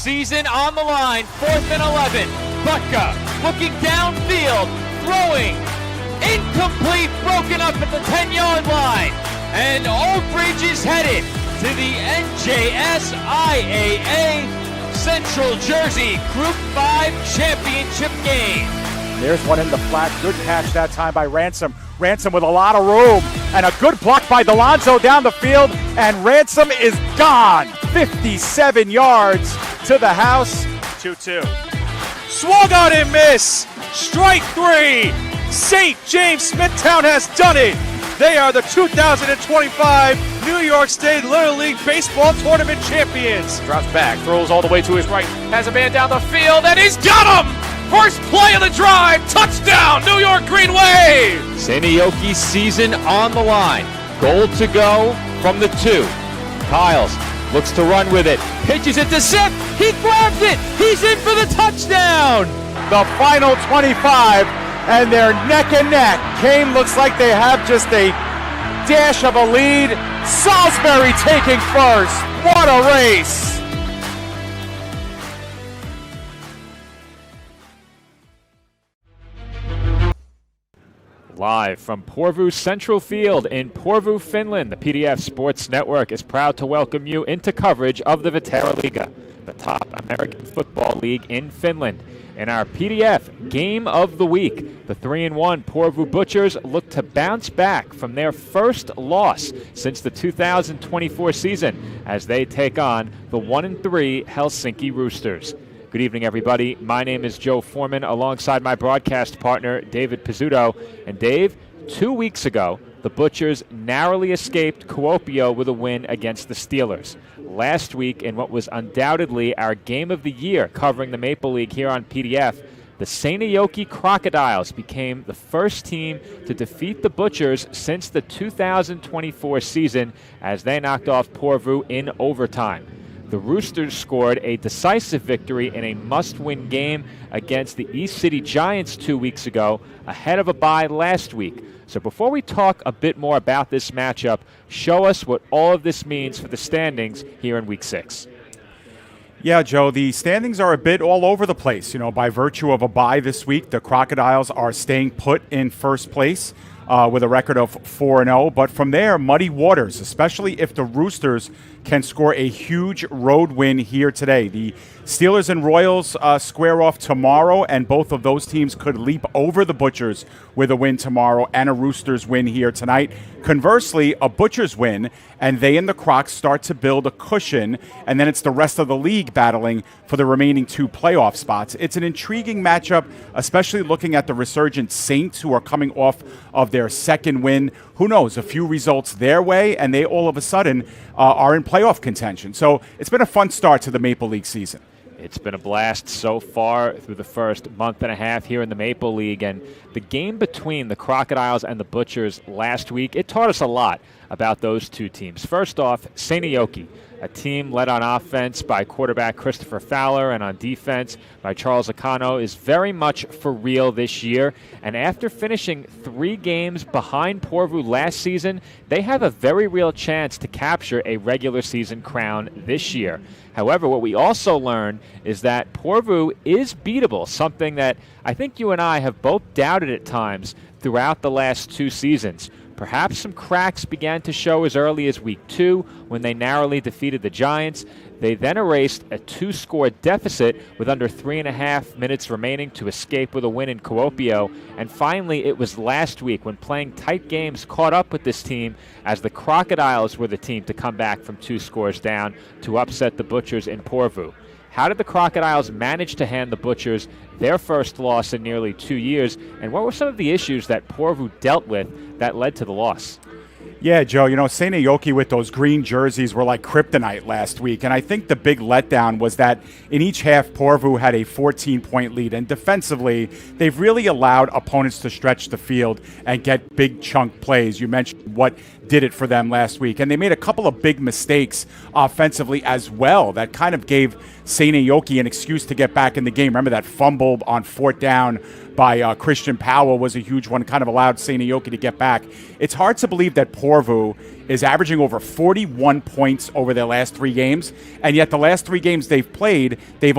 Season on the line, 4th and 11. Butka looking downfield, throwing, incomplete, broken up at the 10-yard line. And Old Bridge is headed to the NJS IAA Central Jersey Group 5 Championship game. There's one in the flat. Good catch that time by Ransom. Ransom with a lot of room. And a good block by Delonzo down the field. And Ransom is gone. 57 yards to the house. 2-2. Swung on and miss. Strike 3. St. James Smithtown has done it. They are the 2025 New York State Little League Baseball Tournament champions. Drops back, throws all the way to his right. Has a man down the field, and he's got him! First play of the drive, touchdown, New York Green Wave! St. Aoki's season on the line. Goal to go from the 2. Kyles looks to run with it. Pitches it to Sip. He grabs it. He's in for the touchdown. The final 25, and they're neck and neck. Kane looks like they have just a dash of a lead. Salisbury taking first. What a race! Live from Porvoo Central Field in Porvoo, Finland, the PDF Sports Network is proud to welcome you into coverage of the Vaahteraliigs, the top American football league in Finland. In our PDF Game of the Week, the 3-1 Porvoo Butchers look to bounce back from their first loss since the 2024 season as they take on the 1-3 Helsinki Roosters. Good evening, everybody. My name is Joe Foreman, alongside my broadcast partner, David Pizzuto. And Dave, 2 weeks ago, the Butchers narrowly escaped Kuopio with a win against the Steelers. Last week, in what was undoubtedly our game of the year covering the Maple League here on PDF, the St. Aoki Crocodiles became the first team to defeat the Butchers since the 2024 season as they knocked off Porvoo in overtime. The Roosters scored a decisive victory in a must-win game against the East City Giants 2 weeks ago, ahead of a bye last week. So before we talk a bit more about this matchup, show us what all of this means for the standings here in Week 6. Yeah, Joe, the standings are a bit all over the place. By virtue of a bye this week, the Crocodiles are staying put in first place with a record of 4-0. But from there, muddy waters, especially if the Roosters can score a huge road win here today. The Steelers and Royals square off tomorrow, and both of those teams could leap over the Butchers with a win tomorrow and a Roosters win here tonight. Conversely, a Butchers win, and they and the Crocs start to build a cushion, and then it's the rest of the league battling for the remaining 2 playoff spots. It's an intriguing matchup, especially looking at the resurgent Saints, who are coming off of their second win. Who knows, a few results their way, and they all of a sudden are in playoff contention. So it's been a fun start to the Maple League season. It's been a blast so far through the first month and a half here in the Maple League. And the game between the Crocodiles and the Butchers last week, it taught us a lot about those two teams. First off, St. Aoki, a team led on offense by quarterback Christopher Fowler and on defense by Charles Acano, is very much for real this year. And after finishing 3 games behind Porvoo last season, they have a very real chance to capture a regular season crown this year. However, what we also learned is that Porvoo is beatable, something that I think you and I have both doubted at times throughout the last 2 seasons. Perhaps some cracks began to show as early as Week 2 when they narrowly defeated the Giants. They then erased a 2-score deficit with under 3.5 minutes remaining to escape with a win in Kuopio. And finally, it was last week when playing tight games caught up with this team as the Crocodiles were the team to come back from 2 scores down to upset the Butchers in Porvoo. How did the Crocodiles manage to hand the Butchers their first loss in nearly 2 years, and what were some of the issues that Porvoo dealt with that led to the loss? Yeah, Joe, St. Aoki with those green jerseys were like kryptonite last week, and I think the big letdown was that in each half, Porvoo had a 14-point lead, and defensively, they've really allowed opponents to stretch the field and get big chunk plays. You mentioned what did it for them last week. And they made a couple of big mistakes offensively as well that kind of gave St. Aoki an excuse to get back in the game. Remember that fumble on 4th down by Christian Powell was a huge one, kind of allowed St. Aoki to get back. It's hard to believe that Porvoo is averaging over 41 points over their last 3 games, and yet the last 3 games they've played, they've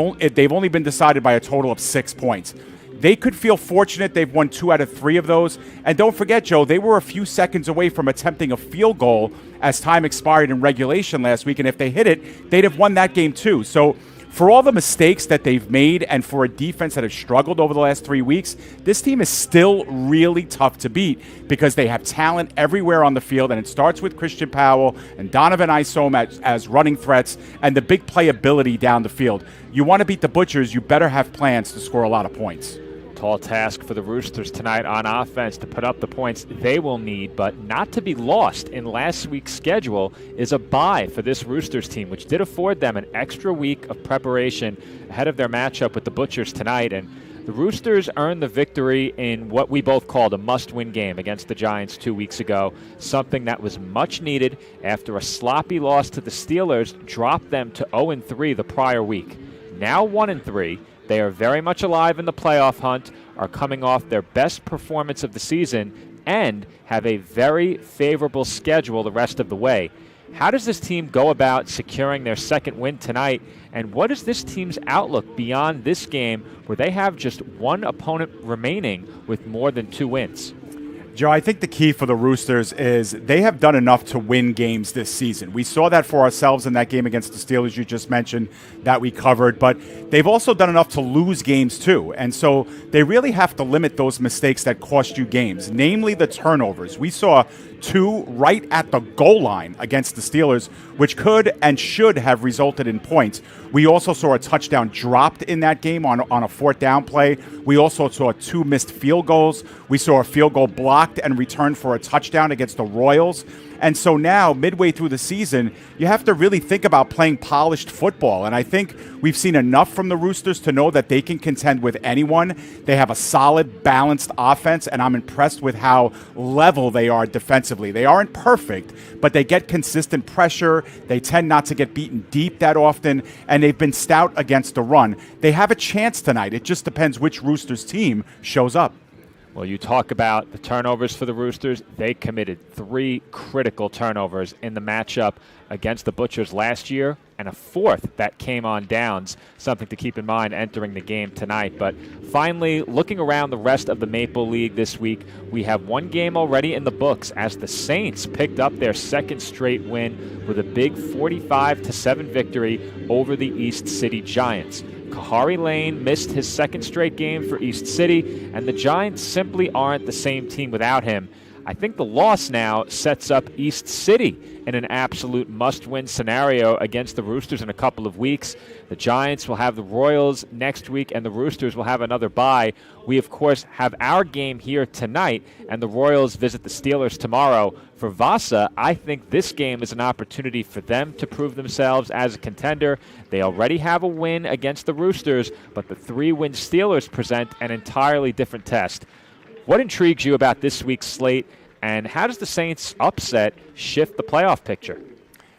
only been decided by a total of 6 points. They could feel fortunate. They've won 2 out of 3 of those. And don't forget, Joe, they were a few seconds away from attempting a field goal as time expired in regulation last week, and if they hit it, they'd have won that game too. So for all the mistakes that they've made and for a defense that has struggled over the last 3 weeks, this team is still really tough to beat because they have talent everywhere on the field, and it starts with Christian Powell and Donovan Isom as running threats and the big playability down the field. You want to beat the Butchers, you better have plans to score a lot of points. Tall task for the Roosters tonight on offense to put up the points they will need, but not to be lost in last week's schedule is a bye for this Roosters team, which did afford them an extra week of preparation ahead of their matchup with the Butchers tonight. And the Roosters earned the victory in what we both called a must-win game against the Giants 2 weeks ago, something that was much needed after a sloppy loss to the Steelers dropped them to 0-3 the prior week. Now 1-3. They are very much alive in the playoff hunt, are coming off their best performance of the season, and have a very favorable schedule the rest of the way. How does this team go about securing their second win tonight, and what is this team's outlook beyond this game where they have just one opponent remaining with more than 2 wins? Joe, I think the key for the Roosters is they have done enough to win games this season. We saw that for ourselves in that game against the Steelers you just mentioned that we covered, but they've also done enough to lose games too. And so they really have to limit those mistakes that cost you games, namely the turnovers. We saw 2 right at the goal line against the Steelers, which could and should have resulted in points. We also saw a touchdown dropped in that game on a 4th down play. We also saw 2 missed field goals. We saw a field goal blocked and returned for a touchdown against the Royals. And so now, midway through the season, you have to really think about playing polished football. And I think we've seen enough from the Roosters to know that they can contend with anyone. They have a solid, balanced offense, and I'm impressed with how level they are defensively. They aren't perfect, but they get consistent pressure. They tend not to get beaten deep that often, and they've been stout against the run. They have a chance tonight. It just depends which Roosters team shows up. Well, you talk about the turnovers for the Roosters. They committed 3 critical turnovers in the matchup against the Butchers last year, and a 4th that came on downs, something to keep in mind entering the game tonight. But finally, looking around the rest of the Maple League this week, we have 1 game already in the books as the Saints picked up their 2nd straight win with a big 45-7 victory over the East City Giants. Kahari Lane missed his 2nd straight game for East City, and the Giants simply aren't the same team without him. I think the loss now sets up East City in an absolute must-win scenario against the Roosters in a couple of weeks. The Giants will have the Royals next week, and the Roosters will have another bye. We, of course, have our game here tonight, and the Royals visit the Steelers tomorrow. For Vasa, I think this game is an opportunity for them to prove themselves as a contender. They already have a win against the Roosters, but the 3-win Steelers present an entirely different test. What intrigues you about this week's slate, and how does the Saints' upset shift the playoff picture?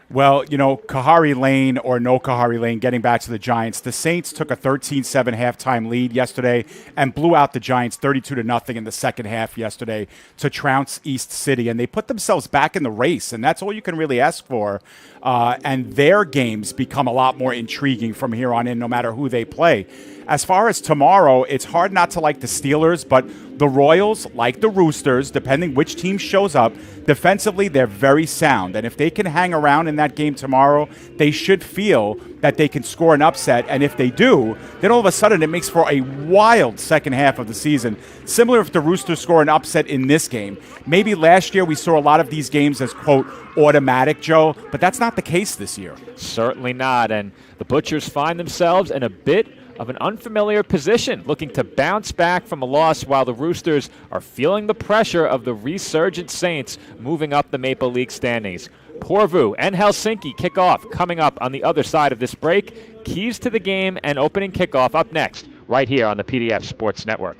Well, you know, Kahari Lane or no Kahari Lane, getting back to the Giants, the Saints took a 13-7 halftime lead yesterday and blew out the Giants 32-0 in the second half yesterday to trounce East City, and they put themselves back in the race, and that's all you can really ask for. And their games become a lot more intriguing from here on in, no matter who they play. As far as tomorrow, it's hard not to like the Steelers, but the Royals, like the Roosters, depending which team shows up, defensively they're very sound. And if they can hang around in that game tomorrow, they should feel that they can score an upset. And if they do, then all of a sudden it makes for a wild second half of the season. Similar if the Roosters score an upset in this game. Maybe last year we saw a lot of these games as, quote, automatic, Joe, but that's not the case this year. Certainly not. And the Butchers find themselves in a bit of an unfamiliar position, looking to bounce back from a loss while the Roosters are feeling the pressure of the resurgent Saints moving up the Maple League standings. Porvoo and Helsinki kick off coming up on the other side of this break. Keys to the game and opening kickoff up next, right here on the PDF Sports Network.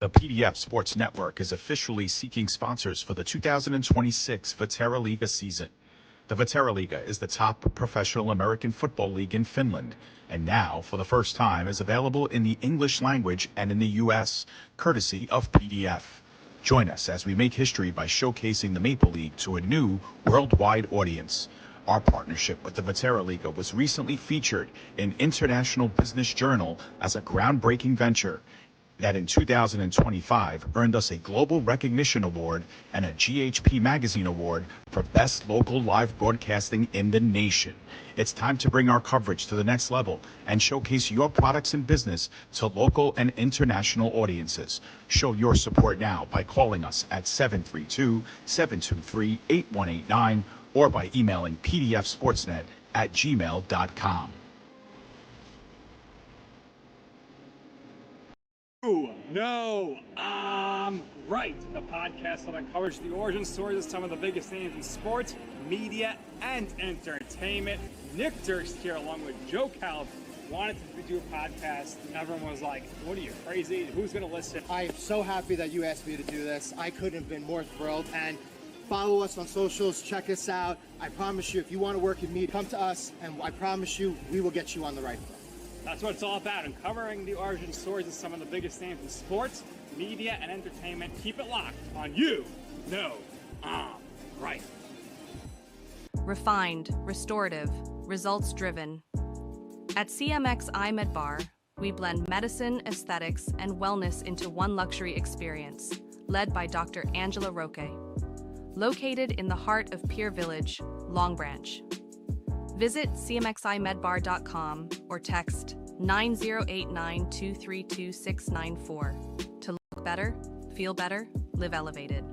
The PDF Sports Network is officially seeking sponsors for the 2026 Vaahteraliigs season. The Vaahteraliigs is the top professional American football league in Finland, and now, for the first time, is available in the English language and in the U.S., courtesy of PDF. Join us as we make history by showcasing the Maple League to a new worldwide audience. Our partnership with the Vaahteraliigs was recently featured in International Business Journal as a groundbreaking venture that in 2025 earned us a Global Recognition Award and a GHP Magazine Award for Best Local Live Broadcasting in the nation. It's time to bring our coverage to the next level and showcase your products and business to local and international audiences. Show your support now by calling us at 732-723-8189 or by emailing pdfsportsnet@gmail.com. No, I'm right. The podcast that uncovers the origin stories of some of the biggest names in sports, media, and entertainment. Nick Dirks here, along with Joe Calv, wanted to do a podcast. Everyone was like, what are you, crazy? Who's going to listen? I'm so happy that you asked me to do this. I couldn't have been more thrilled. And follow us on socials. Check us out. I promise you, if you want to work in media, come to us, and I promise you, we will get you on the right foot. That's what it's all about, uncovering the origin stories of some of the biggest names in sports, media, and entertainment. Keep it locked on You Know I'm Right. Refined, restorative, results-driven. At CMX iMed Bar, we blend medicine, aesthetics, and wellness into one luxury experience, led by Dr. Angela Roque. Located in the heart of Pier Village, Long Branch. Visit cmximedbar.com or text 9089-232-694 to look better, feel better, live elevated.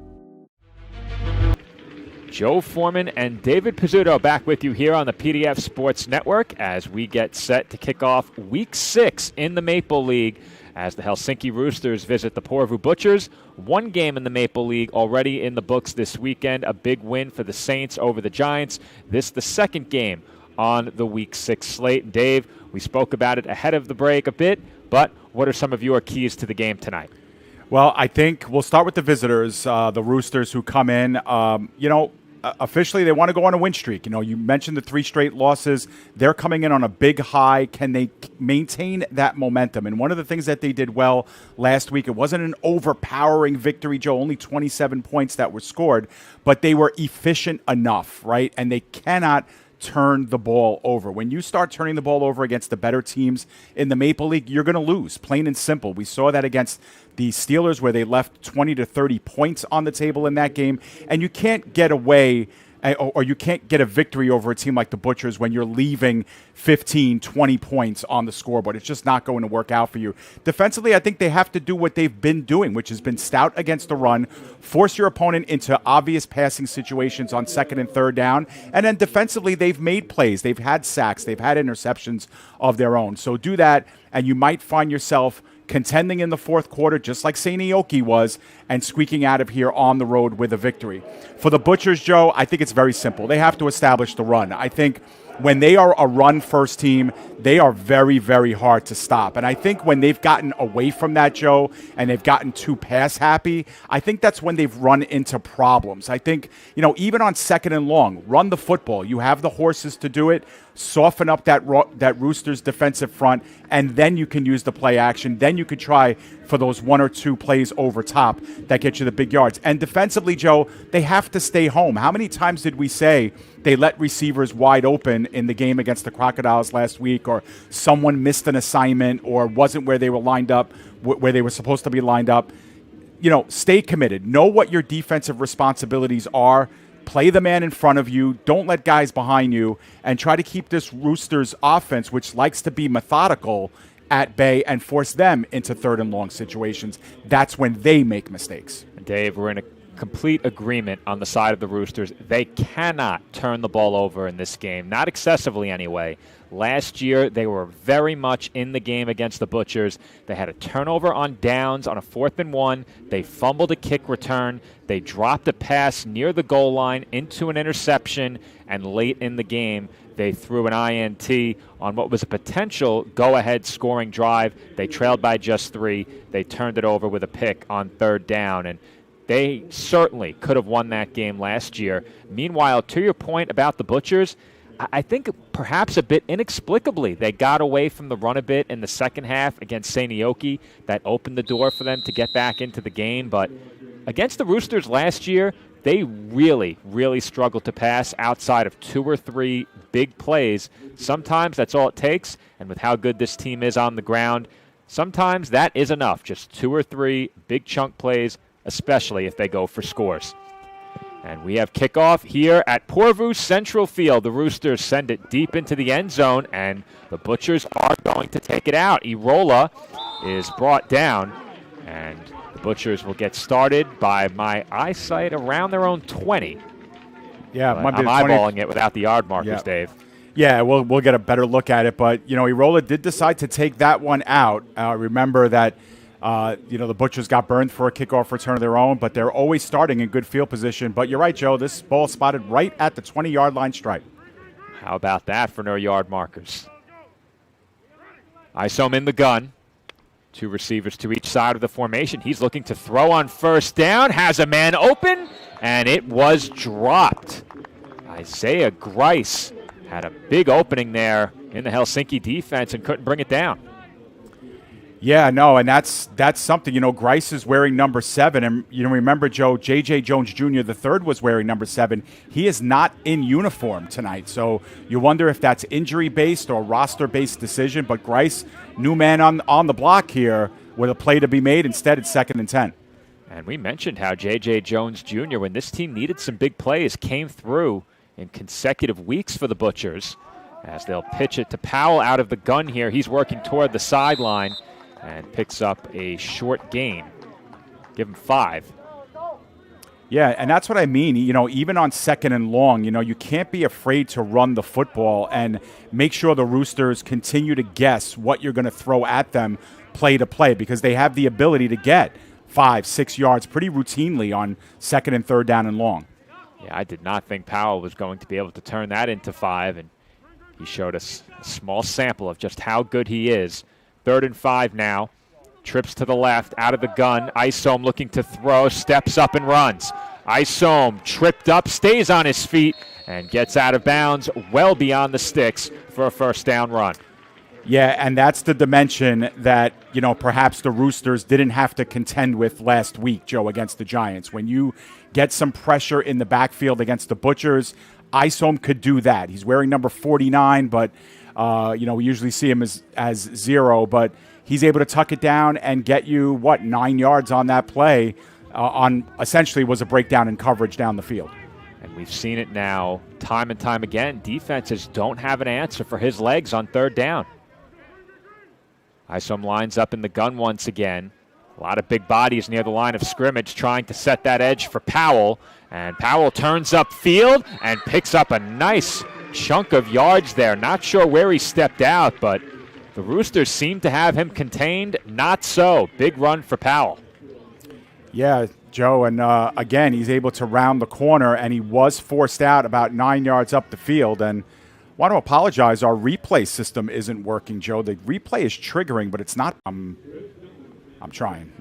Joe Foreman and David Pizzuto back with you here on the PDF Sports Network as we get set to kick off Week 6 in the Maple League as the Helsinki Roosters visit the Porvoo Butchers. One game in the Maple League already in the books this weekend, a big win for the Saints over the Giants. This the second game on the Week 6 slate. Dave, we spoke about it ahead of the break a bit, but what are some of your keys to the game tonight? Well, I think we'll start with the visitors, the Roosters, who come in. Officially, they want to go on a win streak. You mentioned the 3 straight losses. They're coming in on a big high. Can they maintain that momentum? And one of the things that they did well last week, it wasn't an overpowering victory, Joe, only 27 points that were scored, but they were efficient enough, right? And they cannot turn the ball over. When you start turning the ball over against the better teams in the Maple League, you're going to lose, plain and simple. We saw that against the Steelers where they left 20 to 30 points on the table in that game, and you can't get away or you can't get a victory over a team like the Butchers when you're leaving 15, 20 points on the scoreboard. It's just not going to work out for you. Defensively, I think they have to do what they've been doing, which has been stout against the run, force your opponent into obvious passing situations on 2nd and 3rd down, and then defensively, they've made plays. They've had sacks. They've had interceptions of their own. So do that, and you might find yourself contending in the 4th quarter, just like St. Aoki was, and squeaking out of here on the road with a victory. For the Butchers, Joe, I think it's very simple. They have to establish the run. I think when they are a run-first team, they are very, very hard to stop. And I think when they've gotten away from that, Joe, and they've gotten too pass-happy, I think that's when they've run into problems. I think, even on 2nd and long, run the football. You have the horses to do it. Soften up that Roosters defensive front, and then you can use the play action. Then you could try for those 1 or 2 plays over top that get you the big yards. And defensively, Joe, they have to stay home. How many times did we say they let receivers wide open in the game against the Crocodiles last week, or someone missed an assignment or wasn't where they were lined up, where they were supposed to be lined up? Stay committed. Know what your defensive responsibilities are. Play the man in front of you. Don't let guys behind you, and try to keep this Roosters offense, which likes to be methodical, at bay and force them into 3rd and long situations. That's when they make mistakes. Dave, we're in a complete agreement on the side of the Roosters. They cannot turn the ball over in this game, not excessively anyway. Last year, they were very much in the game against the Butchers. They had a turnover on downs on a 4th and 1. They fumbled a kick return. They dropped a pass near the goal line into an interception, and late in the game, They threw an INT on what was a potential go-ahead scoring drive. They trailed by just 3. They turned it over with a pick on 3rd down, and they certainly could have won that game last year. Meanwhile, to your point about the Butchers, I think perhaps a bit inexplicably they got away from the run a bit in the second half against Seinäjoki. That opened the door for them to get back into the game. But against the Roosters last year, they really, really struggled to pass outside of 2 or 3 big plays. Sometimes that's all it takes. And with how good this team is on the ground, sometimes that is enough. Just 2 or 3 big chunk plays, especially if they go for scores. And we have kickoff here at Porvoo Central Field. The Roosters send it deep into the end zone, and the Butchers are going to take it out. Irola is brought down, and the Butchers will get started by my eyesight around their own 20. Yeah, I'm eyeballing it without the yard markers, Dave. Yeah, we'll get a better look at it. But, Irola did decide to take that one out. Remember that the Butchers got burned for a kickoff return of their own, but they're always starting in good field position. But you're right, Joe. This ball spotted right at the 20-yard line stripe. How about that for no yard markers? Isom in the gun. 2 receivers to each side of the formation. He's looking to throw on 1st down. Has a man open, and it was dropped. Isaiah Grice had a big opening there in the Helsinki defense and couldn't bring it down. Yeah, no, and that's something. Grice is wearing number 7, and remember, Joe, J.J. Jones Jr. the third was wearing number 7. He is not in uniform tonight, so you wonder if that's injury-based or roster-based decision. But Grice, new man on the block here with a play to be made. Instead, it's 2nd and 10. And we mentioned how J.J. Jones Jr., when this team needed some big plays, came through in consecutive weeks for the Butchers, as they'll pitch it to Powell out of the gun here. He's working toward the sideline and picks up a short gain. Give him 5. Yeah, and that's what I mean. Even on 2nd and long, you can't be afraid to run the football and make sure the Roosters continue to guess what you're going to throw at them play to play, because they have the ability to get 5-6 yards pretty routinely on 2nd and 3rd down and long. Yeah, I did not think Powell was going to be able to turn that into 5, and he showed us a small sample of just how good he is. 3rd and 5 now. Trips to the left, out of the gun. Isom looking to throw, steps up and runs. Isom tripped up, stays on his feet, and gets out of bounds well beyond the sticks for a 1st down run. Yeah, and that's the dimension that, perhaps the Roosters didn't have to contend with last week, Joe, against the Giants. When you get some pressure in the backfield against the Butchers, Isom could do that. He's wearing number 49, but we usually see him as 0, but he's able to tuck it down and get you, 9 yards on that play on essentially was a breakdown in coverage down the field. And we've seen it now time and time again. Defenses don't have an answer for his legs on 3rd down. Isom lines up in the gun once again. A lot of big bodies near the line of scrimmage trying to set that edge for Powell. And Powell turns upfield and picks up a nice chunk of yards there. Not sure where he stepped out, but the Roosters seem to have him contained. Not so. Big run for Powell. Yeah, Joe, and again, he's able to round the corner, and he was forced out about 9 yards up the field. And I want to apologize. Our replay system isn't working, Joe. The replay is triggering, but it's not. I'm trying.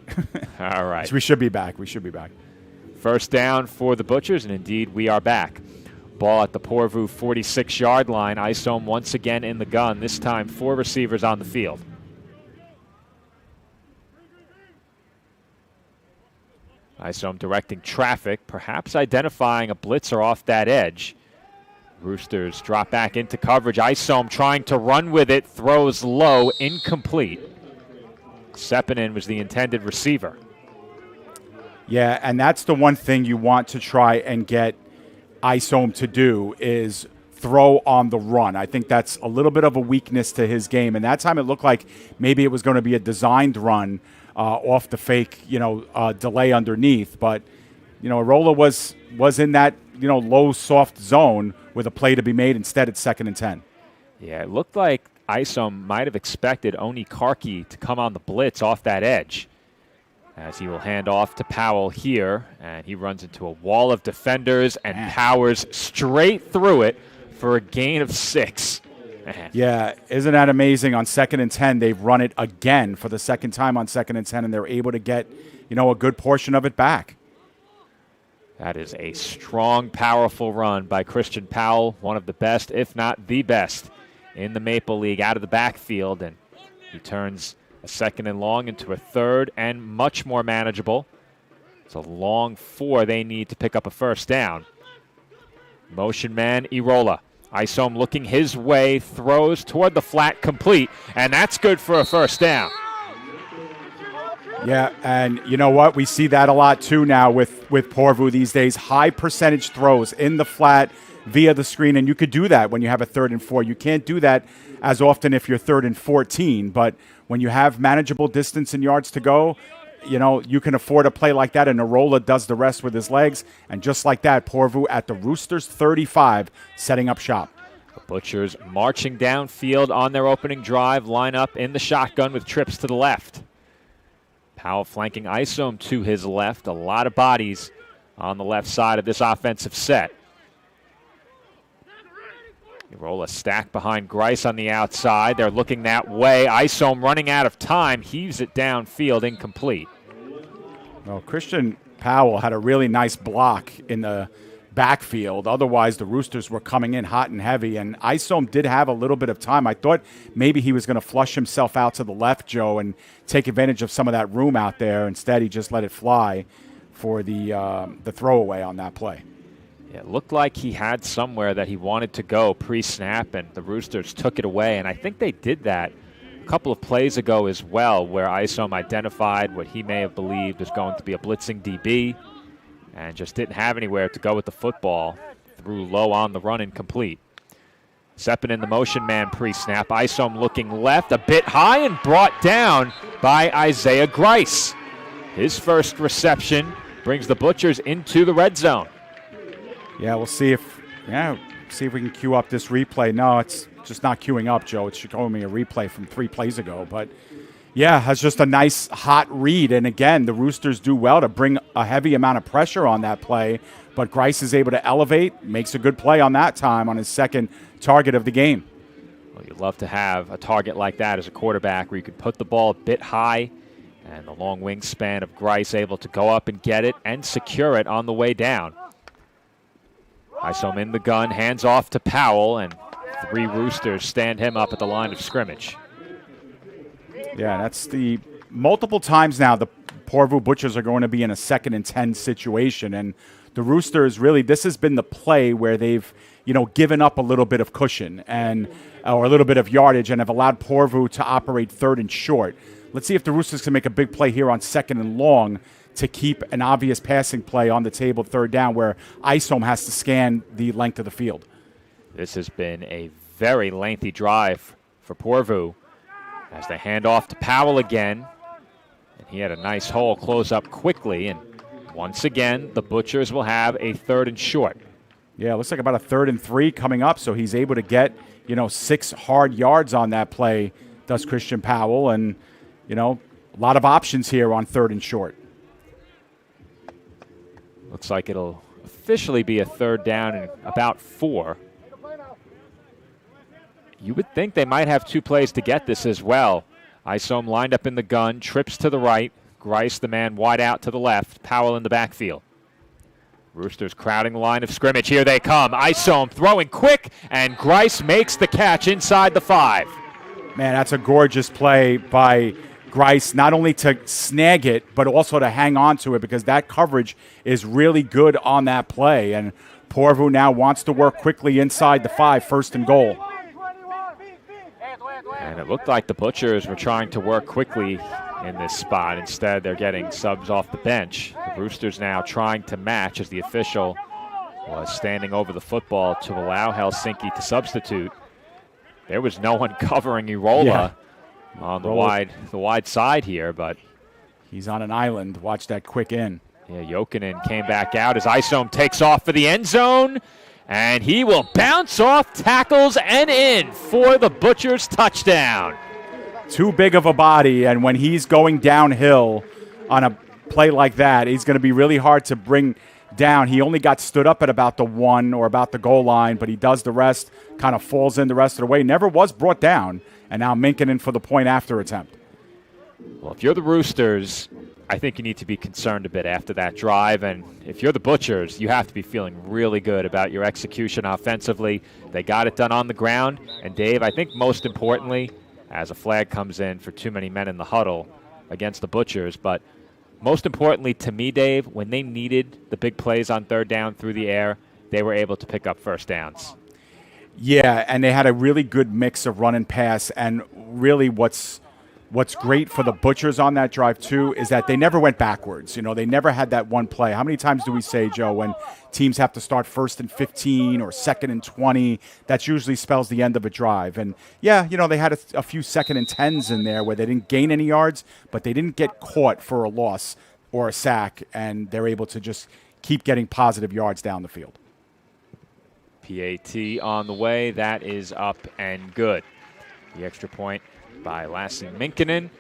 All right. So we should be back. 1st down for the Butchers, and indeed we are back. Ball at the Porvoo 46-yard line. Isom once again in the gun, this time 4 receivers on the field. Isom directing traffic, perhaps identifying a blitzer off that edge. Roosters drop back into coverage. Isom trying to run with it, throws low, incomplete. Sepinen was the intended receiver. Yeah, and that's the one thing you want to try and get Isom to do is throw on the run. I think that's a little bit of a weakness to his game. And that time it looked like maybe it was going to be a designed run off the fake, delay underneath. But, Irola was in that, low, soft zone with a play to be made. Instead, it's 2nd and 10. Yeah, it looked like Isom might have expected Oni Karki to come on the blitz off that edge, as he will hand off to Powell here, and he runs into a wall of defenders and powers straight through it for a gain of 6. Yeah, isn't that amazing? On 2nd and 10, they've run it again for the second time on 2nd and 10, and they're able to get, a good portion of it back. That is a strong, powerful run by Christian Powell, one of the best, if not the best, in the Maple League out of the backfield, and he turns a 2nd and long into a 3rd and much more manageable. It's a long 4 they need to pick up a first down. Motion man Irola. Isom looking his way, throws toward the flat, complete, and that's good for a first down. Yeah, and you know what? We see that a lot too now with Porvoo these days. High percentage throws in the flat via the screen, and you could do that when you have a 3rd and 4. You can't do that as often if you're 3rd and 14, but when you have manageable distance and yards to go, you can afford a play like that, and Irola does the rest with his legs. And just like that, Porvoo at the Roosters 35, setting up shop. The Butchers marching downfield on their opening drive, line up in the shotgun with trips to the left. Powell flanking Isom to his left. A lot of bodies on the left side of this offensive set. Irola stacked behind Grice on the outside. They're looking that way. Isom running out of time, heaves it downfield, incomplete. Well, Christian Powell had a really nice block in the backfield. Otherwise, the Roosters were coming in hot and heavy, and Isom did have a little bit of time. I thought maybe he was going to flush himself out to the left, Joe, and take advantage of some of that room out there. Instead, he just let it fly for the throwaway on that play. It looked like he had somewhere that he wanted to go pre-snap, and the Roosters took it away. And I think they did that a couple of plays ago as well, where Isom identified what he may have believed was going to be a blitzing DB and just didn't have anywhere to go with the football. Threw low on the run, incomplete. Seppin in the motion man pre-snap. Isom looking left, a bit high, and brought down by Isaiah Grice. His first reception brings the Butchers into the red zone. Yeah, we'll see if we can queue up this replay. No, it's just not queuing up, Joe. It's showing me a replay from 3 plays ago. But, yeah, has just a nice hot read. And, again, the Roosters do well to bring a heavy amount of pressure on that play. But Grice is able to elevate, makes a good play on that time on his second target of the game. Well, you'd love to have a target like that as a quarterback where you could put the ball a bit high, and the long wingspan of Grice able to go up and get it and secure it on the way down. Isom in the gun, hands off to Powell, and 3 Roosters stand him up at the line of scrimmage. Yeah, that's the multiple times now the Porvoo Butchers are going to be in a 2nd and 10 situation, and the Roosters really, this has been the play where they've, given up a little bit of cushion or a little bit of yardage and have allowed Porvoo to operate 3rd and short. Let's see if the Roosters can make a big play here on 2nd and long to keep an obvious passing play on the table, 3rd down, where Isom has to scan the length of the field. This has been a very lengthy drive for Porvoo as they hand off to Powell again. And he had a nice hole, close up quickly, and once again, the Butchers will have a 3rd and short. Yeah, it looks like about a 3rd and 3 coming up, so he's able to get, 6 hard yards on that play, does Christian Powell, and, a lot of options here on 3rd and short. Looks like it'll officially be a 3rd down and about 4. You would think they might have 2 plays to get this as well. Isom lined up in the gun, trips to the right. Grice, the man wide out to the left. Powell in the backfield. Roosters crowding the line of scrimmage. Here they come. Isom throwing quick, and Grice makes the catch inside the 5. Man, that's a gorgeous play by Grice, not only to snag it, but also to hang on to it, because that coverage is really good on that play. And Porvoo now wants to work quickly inside the 5, 1st and goal. And it looked like the Butchers were trying to work quickly in this spot. Instead, they're getting subs off the bench. The Roosters now trying to match as the official was standing over the football to allow Helsinki to substitute. There was no one covering Irola on the wide side here, but he's on an island. Watch that quick in. Yeah, Jokinen came back out as Isom takes off for the end zone, and he will bounce off tackles and in for the Butchers touchdown. Too big of a body, and when he's going downhill on a play like that, he's going to be really hard to bring down. He only got stood up at about the 1 or about the goal line, but he does the rest, kind of falls in the rest of the way. Never was brought down, and now Minkkinen for the point after attempt. Well, if you're the Roosters, I think you need to be concerned a bit after that drive. And if you're the Butchers, you have to be feeling really good about your execution offensively. They got it done on the ground. And, Dave, I think most importantly, as a flag comes in for too many men in the huddle against the Butchers, but most importantly to me, Dave, when they needed the big plays on third down through the air, they were able to pick up first downs. Yeah, and they had a really good mix of run and pass. And really what's great for the Butchers on that drive, too, is that they never went backwards. You know, they never had that one play. How many times do we say, Joe, when teams have to start 1st and 15 or 2nd and 20, that usually spells the end of a drive. And, yeah, you know, they had a few 2nd and 10s in there where they didn't gain any yards, but they didn't get caught for a loss or a sack, and they're able to just keep getting positive yards down the field. PAT on the way. That is up and good. The extra point by Lassi Minkkinen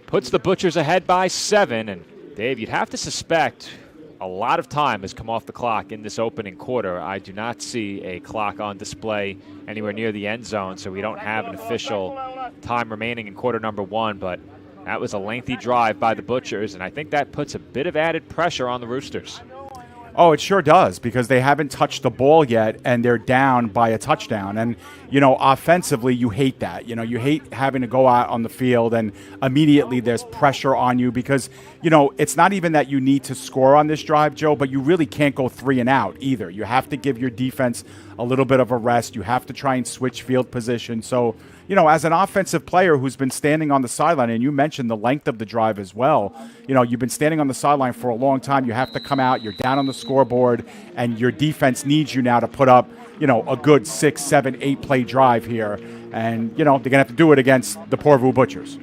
puts the Butchers ahead by 7. And, Dave, you'd have to suspect a lot of time has come off the clock in this opening quarter. I do not see a clock on display anywhere near the end zone, so we don't have an official time remaining in quarter number 1. But that was a lengthy drive by the Butchers, and I think that puts a bit of added pressure on the Roosters. Oh, it sure does, because they haven't touched the ball yet, and they're down by a touchdown. And, you know, offensively, you hate that. You know, you hate having to go out on the field, and immediately there's pressure on you because, you know, it's not even that you need to score on this drive, Joe, but you really can't go 3 and out either. You have to give your defense a little bit of a rest. You have to try and switch field position. So, you know, as an offensive player who's been standing on the sideline, and you mentioned the length of the drive as well, you know, you've been standing on the sideline for a long time. You have to come out. You're down on the scoreboard, and your defense needs you now to put up, you know, a good 6, 7, 8 play drive here. And, you know, they're going to have to do it against the Porvoo Butchers.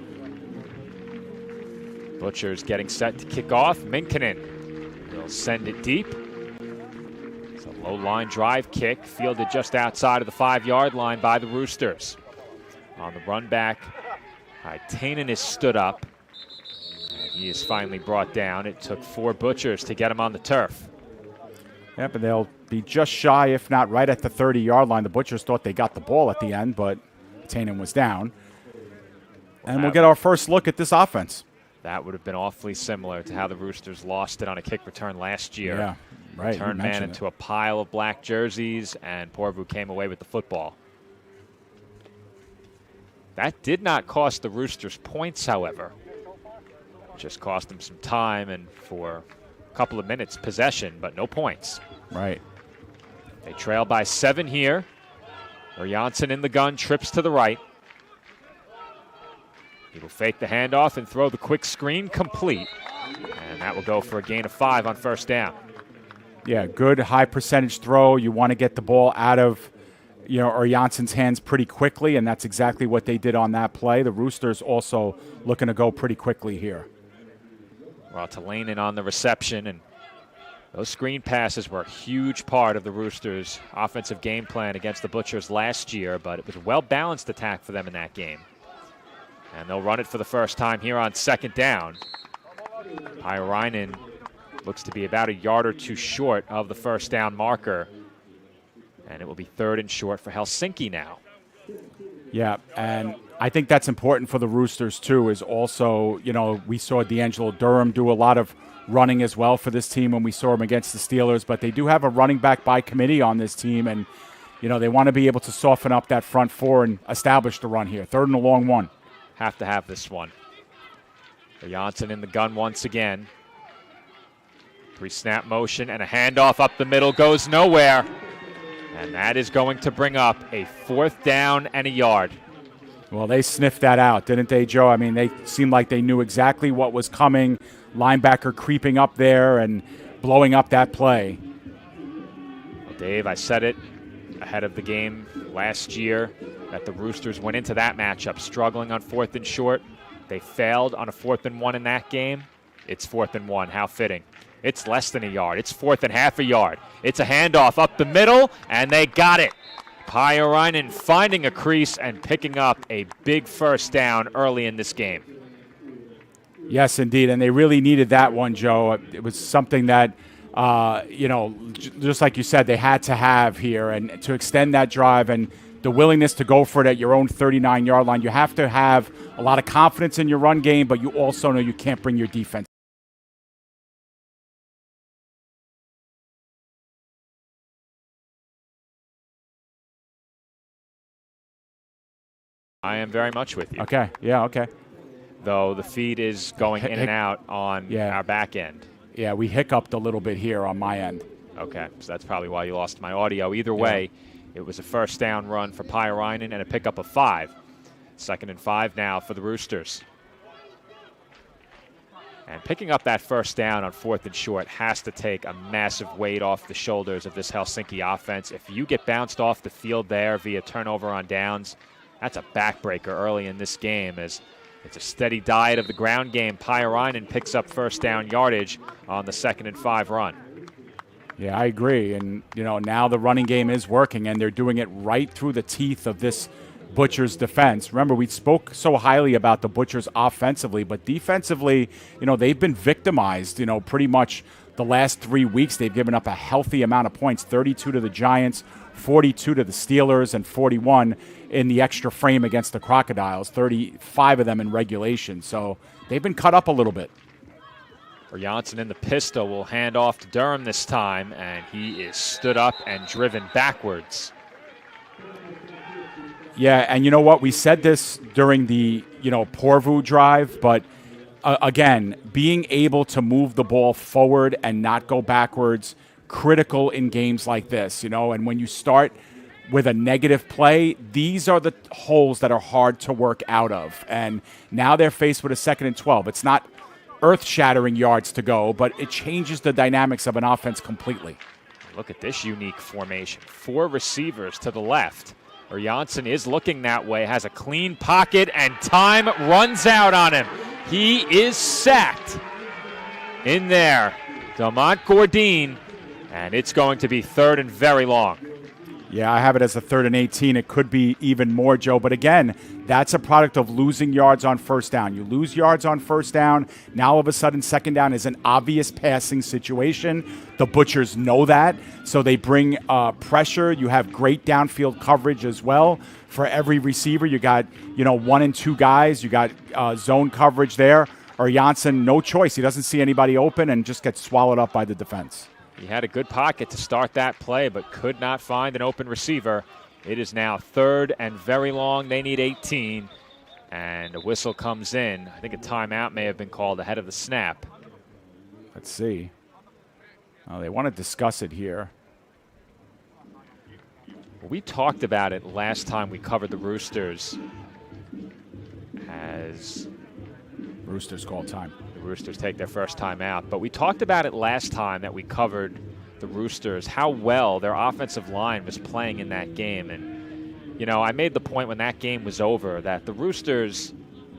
Butchers getting set to kick off. Minkkinen will send it deep. It's a low-line drive kick, fielded just outside of the 5-yard line by the Roosters. On the run back, Tainen is stood up, and he is finally brought down. It took 4 Butchers to get him on the turf. Yep, and they'll be just shy, if not right at the 30-yard line. The Butchers thought they got the ball at the end, but Tainen was down. And we'll get our first look at this offense. That would have been awfully similar to how the Roosters lost it on a kick return last year. Yeah, right. Turned man into a pile of black jerseys, and Porvoo came away with the football. That did not cost the Roosters points, however. Just cost them some time and for a couple of minutes possession, but no points. Right. They trail by 7 here. Janssen in the gun, trips to the right. He will fake the handoff and throw the quick screen complete. And that will go for a gain of 5 on first down. Yeah, good high percentage throw. You want to get the ball out of, you know, Janssen's hands pretty quickly, and that's exactly what they did on that play. The Roosters also looking to go pretty quickly here. Rautalainen on the reception, and those screen passes were a huge part of the Roosters' offensive game plan against the Butchers last year, but it was a well-balanced attack for them in that game. And they'll run it for the first time here on second down. Pairainen looks to be about a yard or two short of the first down marker. And it will be 3rd and short for Helsinki now. Yeah, and I think that's important for the Roosters, too, is also, you know, we saw D'Angelo Durham do a lot of running as well for this team when we saw him against the Steelers, but they do have a running back by committee on this team, and, you know, they want to be able to soften up that front 4 and establish the run here. 3rd and a long 1. Have to have this one. Janssen in the gun once again. Pre-snap motion and a handoff up the middle goes nowhere. And that is going to bring up a 4th down and a yard. Well, they sniffed that out, didn't they, Joe? I mean, they seemed like they knew exactly what was coming. Linebacker creeping up there and blowing up that play. Well, Dave, I said it ahead of the game last year that the Roosters went into that matchup struggling on 4th and short. They failed on a 4th and 1 in that game. It's 4th and 1. How fitting. It's less than a yard. It's 4th and half a yard. It's a handoff up the middle, and they got it. Pairainen finding a crease and picking up a big first down early in this game. Yes, indeed, and they really needed that one, Joe. It was something that Just like you said, they had to have here, and to extend that drive and the willingness to go for it at your own 39-yard line. You have to have a lot of confidence in your run game, but you also know you can't bring your defense. I am very much with you. Okay, yeah, okay. Though the feed is going in and out on our back end. Yeah, we hiccuped a little bit here on my end. Okay, so that's probably why you lost my audio. Either way, it was a first down run for Pyrainen and a pickup of 5. 2nd and 5 now for the Roosters. And picking up that first down on 4th and short has to take a massive weight off the shoulders of this Helsinki offense. If you get bounced off the field there via turnover on downs, that's a backbreaker early in this game, as it's a steady diet of the ground game. Pyrainen picks up first down yardage on the 2nd and 5 run. Yeah, I agree. And, now the running game is working, and they're doing it right through the teeth of this Butchers defense. Remember, we spoke so highly about the Butchers offensively, but defensively, they've been victimized, pretty much the last 3 weeks. They've given up a healthy amount of points, 32 to the Giants, 42 to the Steelers, and 41 in the extra frame against the Crocodiles, 35 of them in regulation. So they've been cut up a little bit. Janssen in the pistol will hand off to Durham this time, and he is stood up and driven backwards. Yeah, and you know what? We said this during the, Porvoo drive, but again, being able to move the ball forward and not go backwards, critical in games like this, and when you start with a negative play, these are the holes that are hard to work out of. And now they're faced with a 2nd and 12. It's not earth-shattering yards to go, but it changes the dynamics of an offense completely. Look at this unique formation. 4 receivers to the left. Janssen is looking that way, has a clean pocket, and time runs out on him. He is sacked in there. Damont Gordine, and it's going to be 3rd and very long. Yeah, I have it as a 3rd and 18. It could be even more, Joe. But again, that's a product of losing yards on first down. You lose yards on first down. Now, all of a sudden, 2nd down is an obvious passing situation. The Butchers know that, so they bring pressure. You have great downfield coverage as well. For every receiver, you got 1 and 2 guys. You got zone coverage there. Or Janssen, no choice. He doesn't see anybody open and just gets swallowed up by the defense. He had a good pocket to start that play, but could not find an open receiver. It is now 3rd and very long. They need 18, and a whistle comes in. I think a timeout may have been called ahead of the snap. Let's see. Oh, they want to discuss it here. We talked about it last time we covered the Roosters. As Roosters call time. The Roosters take their first time out. But we talked about it last time that we covered the Roosters, how well their offensive line was playing in that game. And, I made the point when that game was over that the Roosters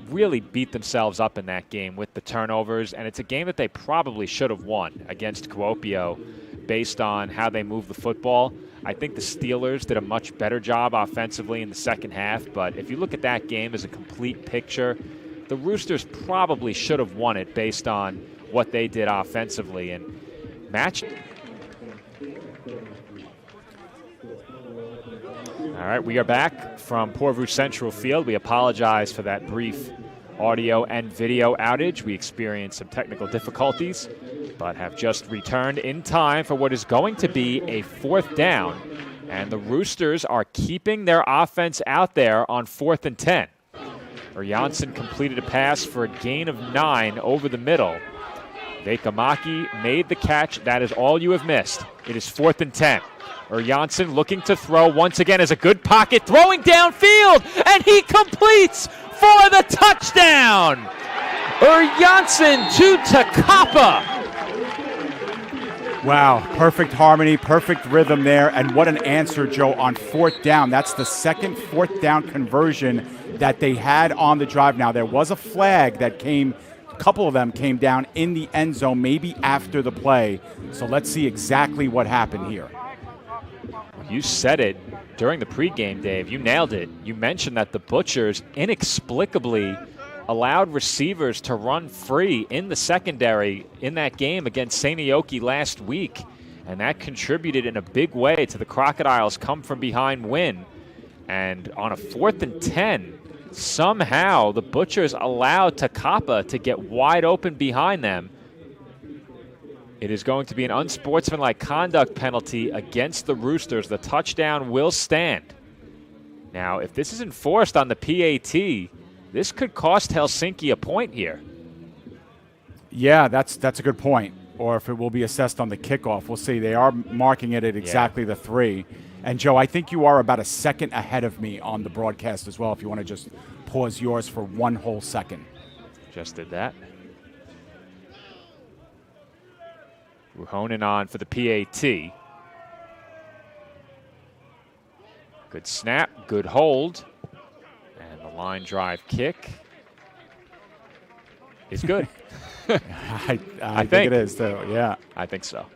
really beat themselves up in that game with the turnovers. And it's a game that they probably should have won against Kuopio based on how they move the football. I think the Steelers did a much better job offensively in the second half. But if you look at that game as a complete picture, the Roosters probably should have won it based on what they did offensively and matched. All right, we are back from Porvoo Central Field. We apologize for that brief audio and video outage. We experienced some technical difficulties, but have just returned in time for what is going to be a 4th down. And the Roosters are keeping their offense out there on 4th and 10. Janssen completed a pass for a gain of 9 over the middle. Vekamaki made the catch. That is all you have missed. It is 4th and 10. Janssen looking to throw once again as a good pocket, throwing downfield, and he completes for the touchdown. Janssen to Takapa. Wow, perfect harmony, perfect rhythm there, and what an answer, Joe, on 4th down. That's the second 4th down conversion that they had on the drive. Now, there was a flag that came, a couple of them came down in the end zone, maybe after the play. So let's see exactly what happened here. You said it during the pregame, Dave. You nailed it. You mentioned that the Butchers inexplicably allowed receivers to run free in the secondary in that game against Seinäjoki last week, and that contributed in a big way to the Crocodiles' come-from-behind win. And on a 4th and 10, somehow the Butchers allowed Takapa to get wide open behind them. It is going to be an unsportsmanlike conduct penalty against the Roosters. The touchdown will stand. Now, if this is enforced on the PAT, this could cost Helsinki a point here. Yeah, that's a good point. Or if it will be assessed on the kickoff. We'll see. They are marking it at exactly the 3. And, Joe, I think you are about a second ahead of me on the broadcast as well, if you want to just pause yours for one whole second. Just did that. Ruhonen on for the PAT. Good snap, good hold. And the line drive kick is good. I think it is, too, yeah. I think so.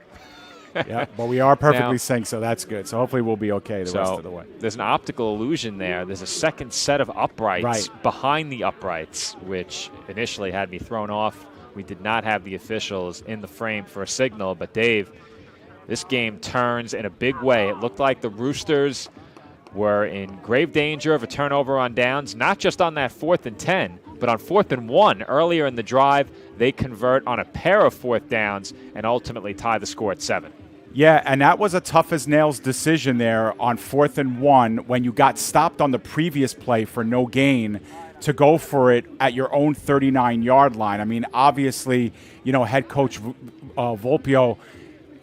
Yeah, but we are perfectly Now, synced, so that's good. So hopefully we'll be okay the rest of the way. There's an optical illusion there. There's a second set of uprights behind the uprights, which initially had me thrown off. We did not have the officials in the frame for a signal. But, Dave, this game turns in a big way. It looked like the Roosters were in grave danger of a turnover on downs, not just on that 4th and 10, but on 4th and 1 earlier in the drive. They convert on a pair of 4th downs and ultimately tie the score at 7. Yeah, and that was a tough-as-nails decision there on 4th and 1 when you got stopped on the previous play for no gain to go for it at your own 39-yard line. I mean, obviously, head coach Volpio,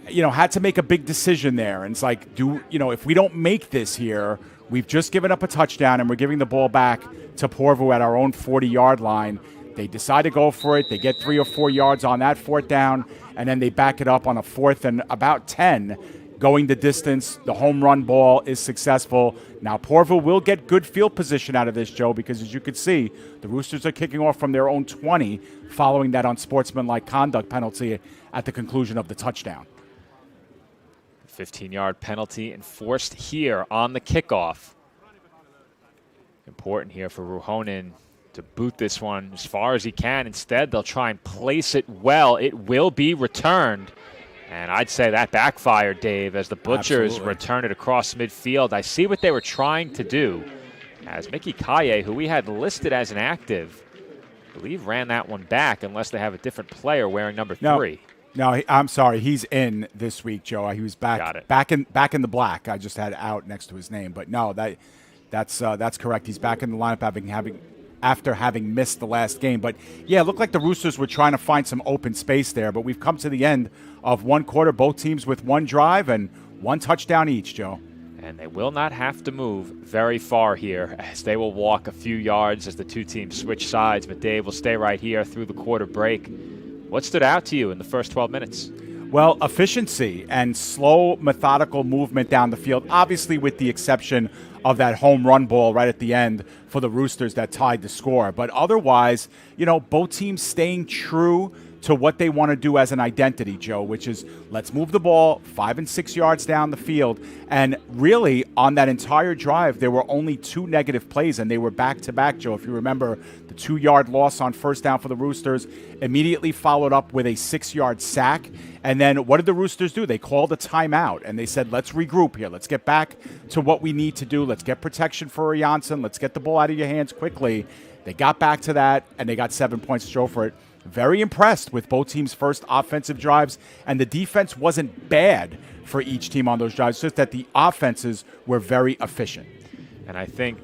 had to make a big decision there. And it's like, if we don't make this here, we've just given up a touchdown and we're giving the ball back to Porvoo at our own 40-yard line. They decide to go for it. They get 3 or 4 yards on that 4th down, and then they back it up on a 4th and about 10, going the distance. The home run ball is successful. Now, Porvoo will get good field position out of this, Joe, because as you can see, the Roosters are kicking off from their own 20 following that unsportsmanlike conduct penalty at the conclusion of the touchdown. 15-yard penalty enforced here on the kickoff. Important here for Ruhonen to boot this one as far as he can. Instead, they'll try and place it well. It will be returned. And I'd say that backfired, Dave, as the Butchers return it across midfield. I see what they were trying to do, as Mickey Kaye, who we had listed as an active, I believe ran that one back, unless they have a different player wearing number 3. No, I'm sorry. He's in this week, Joe. He was back in the black. I just had out next to his name. But no, that's correct. He's back in the lineup after having missed the last game. But, yeah, it looked like the Roosters were trying to find some open space there. But we've come to the end of one quarter, both teams with one drive and one touchdown each, Joe. And they will not have to move very far here, as they will walk a few yards as the two teams switch sides. But Dave will stay right here through the quarter break. What stood out to you in the first 12 minutes? Well, efficiency and slow, methodical movement down the field, obviously with the exception of that home run ball right at the end for the Roosters that tied the score. But otherwise, both teams staying true to what they want to do as an identity, Joe, which is let's move the ball 5 and 6 yards down the field. And really, on that entire drive, there were only 2 negative plays, and they were back-to-back, Joe. If you remember, the 2-yard loss on first down for the Roosters immediately followed up with a 6-yard sack. And then what did the Roosters do? They called a timeout, and they said, let's regroup here. Let's get back to what we need to do. Let's get protection for Janssen. Let's get the ball out of your hands quickly. They got back to that, and they got 7 points, Joe, for it. Very impressed with both teams' first offensive drives, and the defense wasn't bad for each team on those drives, just that the offenses were very efficient. And I think,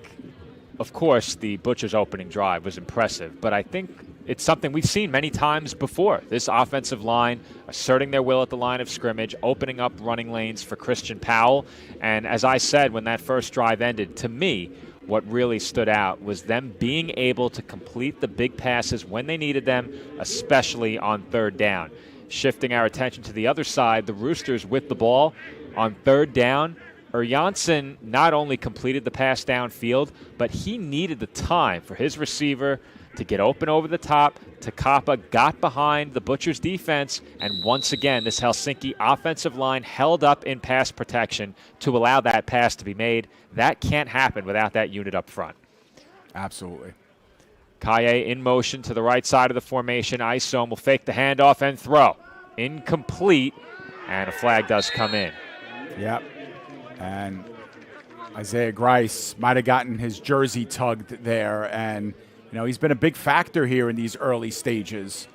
of course, the Butchers' opening drive was impressive, but I think it's something we've seen many times before. This offensive line asserting their will at the line of scrimmage, opening up running lanes for Christian Powell. And as I said when that first drive ended, to me, what really stood out was them being able to complete the big passes when they needed them, especially on third down. Shifting our attention to the other side, the Roosters with the ball on third down. Janssen not only completed the pass downfield, but he needed the time for his receiver to get open over the top. Takapa got behind the Butchers defense, and once again, this Helsinki offensive line held up in pass protection to allow that pass to be made. That can't happen without that unit up front. Absolutely. Kaye in motion to the right side of the formation. Isom will fake the handoff and throw. Incomplete, and a flag does come in. Yep. And Isaiah Grice might have gotten his jersey tugged there, and he's been a big factor here in these early stages.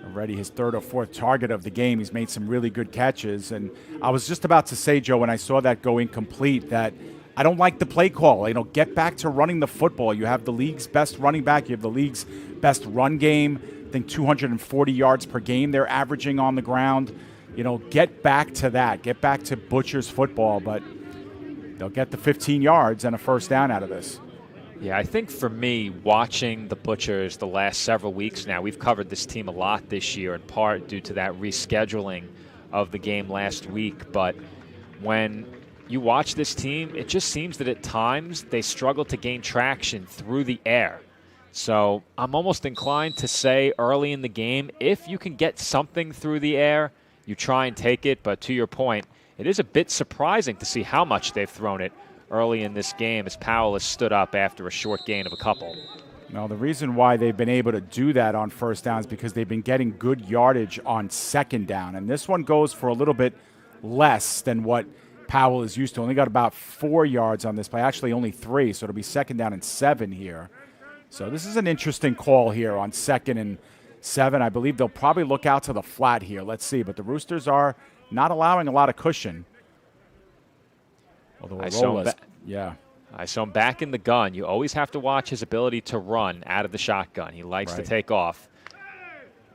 Already his third or fourth target of the game. He's made some really good catches. And I was just about to say, Joe, when I saw that go incomplete, that I don't like the play call. Get back to running the football. You have the league's best running back. You have the league's best run game. I think 240 yards per game they're averaging on the ground. Get back to that. Get back to Butchers football. But they'll get the 15 yards and a first down out of this. Yeah, I think for me, watching the Butchers the last several weeks now, we've covered this team a lot this year, in part due to that rescheduling of the game last week. But when you watch this team, it just seems that at times they struggle to gain traction through the air. So I'm almost inclined to say early in the game, if you can get something through the air, you try and take it. But to your point, it is a bit surprising to see how much they've thrown it early in this game as Powell has stood up after a short gain of a couple. Now, the reason why they've been able to do that on first down is because they've been getting good yardage on second down. And this one goes for a little bit less than what Powell is used to. Only got about 4 yards on this play. Actually, only 3, so it'll be second down and 7 here. So this is an interesting call here on 2nd and 7. I believe they'll probably look out to the flat here. Let's see. But the Roosters are not allowing a lot of cushion. Although I saw him back in the gun. You always have to watch his ability to run out of the shotgun. He likes to take off.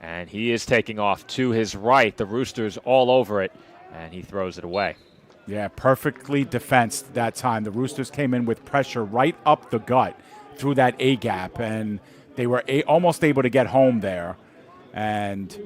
And he is taking off to his right. The Roosters all over it, and he throws it away. Yeah, perfectly defensed that time. The Roosters came in with pressure right up the gut through that A gap, and they were almost able to get home there. And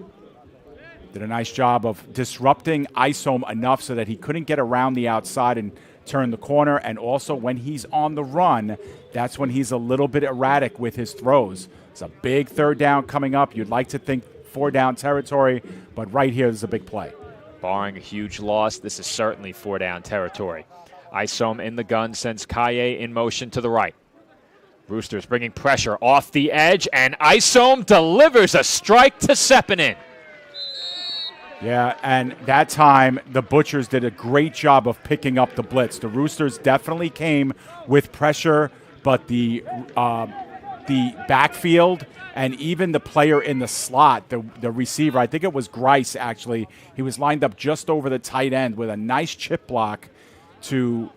did a nice job of disrupting Isom enough so that he couldn't get around the outside and turn the corner. And also when he's on the run, that's when he's a little bit erratic with his throws. It's a big third down coming up. You'd like to think 4-down territory, but right here is a big play. Barring a huge loss, this is certainly 4-down territory. Isom in the gun sends Kaye in motion to the right. Roosters bringing pressure off the edge, and Isom delivers a strike to Sepinen. Yeah, and that time the Butchers did a great job of picking up the blitz. The Roosters definitely came with pressure, but the backfield and even the player in the slot, the receiver, I think it was Grice actually, he was lined up just over the tight end with a nice chip block to,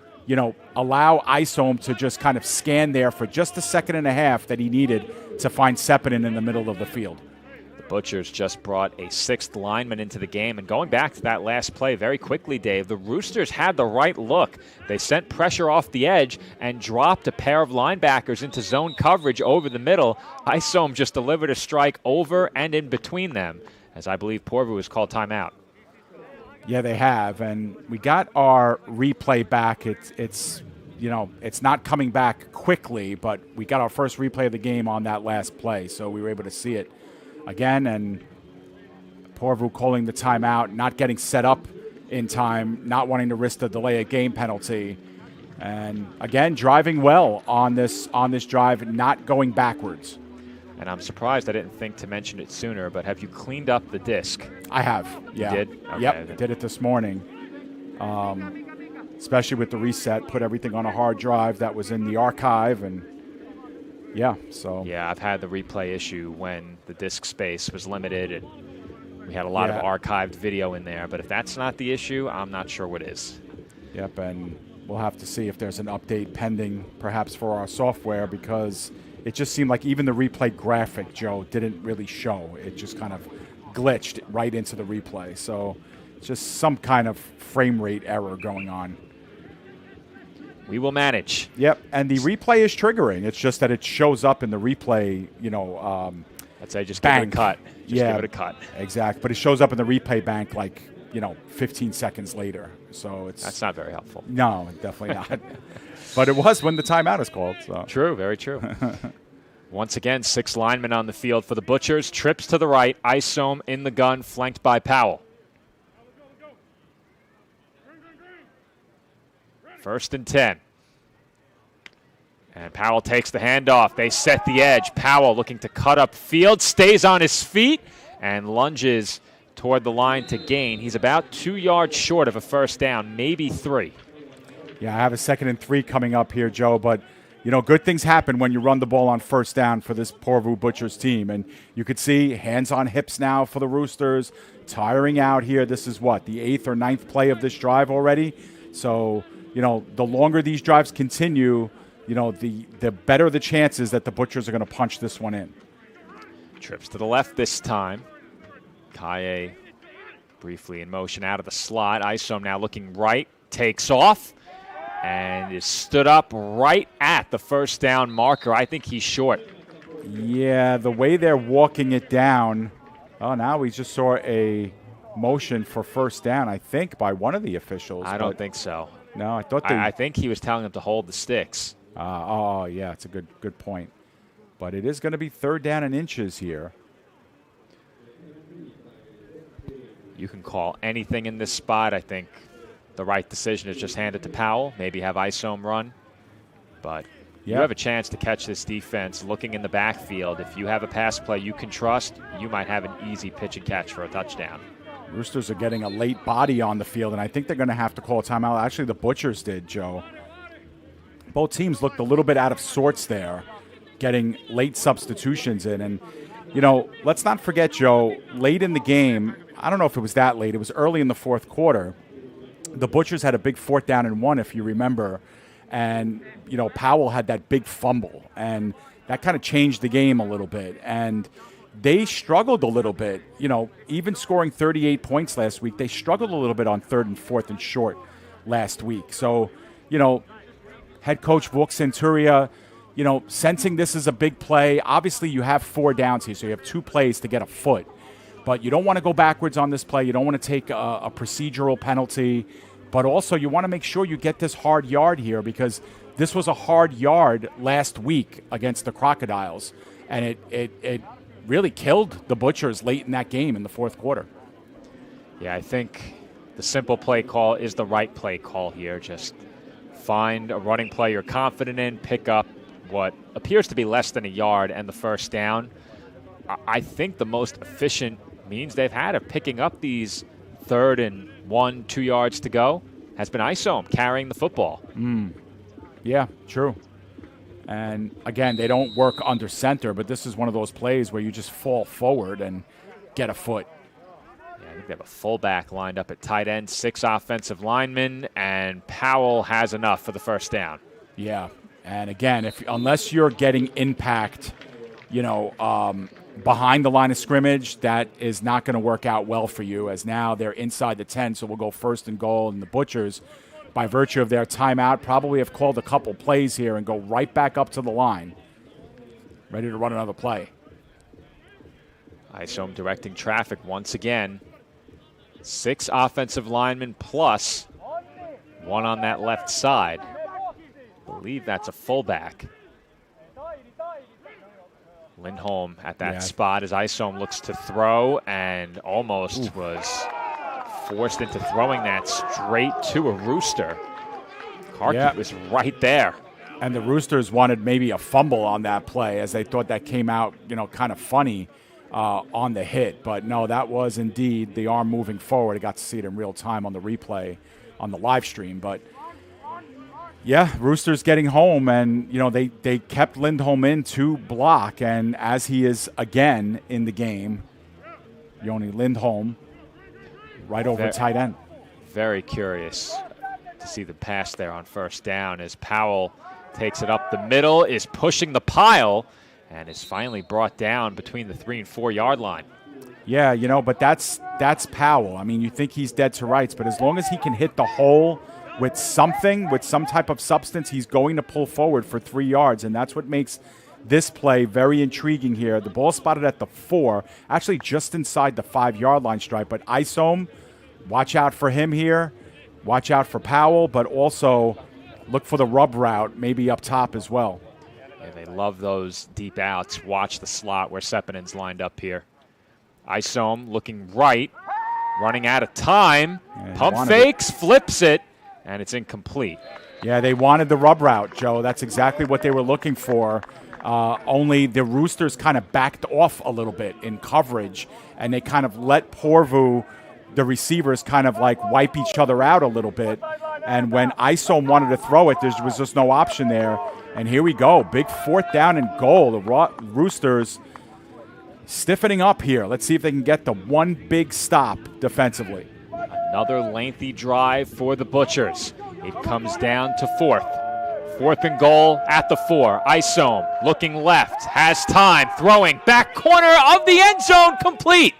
allow Isom to just kind of scan there for just a second and a half that he needed to find Sepinen in the middle of the field. Butchers just brought a 6th lineman into the game. And going back to that last play very quickly, Dave, the Roosters had the right look. They sent pressure off the edge and dropped a pair of linebackers into zone coverage over the middle. Isom just delivered a strike over and in between them, as I believe Porvoo has called timeout. Yeah, they have. And we got our replay back. It's not coming back quickly, but we got our first replay of the game on that last play, so we were able to see it again, and Porvoo calling the timeout, not getting set up in time, not wanting to risk the delay of game penalty, and again driving well on this drive, not going backwards. And I'm surprised I didn't think to mention it sooner, but have you cleaned up the disc? I have. Yeah. You did? Okay. Yep, did it this morning. Especially with the reset, put everything on a hard drive that was in the archive, and yeah, I've had the replay issue when the disk space was limited and we had a lot of archived video in there. But if that's not the issue, I'm not sure what is. Yep, and we'll have to see if there's an update pending perhaps for our software, because it just seemed like even the replay graphic, Joe, didn't really show. It just kind of glitched right into the replay. So just some kind of frame rate error going on. We will manage. Yep, and the replay is triggering. It's just that it shows up in the replay, I'd say just bank. Give it a cut. Just give it a cut. Exactly, but it shows up in the replay bank 15 seconds later. So that's not very helpful. No, definitely not. But it was when the timeout is called. So. True, very true. Once again, 6 linemen on the field for the Butchers. Trips to the right. Isom in the gun, flanked by Powell. 1st and 10. And Powell takes the handoff. They set the edge. Powell looking to cut up field, stays on his feet, and lunges toward the line to gain. He's about 2 yards short of a first down, maybe 3. Yeah, I have a 2nd and 3 coming up here, Joe, but good things happen when you run the ball on first down for this Porvoo Butchers team. And you could see hands on hips now for the Roosters, tiring out here. This is what, the 8th or 9th play of this drive already? So, the longer these drives continue, the better the chances that the Butchers are going to punch this one in. Trips to the left this time. Kaye briefly in motion out of the slot. Isom now looking right, takes off, and is stood up right at the first down marker. I think he's short. Yeah, the way they're walking it down. Oh, now we just saw a motion for first down, I think, by one of the officials. I don't think so. No, I thought I think he was telling them to hold the sticks. Yeah, it's a good point. But it is going to be 3rd down and inches here. You can call anything in this spot. I think the right decision is just hand it to Powell, maybe have Isom run. But you have a chance to catch this defense looking in the backfield. If you have a pass play you can trust, you might have an easy pitch and catch for a touchdown. Roosters are getting a late body on the field, and I think they're going to have to call a timeout. Actually, the Butchers did, Joe. Both teams looked a little bit out of sorts there, getting late substitutions in. And, let's not forget, Joe, late in the game, I don't know if it was that late, it was early in the 4th quarter, the Butchers had a big 4th down and 1, if you remember. And, Powell had that big fumble, and that kind of changed the game a little bit. And they struggled a little bit, even scoring 38 points last week. They struggled a little bit on 3rd and 4th and short last week. So, head coach Vuk Centuria, sensing this is a big play. Obviously, you have 4 downs here, so you have 2 plays to get a foot. But you don't want to go backwards on this play. You don't want to take a procedural penalty. But also, you want to make sure you get this hard yard here, because this was a hard yard last week against the Crocodiles. And it really killed the Butchers late in that game in the 4th quarter. Yeah, I think the simple play call is the right play call here. Just find a running play you're confident in, pick up what appears to be less than a yard and the first down. I think the most efficient means they've had of picking up these 3rd and 1, 2 yards to go has been Isom carrying the football. Yeah, true. And again, they don't work under center, but this is one of those plays where you just fall forward and get a foot. Yeah, I think they have a fullback lined up at tight end, 6 offensive linemen, and Powell has enough for the first down. Yeah, and again, unless you're getting impact, behind the line of scrimmage, that is not going to work out well for you, as now they're inside the 10, so we'll go 1st and goal, and the Butchers, by virtue of their timeout, probably have called a couple plays here and go right back up to the line, ready to run another play. Isom directing traffic once again. 6 offensive linemen plus 1 on that left side. I believe that's a fullback. Lindholm at that spot as Isom looks to throw and almost was forced into throwing that straight to a Rooster. Harkey was right there. And the Roosters wanted maybe a fumble on that play, as they thought that came out, kind of funny on the hit. But no, that was indeed the arm moving forward. I got to see it in real time on the replay on the live stream. But yeah, Roosters getting home, and they kept Lindholm in to block, and as he is again in the game, Joni Lindholm right over tight end. Very curious to see the pass there on first down as Powell takes it up the middle, is pushing the pile, and is finally brought down between the 3 and 4 yard line. Yeah, but that's Powell. I mean, you think he's dead to rights, but as long as he can hit the hole with something, with some type of substance, he's going to pull forward for 3 yards, and that's what makes this play very intriguing here. The ball spotted at the 4, actually just inside the 5 yard line stripe, but Isom, watch out for him here. Watch out for Powell, but also look for the rub route, maybe up top as well. Yeah, they love those deep outs. Watch the slot where Sepinen's lined up here. Isom looking right, running out of time. Pump fakes, flips it, and it's incomplete. Yeah, they wanted the rub route, Joe. That's exactly what they were looking for. Only the Roosters kind of backed off a little bit in coverage, and they kind of let Porvoo, the receivers, kind of like wipe each other out a little bit. And when ISO wanted to throw it, there was just no option there. And here we go. Big 4th down and goal. The Roosters stiffening up here. Let's see if they can get the one big stop defensively. Another lengthy drive for the Butchers. It comes down to 4th. 4th and goal at the 4. Isom looking left. Has time. Throwing. Back corner of the end zone. Complete.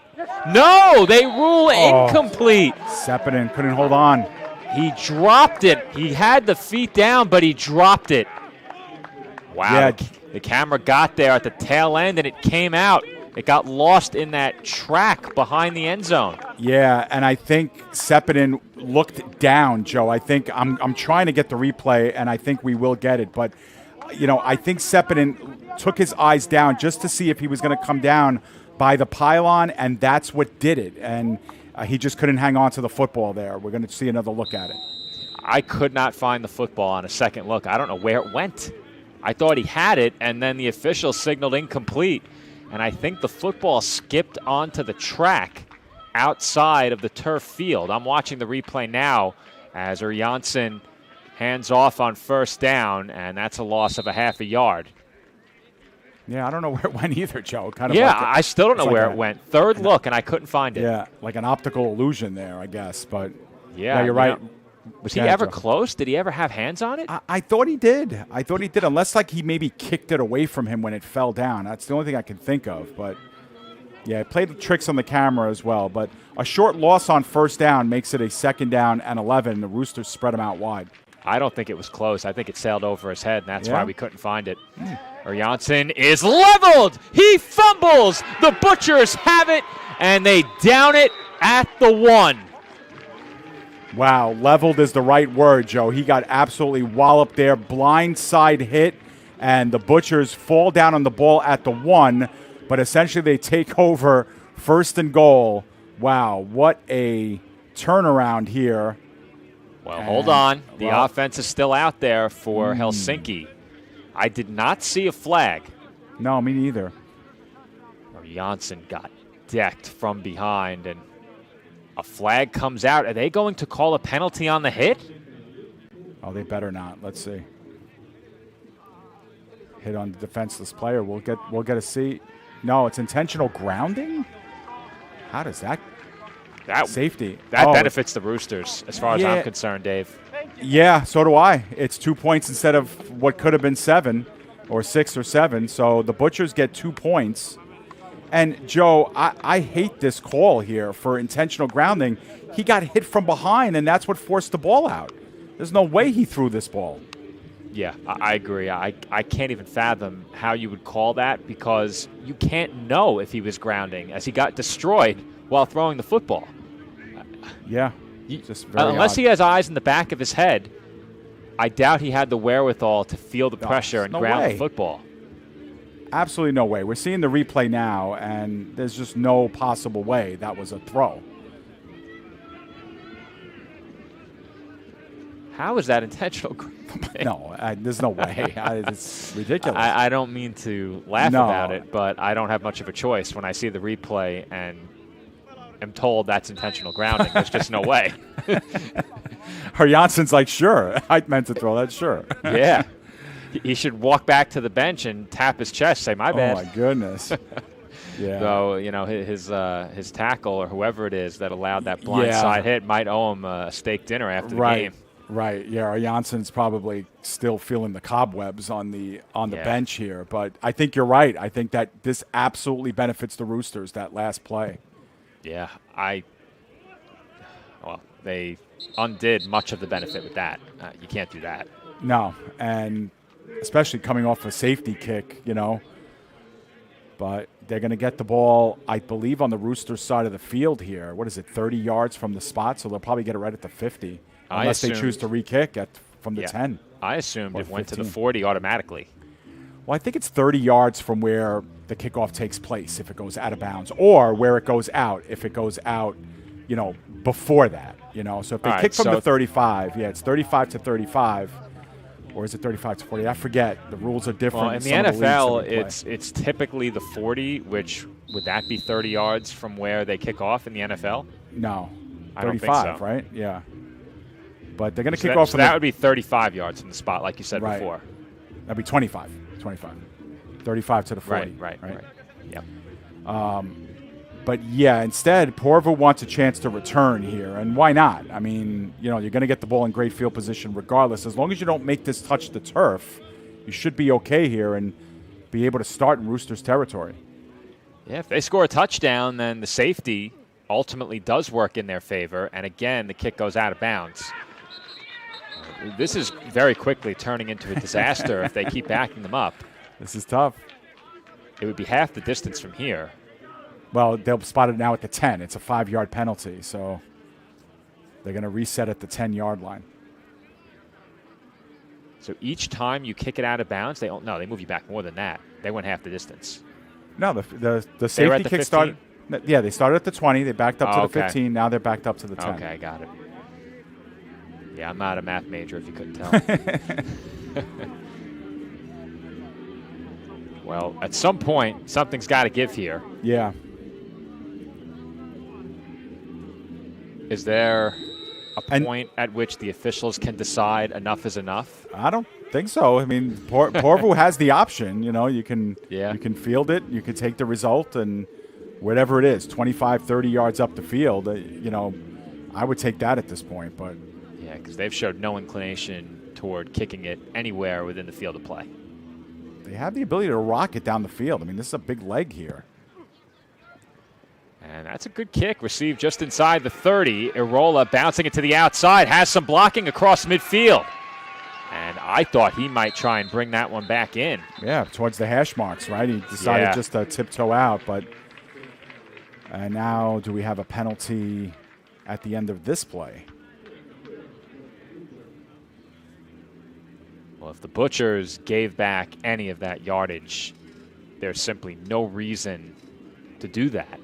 No, they rule incomplete. Seppinen couldn't hold on. He dropped it. He had the feet down, but he dropped it. Wow, Yeah. the camera got there at the tail end, and it came out. It got lost in that track behind the end zone. Yeah, and I think Seppinen looked down, Joe. I think I'm trying to get the replay, and I think we will get it. But, I think Seppinen took his eyes down just to see if he was going to come down by the pylon, and that's what did it. And he just couldn't hang on to the football there. We're going to see another look at it. I could not find the football on a second look. I don't know where it went. I thought he had it, and then the official signaled incomplete. And I think the football skipped onto the track outside of the turf field. I'm watching the replay now as Janssen hands off on 1st down, and that's a loss of a half a yard. Yeah, I don't know where it went either, Joe. I still don't know where it went. Third look, and I couldn't find it. Yeah, like an optical illusion there, I guess. But yeah, you're right. Was he ever close? Did he ever have hands on it? I thought he did. Unless like he maybe kicked it away from him when it fell down. That's the only thing I can think of. But yeah, it played the tricks on the camera as well. But a short loss on 1st down makes it a 2nd down and 11. The Roosters spread him out wide. I don't think it was close. I think it sailed over his head, and that's why we couldn't find it. Janssen is leveled. He fumbles. The Butchers have it, and they down it at the 1. Wow, leveled is the right word, Joe. He got absolutely walloped there. Blindside hit, and the Butchers fall down on the ball at the 1, but essentially they take over 1st and goal. Wow, what a turnaround here. Well, hold on. The offense is still out there for Helsinki. I did not see a flag. No, me neither. Janssen got decked from behind, and a flag comes out. Are they going to call a penalty on the hit? Oh, they better not. Let's see. Hit on the defenseless player. We'll get a see. No, it's intentional grounding? How does that safety? That benefits the Roosters as far as I'm concerned, Dave. Yeah, so do I. It's 2 points instead of what could have been 7 or 6 or 7. So the Butchers get 2 points. And, Joe, I hate this call here for intentional grounding. He got hit from behind, and that's what forced the ball out. There's no way he threw this ball. Yeah, I agree. I can't even fathom how you would call that, because you can't know if he was grounding as he got destroyed while throwing the football. Yeah, just very unless odd. he has eyes in the back of his head, I doubt he had the wherewithal to feel the pressure and ground the football. Absolutely no way. We're seeing the replay now, and there's just no possible way that was a throw. How is that intentional? No, there's no way. It's ridiculous. I don't mean to laugh about it, but I don't have much of a choice when I see the replay and am told that's intentional grounding. There's just no way. Janssen's like, sure, I meant to throw that, sure. Yeah. He should walk back to the bench and tap his chest, say, my bad. Oh, my goodness. Yeah. So, his tackle or whoever it is that allowed that blindside hit might owe him a steak dinner after the game. Right, yeah. Janssen's probably still feeling the cobwebs on the bench here. But I think you're right. I think that this absolutely benefits the Roosters, that last play. Yeah, they undid much of the benefit with that. You can't do that. No, and especially coming off a safety kick, But they're going to get the ball, I believe, on the Roosters side of the field here. What is it, 30 yards from the spot? So they'll probably get it right at the 50. Unless they choose to re-kick from the 10. I assumed it went 15. to the 40 automatically. Well, I think it's 30 yards from where the kickoff takes place if it goes out of bounds, or where it goes out if it goes out, before that. So if they kick from the 35, it's 35 to 35. Or is it 35 to 40? I forget. The rules are different. Well, in the some of the NFL, leagues that we play. it's typically the 40, which would that be 30 yards from where they kick off in the NFL? No. I don't 35, think so. right? Yeah. But they're going to So kick that, off. so that would be 35 yards from the spot, like you said Right. before. That'd be 25. 35 to the 40. Right. Yep. But yeah, instead, Porvoo wants a chance to return here, and why not? I mean, you're going to get the ball in great field position regardless. As long as you don't make this touch the turf, you should be okay here and be able to start in Roosters territory. Yeah, if they score a touchdown, then the safety ultimately does work in their favor, and again, the kick goes out of bounds. This is very quickly turning into a disaster if they keep backing them up. This is tough. It would be half the distance from here. Well, they'll spot it now at the 10. It's a 5-yard penalty, so they're going to reset at the 10-yard line. So each time you kick it out of bounds, they move you back more than that. They went half the distance. No, the They were safety at the kick 15? started. Yeah, they started at the 20. They backed up to Okay. the 15. Now they're backed up to the 10. Okay, I got it. Yeah, I'm not a math major, if you couldn't tell. Well, at some point, something's got to give here. Yeah. Is there a point at which the officials can decide enough is enough? I don't think so. I mean, Porvoo has the option. You can field it. You can take the result, and whatever it is, 25, 30 yards up the field, I would take that at this point. But yeah, because they've showed no inclination toward kicking it anywhere within the field of play. they have the ability to rock it down the field. I mean, this is a big leg here. And that's a good kick, received just inside the 30. Irola bouncing it to the outside, has some blocking across midfield. And I thought he might try and bring that one back in. Yeah, towards the hash marks, right? He decided just to tiptoe out, but now do we have a penalty at the end of this play? Well, if the Butchers gave back any of that yardage, there's simply no reason to do that.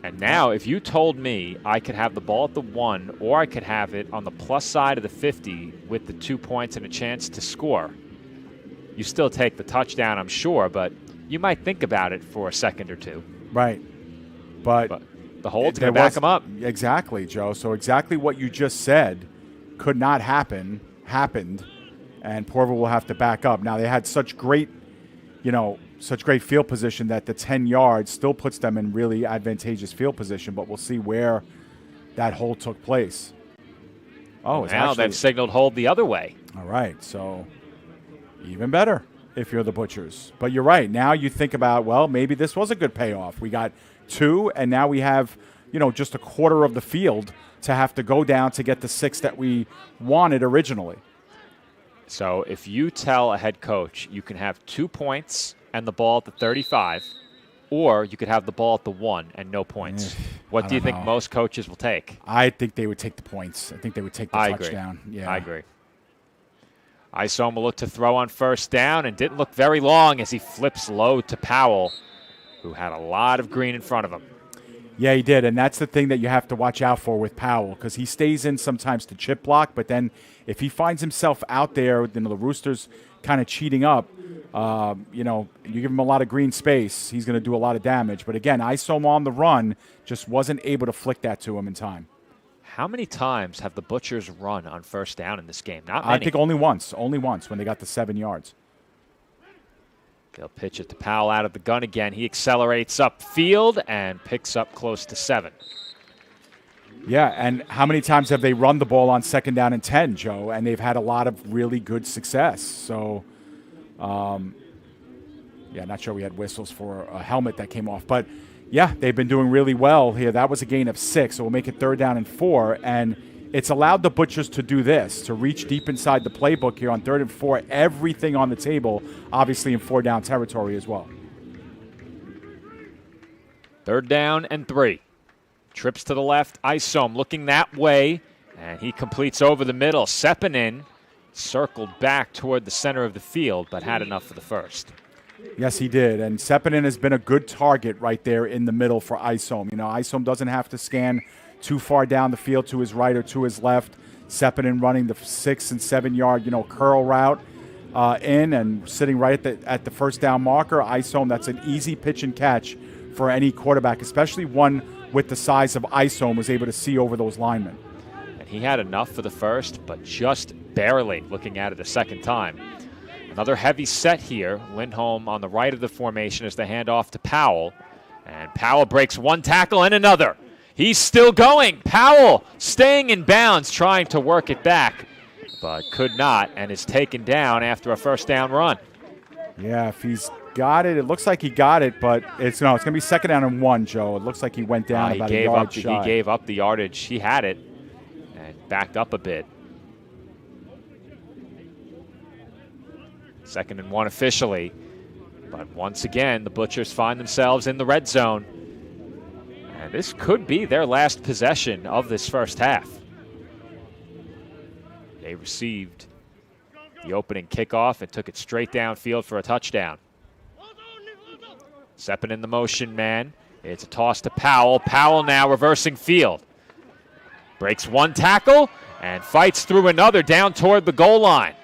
And now, if you told me I could have the ball at the 1 or I could have it on the plus side of the 50 with the 2 points and a chance to score, you still take the touchdown, I'm sure, but you might think about it for a second or two. Right. But the hold's going to back them up. Exactly, Joe. So exactly what you just said could not happen, happened, and Porvoo will have to back up. Now, they had such great field position that the 10 yards still puts them in really advantageous field position, but we'll see where that hold took place. Oh, it's now they've signaled hold the other way. All right, so even better if you're the Butchers. But you're right. Now you think about, well, maybe this was a good payoff. We got 2, and now we have, just a quarter of the field to have to go down to get the 6 that we wanted originally. So if you tell a head coach you can have 2 points and the ball at the 35, or you could have the ball at the 1 and no points, what do you think most coaches will take? I think they would take the points. I think they would take the touchdown. Agree. Yeah, I agree. Isoma looked to throw on first down and didn't look very long as he flips low to Powell, who had a lot of green in front of him. Yeah, he did, and that's the thing that you have to watch out for with Powell, because he stays in sometimes to chip block, but then if he finds himself out there, the Roosters kind of cheating up, you give him a lot of green space, he's going to do a lot of damage. But again, Isoma on the run just wasn't able to flick that to him in time. How many times have the Butchers run on first down in this game? Not many. I think only once when they got the 7 yards. They'll pitch it to Powell out of the gun again. He accelerates upfield and picks up close to 7. Yeah, and how many times have they run the ball on 2nd down and 10, Joe? And they've had a lot of really good success. So, not sure we had whistles for a helmet that came off. But, yeah, they've been doing really well here. That was a gain of 6, so we'll make it 3rd down and 4. And it's allowed the Butchers to do this, to reach deep inside the playbook here on 3rd and 4. Everything on the table, obviously in 4-down territory as well. 3rd down and 3. Trips to the left. Isom looking that way, and he completes over the middle. Sepinen circled back toward the center of the field, but had enough for the first. Yes, he did. And Sepinen has been a good target right there in the middle for Isom. Isom doesn't have to scan too far down the field to his right or to his left. Sepinen running the 6 and 7 yard, curl route in and sitting right at the first down marker. Isom, that's an easy pitch and catch for any quarterback, especially one with the size of Isom, was able to see over those linemen. And he had enough for the first, but just barely looking at it a second time. Another heavy set here. Lindholm on the right of the formation as the handoff to Powell. And Powell breaks one tackle and another. He's still going. Powell staying in bounds, trying to work it back, but could not, and is taken down after a first down run. Yeah, if he's got it, it looks like he got it, but it's going to be 2nd down and 1, Joe. It looks like he went down about a yard shy. He gave up the yardage. He had it and backed up a bit. 2nd and 1 officially. But once again, the Butchers find themselves in the red zone. And this could be their last possession of this first half. They received the opening kickoff and took it straight downfield for a touchdown. Sepinen in the motion man. It's a toss to Powell. Powell now reversing field. Breaks one tackle and fights through another down toward the goal line.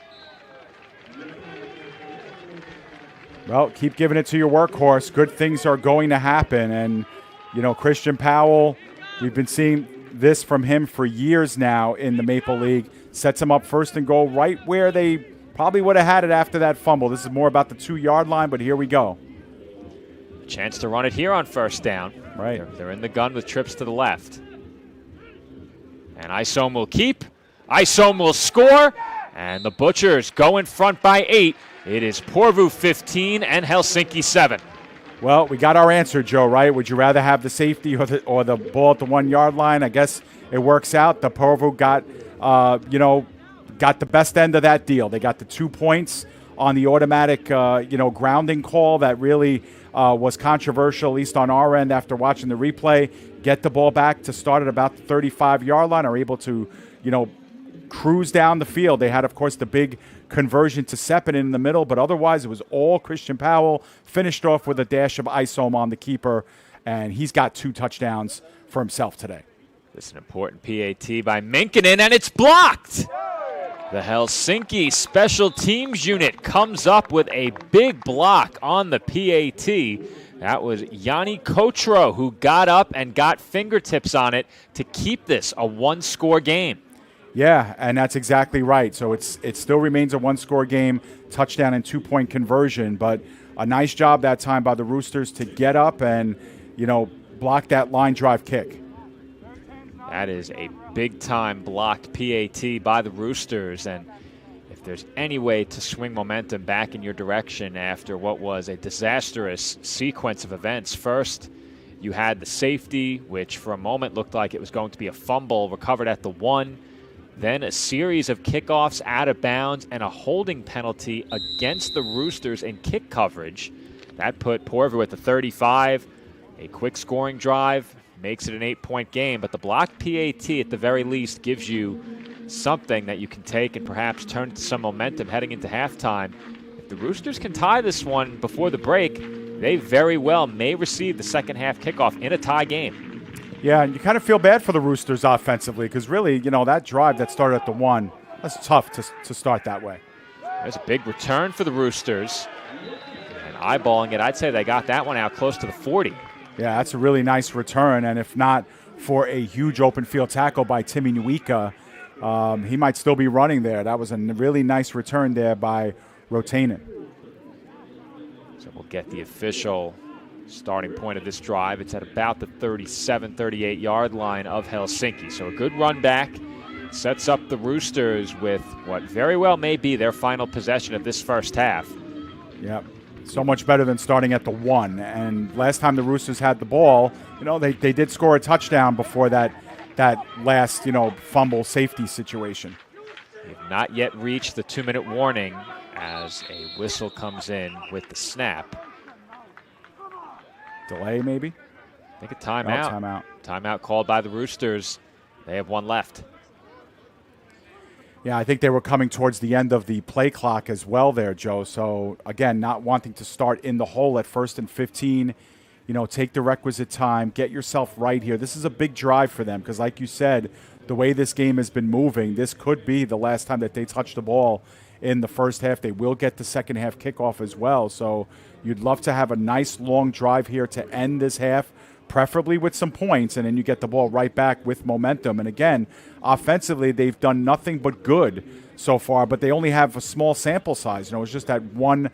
Well, keep giving it to your workhorse. Good things are going to happen. And, Christian Powell, we've been seeing this from him for years now in the Maple League. Sets him up 1st and goal right where they probably would have had it after that fumble. This is more about the 2-yard line, but here we go. Chance to run it here on 1st down. Right. They're in the gun with trips to the left. And Isom will keep. Isom will score. And the Butchers go in front by 8. It is Porvoo 15 and Helsinki 7. Well, we got our answer, Joe, right? Would you rather have the safety or the ball at the 1-yard line? I guess it works out. The Porvoo got the best end of that deal. They got the 2 points on the automatic, grounding call that really was controversial, at least on our end after watching the replay. Get the ball back to start at about the 35-yard line, are able to, cruise down the field. They had, of course, the big conversion to Sepinen in the middle, but otherwise it was all Christian Powell. Finished off with a dash of Isom on the keeper, and he's got 2 touchdowns for himself today. This is an important PAT by Minkinen, and it's blocked. The Helsinki special teams unit comes up with a big block on the PAT. That was Yanni Kotro who got up and got fingertips on it to keep this a 1-score game. Yeah, and that's exactly right. So it still remains a 1-score game, touchdown and 2-point conversion, but a nice job that time by the Roosters to get up and, block that line drive kick. That is a big-time blocked PAT by the Roosters, and if there's any way to swing momentum back in your direction after what was a disastrous sequence of events, first you had the safety, which for a moment looked like it was going to be a fumble recovered at the 1, then a series of kickoffs out of bounds and a holding penalty against the Roosters in kick coverage. That put Porvoo at the 35. A quick scoring drive makes it an 8-point game, but the blocked PAT at the very least gives you something that you can take and perhaps turn to some momentum heading into halftime. If the Roosters can tie this one before the break, they very well may receive the second half kickoff in a tie game. Yeah, and you kind of feel bad for the Roosters offensively because really, that drive that started at the 1, that's tough to start that way. There's a big return for the Roosters. And eyeballing it, I'd say they got that one out close to the 40. Yeah, that's a really nice return, and if not for a huge open field tackle by Timmy Nwika, he might still be running there. That was a really nice return there by Rotanen. So we'll get the official starting point of this drive. It's at about the 37, 38-yard line of Helsinki. So a good run back sets up the Roosters with what very well may be their final possession of this first half. Yep. So much better than starting at the 1. And last time the Roosters had the ball, they did score a touchdown before that last, fumble safety situation. We've not yet reached the 2-minute warning as a whistle comes in with the snap. Delay, maybe? I think a timeout. No, timeout. Timeout called by the Roosters. They have 1 left. Yeah, I think they were coming towards the end of the play clock as well there, Joe. So, again, not wanting to start in the hole at 1st and 15. Take the requisite time. Get yourself right here. This is a big drive for them because, like you said, the way this game has been moving, this could be the last time that they touch the ball in the first half. They will get the second half kickoff as well. So you'd love to have a nice long drive here to end this half, preferably with some points, and then you get the ball right back with momentum. And again, offensively, they've done nothing but good so far, but they only have a small sample size. It's just that one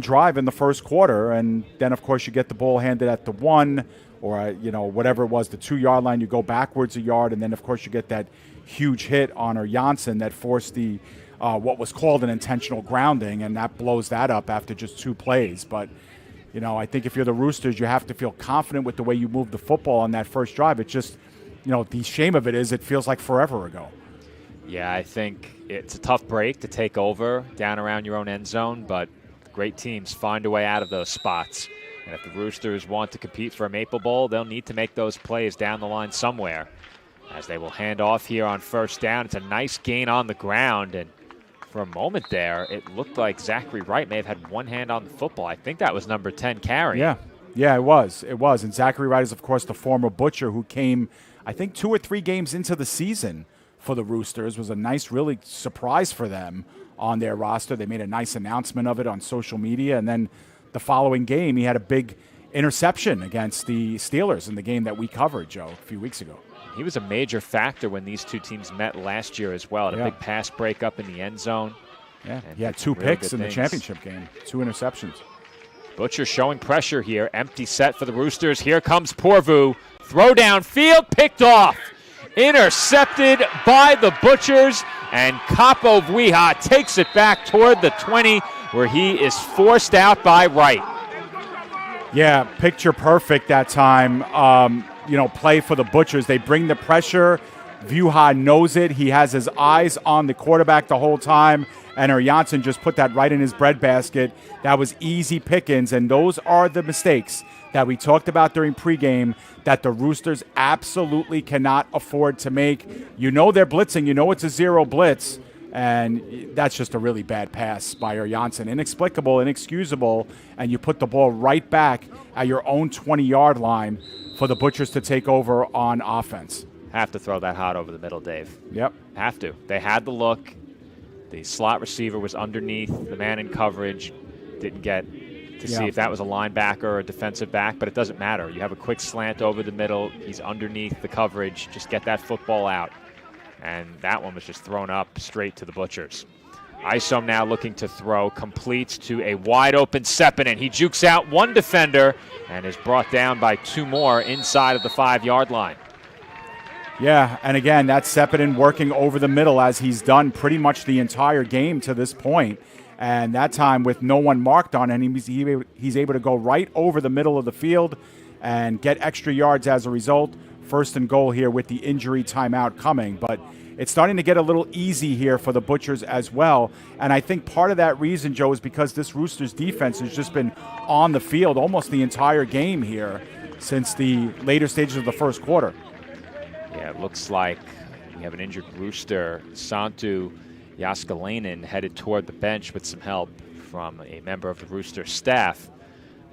drive in the first quarter, and then, of course, you get the ball handed at the 1 or, whatever it was, the 2-yard line. You go backwards a yard, and then, of course, you get that huge hit on Janssen that forced the what was called an intentional grounding, and that blows that up after just 2 plays. But, I think if you're the Roosters, you have to feel confident with the way you move the football on that first drive. It's just, the shame of it is it feels like forever ago. Yeah, I think it's a tough break to take over down around your own end zone, but great teams find a way out of those spots. And if the Roosters want to compete for a Maple Bowl, they'll need to make those plays down the line somewhere. As they will hand off here on first down. It's a nice gain on the ground, and for a moment there, it looked like Zachary Wright may have had one hand on the football. I think that was number 10 carry. Yeah, it was. And Zachary Wright is, of course, the former Butcher who came, I think, 2 or 3 games into the season for the Roosters. Was a nice, really surprise for them on their roster. They made a nice announcement of it on social media, and then the following game, he had a big interception against the Steelers in the game that we covered, Joe, a few weeks ago. He was a major factor when these two teams met last year as well. A big pass breakup in the end zone. Yeah, he had 2 picks in the championship game, 2 interceptions. Butcher showing pressure here. Empty set for the Roosters. Here comes Porvoo. Throw downfield, picked off. Intercepted by the Butchers, and Capo Vuiha takes it back toward the 20, where he is forced out by Wright. Yeah, picture perfect that time. Play for the Butchers. They bring the pressure. Vuiha knows it. He has his eyes on the quarterback the whole time, and Janssen just put that right in his breadbasket. That was easy pickings, and those are the mistakes that we talked about during pregame that the Roosters absolutely cannot afford to make. They're blitzing. It's a 0 blitz, and that's just a really bad pass by Janssen. Inexplicable, inexcusable, and you put the ball right back at your own 20-yard line for the Butchers to take over on offense. Have to throw that hot over the middle, Dave. Yep. Have to. They had the look. The slot receiver was underneath. The man in coverage didn't get to see if that was a linebacker or a defensive back, but it doesn't matter. You have a quick slant over the middle. He's underneath the coverage. Just get that football out. And that one was just thrown up straight to the Butchers. Isom now looking to throw, completes to a wide-open Sepinen. He jukes out one defender and is brought down by 2 more inside of the 5-yard line. Yeah, and again, that's Sepinen working over the middle as he's done pretty much the entire game to this point. And that time with no one marked on him, he's able to go right over the middle of the field and get extra yards as a result. 1st and goal here with the injury timeout coming. But it's starting to get a little easy here for the Butchers as well. And I think part of that reason, Joe, is because this Roosters defense has just been on the field almost the entire game here since the later stages of the first quarter. Yeah, it looks like we have an injured Rooster. Santu Jaskalainen headed toward the bench with some help from a member of the Rooster staff.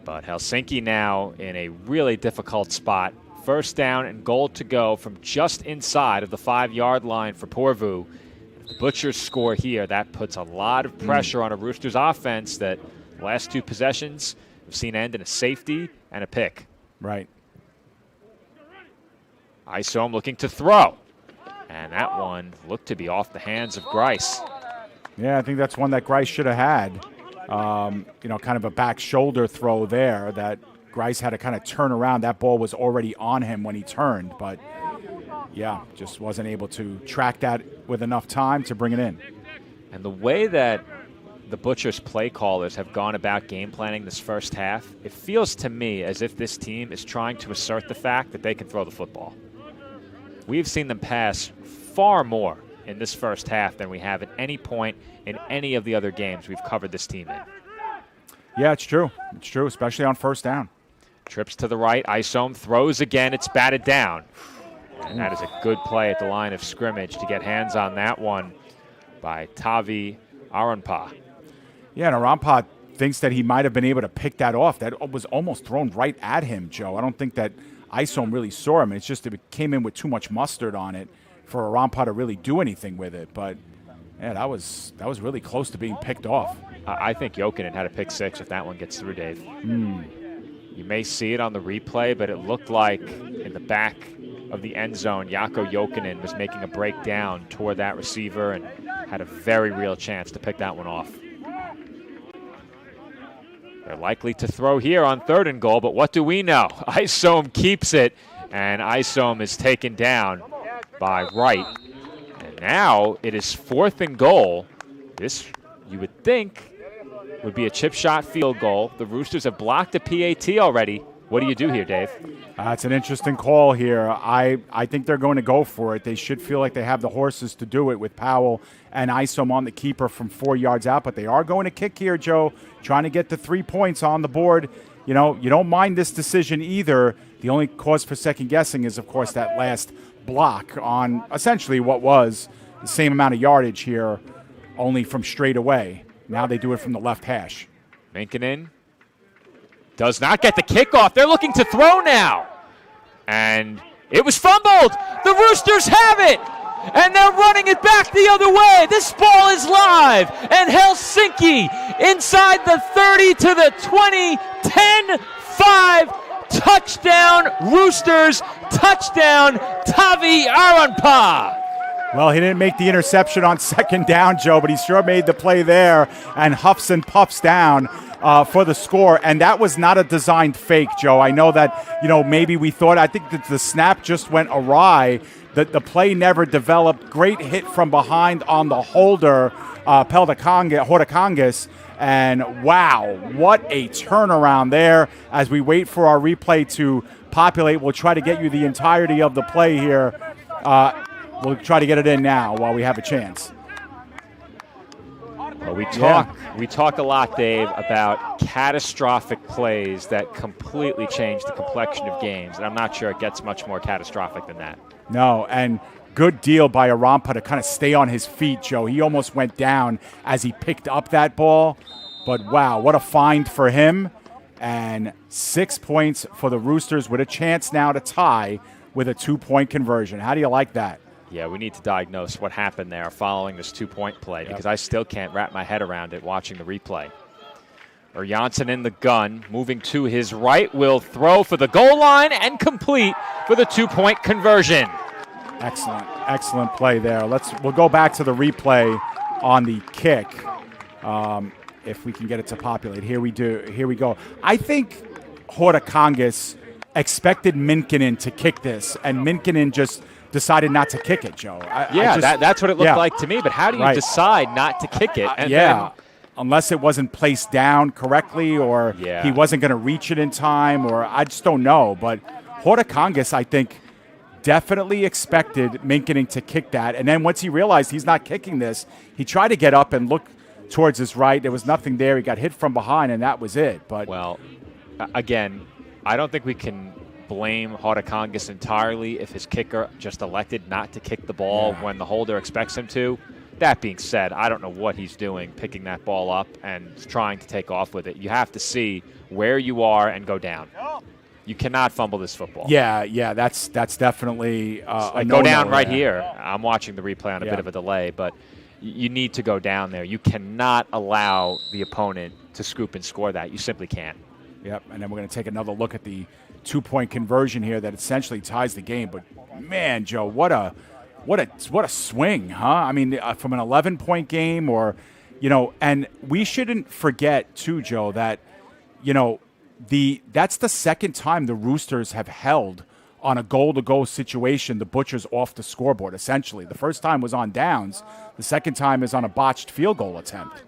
But Helsinki now in a really difficult spot. 1st down and goal to go from just inside of the 5-yard line for Porvoo. If the Butchers score here, that puts a lot of pressure on a Roosters offense that the last 2 possessions have seen end in a safety and a pick. Right. Isom looking to throw. And that one looked to be off the hands of Grice. Yeah, I think that's one that Grice should have had. Kind of a back shoulder throw there that Grice had to kind of turn around. That ball was already on him when he turned, but just wasn't able to track that with enough time to bring it in. And the way that the Butchers play callers have gone about game planning this first half, it feels to me as if this team is trying to assert the fact that they can throw the football. We've seen them pass far more in this first half than we have at any point in any of the other games we've covered this team in. Yeah, it's true. It's true, especially on 1st down. Trips to the right. Isom throws again. It's batted down. And that is a good play at the line of scrimmage to get hands on that one by Tavi Aranpa. Yeah, and Aranpa thinks that he might have been able to pick that off. That was almost thrown right at him, Joe. I don't think that Isom really saw him. It's just it came in with too much mustard on it for Arampa to really do anything with it. But yeah, that was really close to being picked off. I think Jokinen had a pick six if that one gets through, Dave. You may see it on the replay, but it looked like in the back of the end zone, Jaakko Jokinen was making a breakdown toward that receiver and had a very real chance to pick that one off. They're likely to throw here on 3rd and goal, but what do we know? Isom keeps it, and Isom is taken down by Wright. And now it is 4th and goal. This, you would think, would be a chip shot field goal. The Roosters have blocked a PAT already. What do you do here, Dave? It's an interesting call here. I think they're going to go for it. They should feel like they have the horses to do it with Powell and Isom on the keeper from 4 yards out. But they are going to kick here, Joe, trying to get the 3 points on the board. You know, you don't mind this decision either. The only cause for second guessing is, of course, that last block on essentially what was the same amount of yardage here, only from straight away. Now they do it from the left hash. Minkinen does not get the kickoff. They're looking to throw now. And it was fumbled. The Roosters have it. And they're running it back the other way. This ball is live. And Helsinki inside the 30 to the 20, 10-5. Touchdown Roosters. Touchdown Tavi Aranpa. Well, he didn't make the interception on 2nd down, Joe, but he sure made the play there and huffs and puffs down for the score. And that was not a designed fake, Joe. I know that, maybe we thought, I think that the snap just went awry. The play never developed. Great hit from behind on the holder, Hortakangas. And wow, what a turnaround there. As we wait for our replay to populate, we'll try to get you the entirety of the play here. We'll try to get it in now while we have a chance. Well, we talk a lot, Dave, about catastrophic plays that completely change the complexion of games, and I'm not sure it gets much more catastrophic than that. No, and good deal by Arampa to kind of stay on his feet, Joe. He almost went down as he picked up that ball, but wow, what a find for him. And 6 points for the Roosters with a chance now to tie with a 2-point conversion. How do you like that? Yeah, we need to diagnose what happened there following this 2-point play because I still can't wrap my head around it watching the replay. Janssen in the gun, moving to his right, will throw for the goal line and complete for the 2-point conversion. Excellent play there. We'll go back to the replay on the kick if we can get it to populate. Here we go. I think Hortakangas expected Minkinen to kick this, and Minkinen just decided not to kick it, Joe. That's what it looked like to me, but how do you decide not to kick it? Unless it wasn't placed down correctly or he wasn't going to reach it in time, or I just don't know. But Hortakangas, I think, definitely expected Minkinen to kick that. And then once he realized he's not kicking this, he tried to get up and look towards his right. There was nothing there. He got hit from behind, and that was it. But well, again, I don't think we can blame Hortakangas entirely if his kicker just elected not to kick the ball when the holder expects him to. That being said, I don't know what he's doing picking that ball up and trying to take off with it. You have to see where you are and go down. You cannot fumble this football. Yeah, that's definitely a go down right here. I'm watching the replay on a bit of a delay, but you need to go down there. You cannot allow the opponent to scoop and score that. You simply can't. Yep, and then we're going to take another look at the 2-point conversion here that essentially ties the game. But man, Joe, what a swing, huh? I mean, from an 11-point game, and we shouldn't forget too, Joe, that that's the second time the Roosters have held on a goal-to-go situation the Butchers off the scoreboard. Essentially, the first time was on downs. The second time is on a botched field goal attempt.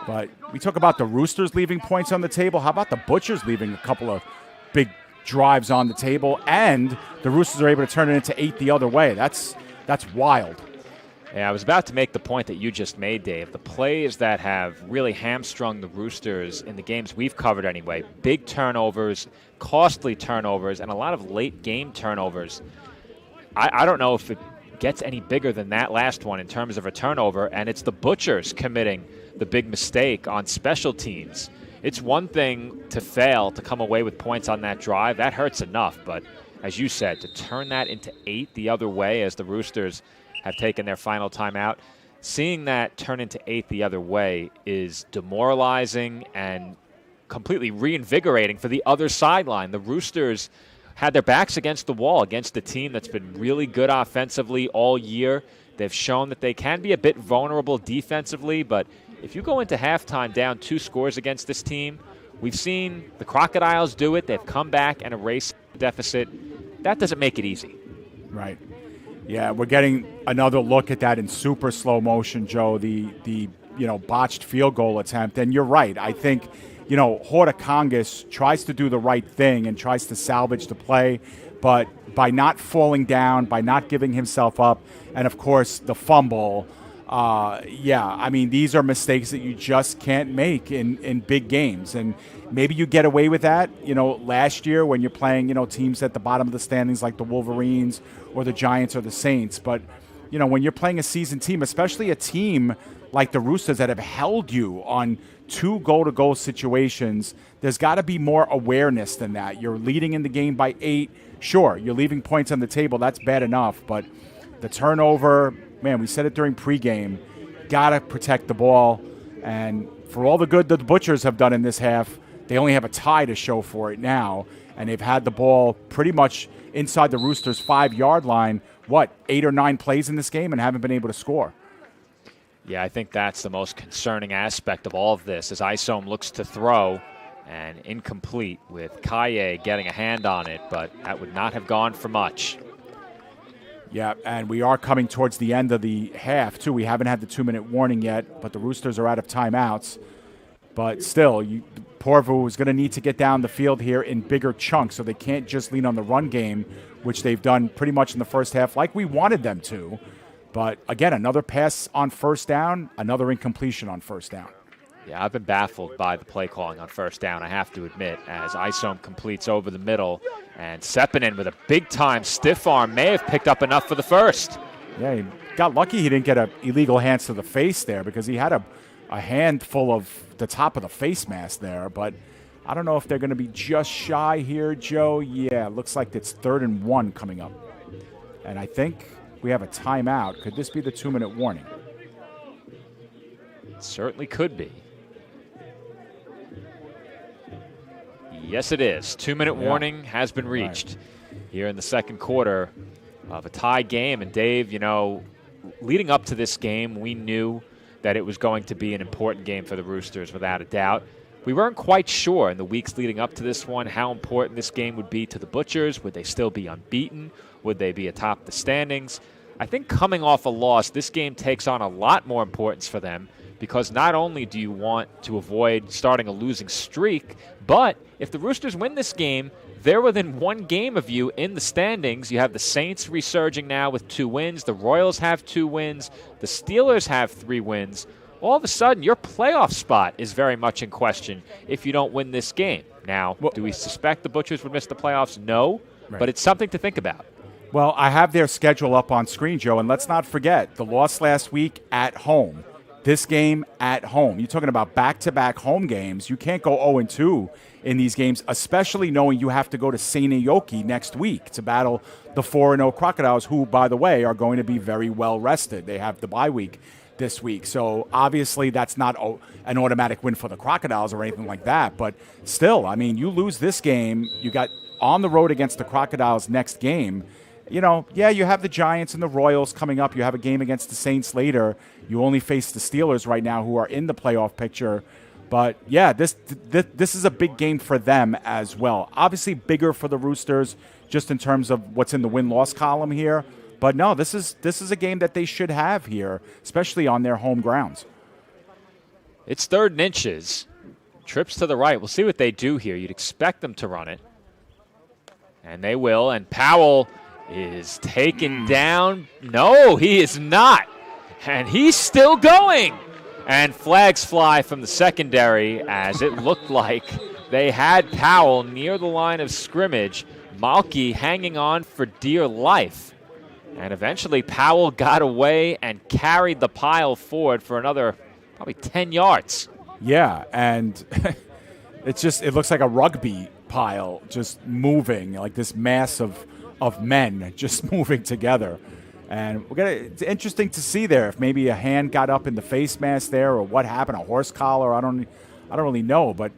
But we talk about the Roosters leaving points on the table. How about the Butchers leaving a couple of big drives on the table, and the Roosters are able to turn it into 8 the other way? That's wild. Yeah, I was about to make the point that you just made, Dave. The plays that have really hamstrung the Roosters in the games we've covered anyway, big turnovers, costly turnovers, and a lot of late game turnovers. I don't know if it gets any bigger than that last one in terms of a turnover, and it's the Butchers committing the big mistake on special teams. It's one thing to fail to come away with points on that drive. That hurts enough, but as you said, to turn that into 8 the other way as the Roosters have taken their final timeout. Seeing that turn into 8 the other way is demoralizing and completely reinvigorating for the other sideline. The Roosters had their backs against the wall against a team that's been really good offensively all year. They've shown that they can be a bit vulnerable defensively, but if you go into halftime down 2 scores against this team, we've seen the Crocodiles do it. They've come back and erased the deficit. That doesn't make it easy. Right. Yeah, we're getting another look at that in super slow motion, Joe, the botched field goal attempt. And you're right. I think, Hortakongas tries to do the right thing and tries to salvage the play, but by not falling down, by not giving himself up, and, of course, the fumble, these are mistakes that you just can't make in big games. And maybe you get away with that, last year when you're playing, teams at the bottom of the standings like the Wolverines or the Giants or the Saints. But, when you're playing a seasoned team, especially a team like the Roosters that have held you on 2 goal-to-goal situations, there's got to be more awareness than that. You're leading in the game by 8. Sure, you're leaving points on the table. That's bad enough. But the turnover, man, we said it during pregame, got to protect the ball. And for all the good that the Butchers have done in this half, they only have a tie to show for it now. And they've had the ball pretty much inside the Roosters' 5-yard line, 8 or 9 plays in this game and haven't been able to score. Yeah, I think that's the most concerning aspect of all of this as Isom looks to throw and incomplete with Kaye getting a hand on it, but that would not have gone for much. Yeah, and we are coming towards the end of the half, too. We haven't had the 2-minute warning yet, but the Roosters are out of timeouts. But still, Porvoo is going to need to get down the field here in bigger chunks, so they can't just lean on the run game, which they've done pretty much in the first half like we wanted them to. But, again, another pass on first down, another incompletion on first down. Yeah, I've been baffled by the play calling on first down, I have to admit, as Isom completes over the middle. And Sepinen with a big-time stiff arm may have picked up enough for the first. Yeah, he got lucky he didn't get an illegal hands to the face there because he had a handful of the top of the face mask there. But I don't know if they're going to be just shy here, Joe. Yeah, it looks like it's 3rd and 1 coming up. And I think we have a timeout. Could this be the 2-minute warning? It certainly could be. Yes, it is. 2-minute warning has been reached here in the second quarter of a tie game. And Dave, leading up to this game, we knew that it was going to be an important game for the Roosters without a doubt. We weren't quite sure in the weeks leading up to this one how important this game would be to the Butchers. Would they still be unbeaten? Would they be atop the standings? I think coming off a loss, this game takes on a lot more importance for them because not only do you want to avoid starting a losing streak, but if the Roosters win this game, they're within 1 game of you in the standings. You have the Saints resurging now with 2 wins. The Royals have 2 wins. The Steelers have 3 wins. All of a sudden, your playoff spot is very much in question if you don't win this game. Now, do we suspect the Butchers would miss the playoffs? No, but it's something to think about. Well, I have their schedule up on screen, Joe, and let's not forget the loss last week at home. This game at home. You're talking about back-to-back home games. You can't go 0-2 in these games, especially knowing you have to go to Seinäjoki next week to battle the 4-0 Crocodiles, who, by the way, are going to be very well rested. They have the bye week this week. So, obviously, that's not an automatic win for the Crocodiles or anything like that. But still, I mean, you lose this game. You got on the road against the Crocodiles next game. You have the Giants and the Royals coming up. You have a game against the Saints later. You only face the Steelers right now, who are in the playoff picture. But, yeah, this is a big game for them as well. Obviously bigger for the Roosters just in terms of what's in the win-loss column here. But, no, this is a game that they should have here, especially on their home grounds. It's 3rd and inches. Trips to the right. We'll see what they do here. You'd expect them to run it. And they will. And Powell is taken down. No, he is not. And he's still going. And flags fly from the secondary as it looked like they had Powell near the line of scrimmage. Malky hanging on for dear life. And eventually Powell got away and carried the pile forward for another probably 10 yards. Yeah, and it looks like a rugby pile just moving, like this mass of of men just moving together. And it's interesting to see there if maybe a hand got up in the face mask there or what happened, a horse collar. I don't really know. But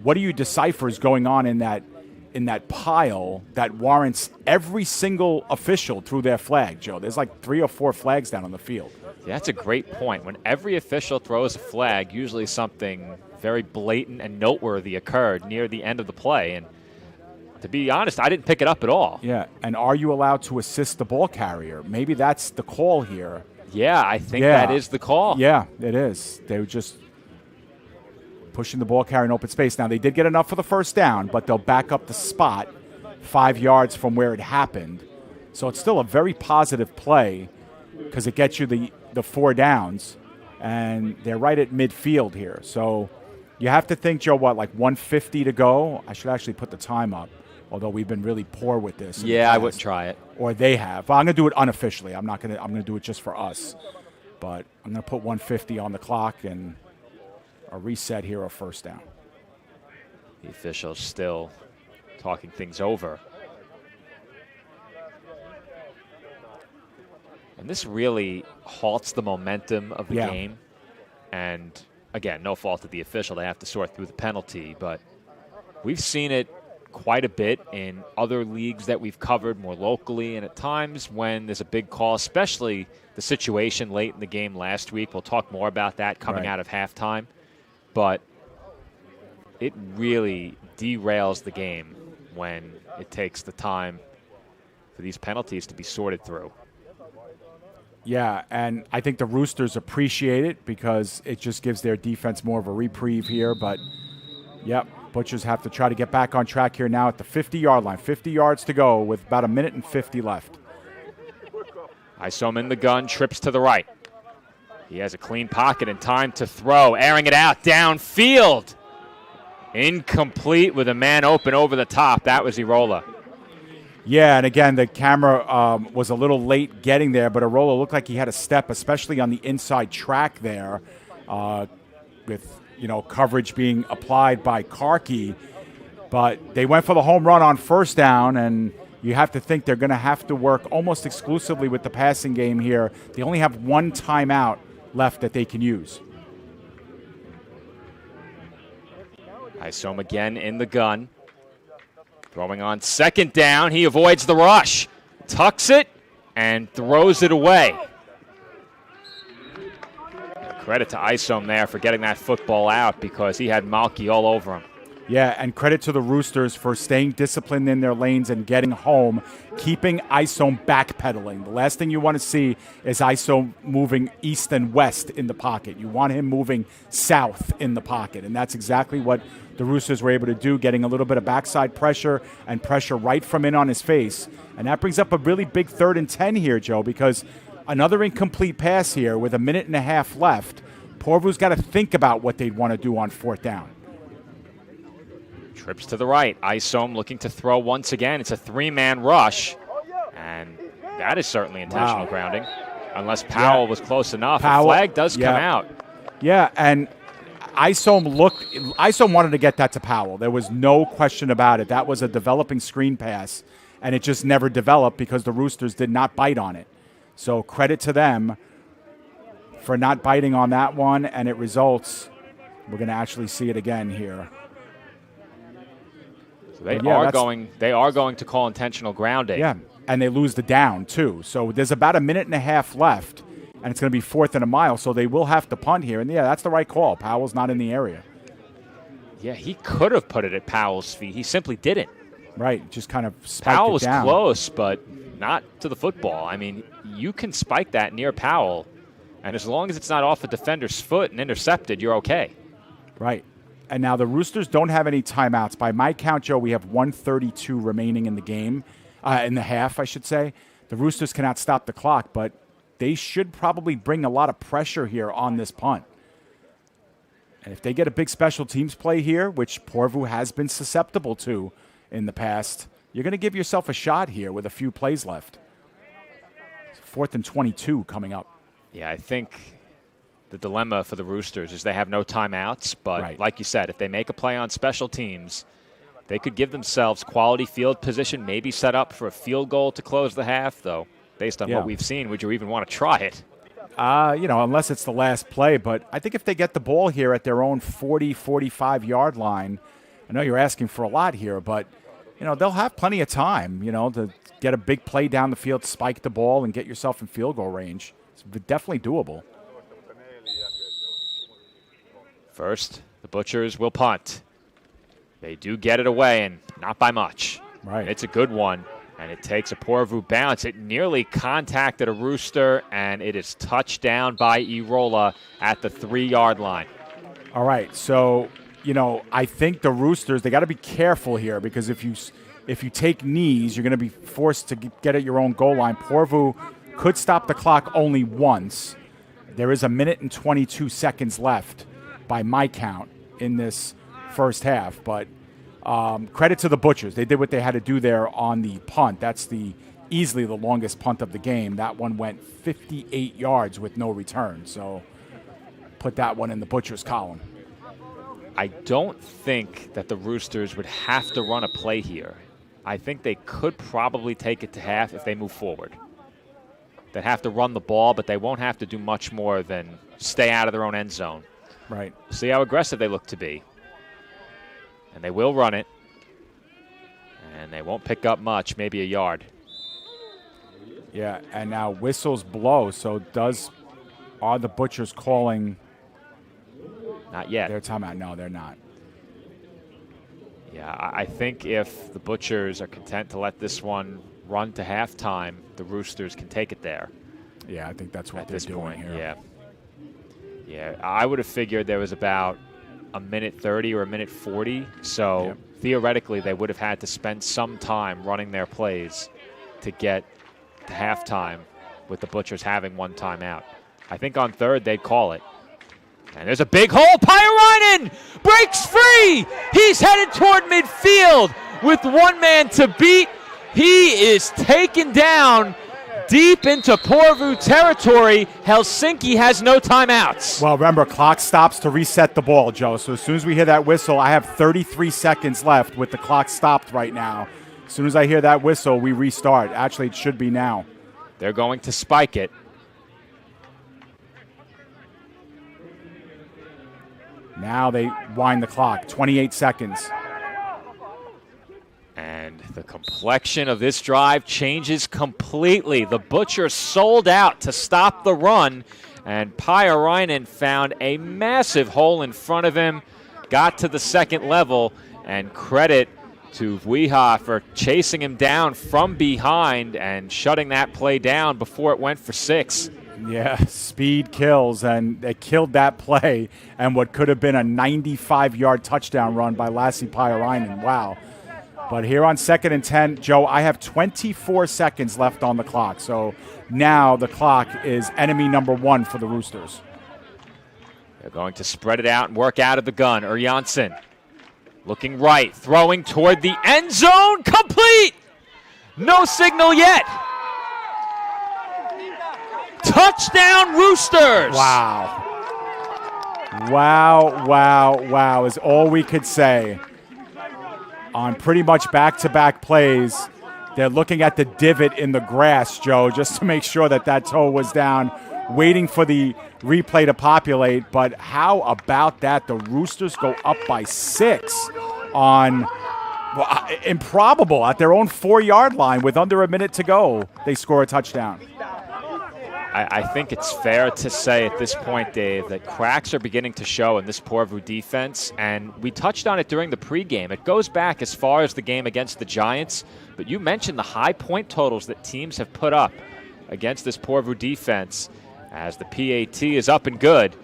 what do you decipher is going on in that pile that warrants every single official through their flag, Joe? There's like 3 or 4 flags down on the field. Yeah, that's a great point. When every official throws a flag, usually something very blatant and noteworthy occurred near the end of the play. And to be honest, I didn't pick it up at all. Yeah, and are you allowed to assist the ball carrier? Maybe that's the call here. Yeah, I think that is the call. Yeah, it is. They were just pushing the ball carrier in open space. Now, they did get enough for the first down, but they'll back up the spot 5 yards from where it happened. So it's still a very positive play because it gets you the 4 downs, and they're right at midfield here. So you have to think, Joe, like 1:50 to go? I should actually put the time up. Although we've been really poor with this. Yeah, I wouldn't try it. Or they have. Well, I'm going to do it unofficially. I'm going to do it just for us. But I'm going to put 1:50 on the clock and a reset here, a first down. The officials still talking things over. And this really halts the momentum of the game. And again, no fault of the official. They have to sort through the penalty. But we've seen it quite a bit in other leagues that we've covered more locally, and at times when there's a big call, especially the situation late in the game last week. We'll talk more about that coming out of halftime, but it really derails the game when it takes the time for these penalties to be sorted through. Yeah, and I think the Roosters appreciate it because it just gives their defense more of a reprieve here, but yep. Butchers have to try to get back on track here now at the 50-yard line. 50 yards to go with about 1:50 left. Isom in the gun, trips to the right. He has a clean pocket and time to throw, airing it out downfield. Incomplete with a man open over the top. That was Irola. Yeah, and again, the camera was a little late getting there, but Irola looked like he had a step, especially on the inside track there with coverage being applied by Karki. But they went for the home run on first down, and you have to think they're going to have to work almost exclusively with the passing game here. They only have 1 timeout left that they can use. Isom again in the gun. Throwing on second down. He avoids the rush. Tucks it and throws it away. Credit to Isom there for getting that football out because he had Malky all over him. Yeah, and credit to the Roosters for staying disciplined in their lanes and getting home, keeping Isom backpedaling. The last thing you want to see is Isom moving east and west in the pocket. You want him moving south in the pocket, and that's exactly what the Roosters were able to do, getting a little bit of backside pressure and pressure right from in on his face. And that brings up a really big 3rd and 10 here, Joe, because another incomplete pass here with 1.5 minutes left. Porvoo's got to think about what they'd want to do on 4th down. Trips to the right. Isom looking to throw once again. It's a 3-man rush, and that is certainly intentional grounding, unless Powell was close enough. A flag does come out. Yeah, and Isom wanted to get that to Powell. There was no question about it. That was a developing screen pass, and it just never developed because the Roosters did not bite on it. So credit to them for not biting on that one, and it results. We're going to actually see it again here. So they are going to call intentional grounding. Yeah, and they lose the down too. So there's about 1.5 minutes left, and it's going to be 4th and a mile. So they will have to punt here, and yeah, that's the right call. Powell's not in the area. Yeah, he could have put it at Powell's feet. He simply didn't. Right, just kind of spiked Powell it down. was close, but not to the football. I mean, you can spike that near Powell, and as long as it's not off a defender's foot and intercepted, you're okay. Right. And now the Roosters don't have any timeouts. By my count, Joe, we have 1:32 remaining in the game, in the half, I should say. The Roosters cannot stop the clock, but they should probably bring a lot of pressure here on this punt. And if they get a big special teams play here, which Porvoo has been susceptible to in the past, you're going to give yourself a shot here with a few plays left. 4th and 22 coming up. Yeah, I think the dilemma for the Roosters is they have no timeouts, but like you said, if they make a play on special teams, they could give themselves quality field position, maybe set up for a field goal to close the half, though, based on what we've seen, would you even want to try it? Unless it's the last play. But I think if they get the ball here at their own 40, 45-yard line, I know you're asking for a lot here, but, they'll have plenty of time, to get a big play down the field, spike the ball, and get yourself in field goal range. It's definitely doable. First, the Butchers will punt. They do get it away, and not by much. Right. It's a good one, and it takes a Porvoo bounce. It nearly contacted a Rooster, and it is touched down by Irola at the 3-yard line. All right, so, I think the Roosters, they got to be careful here, because if you take knees, you're going to be forced to get at your own goal line. Porvoo could stop the clock only once. There is 1 minute and 22 seconds left by my count in this first half. But credit to the Butchers. They did what they had to do there on the punt. That's easily the longest punt of the game. That one went 58 yards with no return. So put that one in the Butchers column. I don't think that the Roosters would have to run a play here. I think they could probably take it to half if they move forward. They'd have to run the ball, but they won't have to do much more than stay out of their own end zone. Right. See how aggressive they look to be. And they will run it. And they won't pick up much, maybe a yard. Yeah, and now whistles blow. So are the Butchers calling? Not yet. Their timeout? No, they're not. Yeah, I think if the Butchers are content to let this one run to halftime, the Roosters can take it there. Yeah, I think that's what they're doing here. Yeah. Yeah, I would have figured there was about 1:30 or 1:40. So theoretically, they would have had to spend some time running their plays to get to halftime with the Butchers having one timeout. I think on third, they'd call it. And there's a big hole. Pyrainen breaks free. He's headed toward midfield with one man to beat. He is taken down deep into Porvoo territory. Helsinki has no timeouts. Well, remember, clock stops to reset the ball, Joe. So as soon as we hear that whistle, I have 33 seconds left with the clock stopped right now. As soon as I hear that whistle, we restart. Actually, it should be now. They're going to spike it. Now they wind the clock. 28 seconds. And the complexion of this drive changes completely. The Butchers sold out to stop the run, and Pyrainen found a massive hole in front of him, got to the second level, and credit to Vuiha for chasing him down from behind and shutting that play down before it went for 6. Yeah, speed kills, and they killed that play and what could have been a 95-yard touchdown run by Lassi Pyrainen. Wow. But here on 2nd and 10, Joe, I have 24 seconds left on the clock. So now the clock is enemy number 1 for the Roosters. They're going to spread it out and work out of the gun. Uriansen looking right, throwing toward the end zone, complete! No signal yet. Touchdown, Roosters! Wow. Wow, wow, wow is all we could say. On pretty much back-to-back plays, they're looking at the divot in the grass, Joe, just to make sure that that toe was down, waiting for the replay to populate. But how about that? The Roosters go up by 6 on improbable at their own 4-yard line with under a minute to go. They score a touchdown. I think it's fair to say at this point, Dave, that cracks are beginning to show in this Porvoo defense, and we touched on it during the pregame. It goes back as far as the game against the Giants, but you mentioned the high point totals that teams have put up against this Porvoo defense as the PAT is up and good,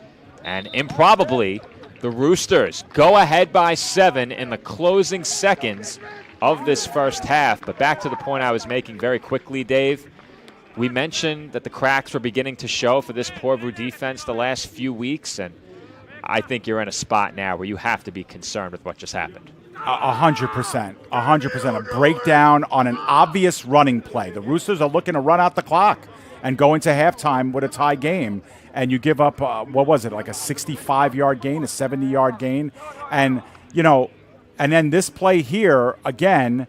and improbably, the Roosters go ahead by 7 in the closing seconds of this first half. But back to the point I was making very quickly, Dave. We mentioned that the cracks were beginning to show for this Porvoo defense the last few weeks, and I think you're in a spot now where you have to be concerned with what just happened. 100%. 100%. A breakdown on an obvious running play. The Roosters are looking to run out the clock and go into halftime with a tie game, and you give up, what was it, like a 65-yard gain, a 70-yard gain? And, And then this play here, again,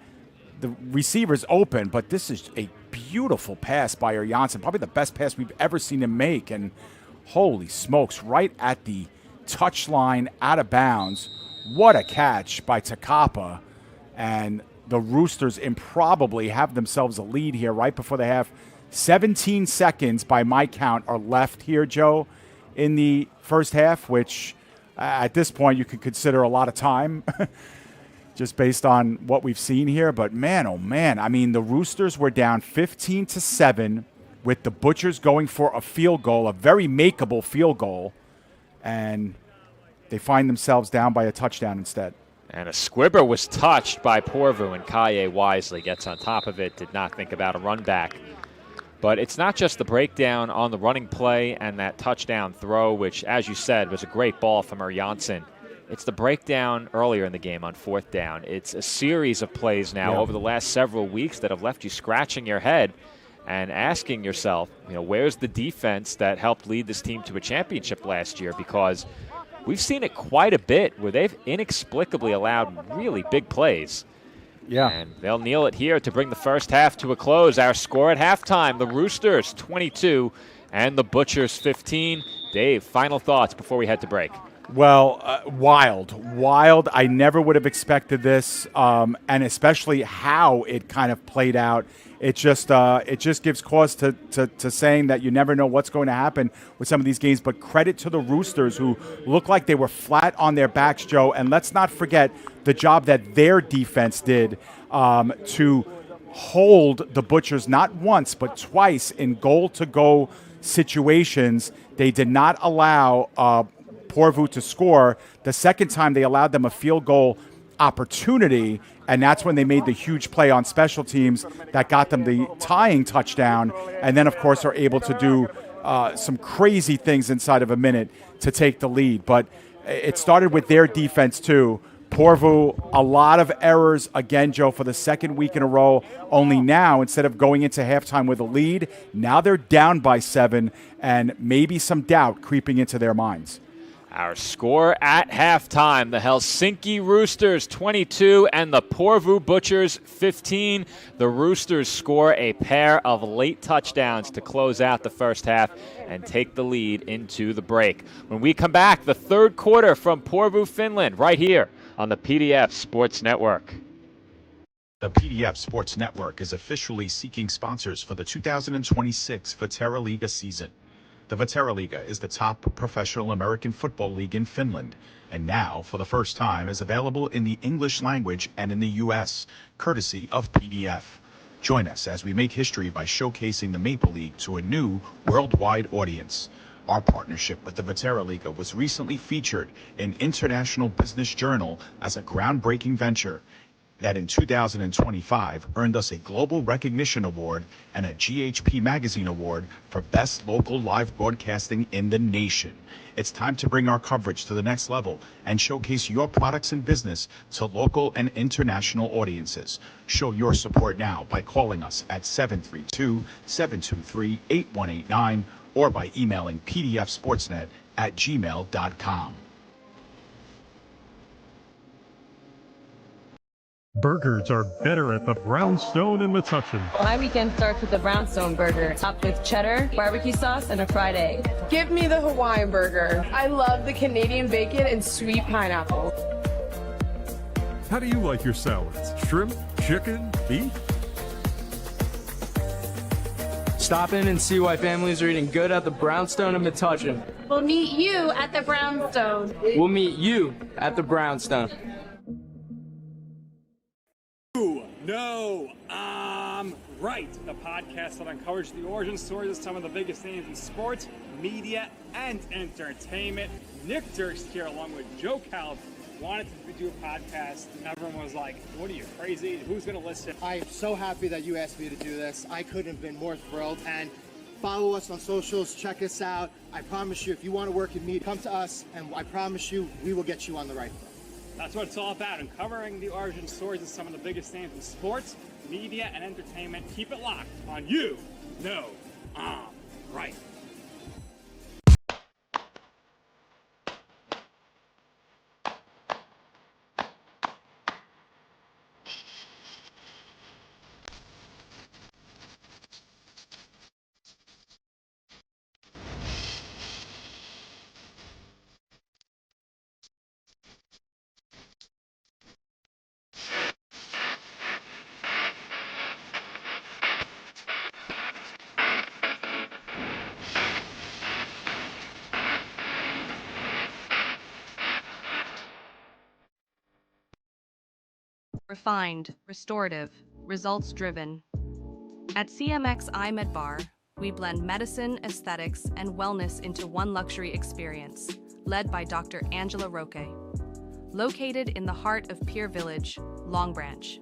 the receiver's open, but this is a beautiful pass by Janssen, probably the best pass we've ever seen him make. And holy smokes, right at the touch line, out of bounds. What a catch by Takapa. And the Roosters improbably have themselves a lead here right before they have 17 seconds by my count are left here, Joe, in the first half, which at this point you could consider a lot of time just based on what we've seen here. But man, oh man, I mean, the Roosters were down 15-7 with the Butchers going for a field goal, a very makeable field goal, and they find themselves down by a touchdown instead. And a squibber was touched by Porvoo, and Kaye wisely gets on top of it, did not think about a run back. But it's not just the breakdown on the running play and that touchdown throw, which, as you said, was a great ball from Janssen. It's the breakdown earlier in the game on fourth down. It's a series of plays now over the last several weeks that have left you scratching your head and asking yourself, where's the defense that helped lead this team to a championship last year? Because we've seen it quite a bit where they've inexplicably allowed really big plays. Yeah. And they'll kneel it here to bring the first half to a close. Our score at halftime, the Roosters 22 and the Butchers 15. Dave, final thoughts before we head to break. Well, wild. I never would have expected this, and especially how it kind of played out. It just gives cause to saying that you never know what's going to happen with some of these games. But credit to the Roosters, who looked like they were flat on their backs, Joe. And let's not forget the job that their defense did to hold the Butchers not once but twice in goal-to-go situations. They did not allow Porvoo to score. The second time they allowed them a field goal opportunity, and that's when they made the huge play on special teams that got them the tying touchdown, and then of course are able to do some crazy things inside of a minute to take the lead. But it started with their defense too. Porvoo, a lot of errors again, Joe, for the second week in a row. Only now, instead of going into halftime with a lead, now they're down by 7, and maybe some doubt creeping into their minds. Our score at halftime, the Helsinki Roosters 22 and the Porvoo Butchers 15. The Roosters score a pair of late touchdowns to close out the first half and take the lead into the break. When we come back, the third quarter from Porvoo, Finland, right here on the PDF Sports Network. The PDF Sports Network is officially seeking sponsors for the 2026 Vaahteraliigs season. The Vaahteraliigs is the top professional American football league in Finland, and now, for the first time, is available in the English language and in the U.S., courtesy of PDF. Join us as we make history by showcasing the Maple League to a new worldwide audience. Our partnership with the Vaahteraliigs was recently featured in International Business Journal as a groundbreaking venture that in 2025 earned us a Global Recognition Award and a GHP Magazine Award for Best Local Live Broadcasting in the nation. It's time to bring our coverage to the next level and showcase your products and business to local and international audiences. Show your support now by calling us at 732-723-8189 or by emailing pdfsportsnet@gmail.com. Burgers are better at the Brownstone in Metuchen. My weekend starts with the Brownstone burger, topped with cheddar, barbecue sauce, and a fried egg. Give me the Hawaiian burger. I love the Canadian bacon and sweet pineapple. How do you like your salads? Shrimp, chicken, beef? Stop in and see why families are eating good at the Brownstone in Metuchen. We'll meet you at the Brownstone. We'll meet you at the Brownstone. No, I'm right. The podcast that uncovers the origin stories of some of the biggest names in sports, media, and entertainment. Nick Durst here, along with Joe Calv, wanted to do a podcast, and everyone was like, what are you, crazy? Who's going to listen? I am so happy that you asked me to do this. I couldn't have been more thrilled. And follow us on socials, check us out. I promise you, if you want to work in media, come to us, and I promise you, we will get you on the right foot. That's what it's all about, uncovering the origin stories of some of the biggest names in sports, media, and entertainment. Keep it locked on You Know I'm Right. Refined, restorative, results-driven. At CMX iMed Bar, we blend medicine, aesthetics, and wellness into one luxury experience, led by Dr. Angela Roque. Located in the heart of Pier Village, Long Branch.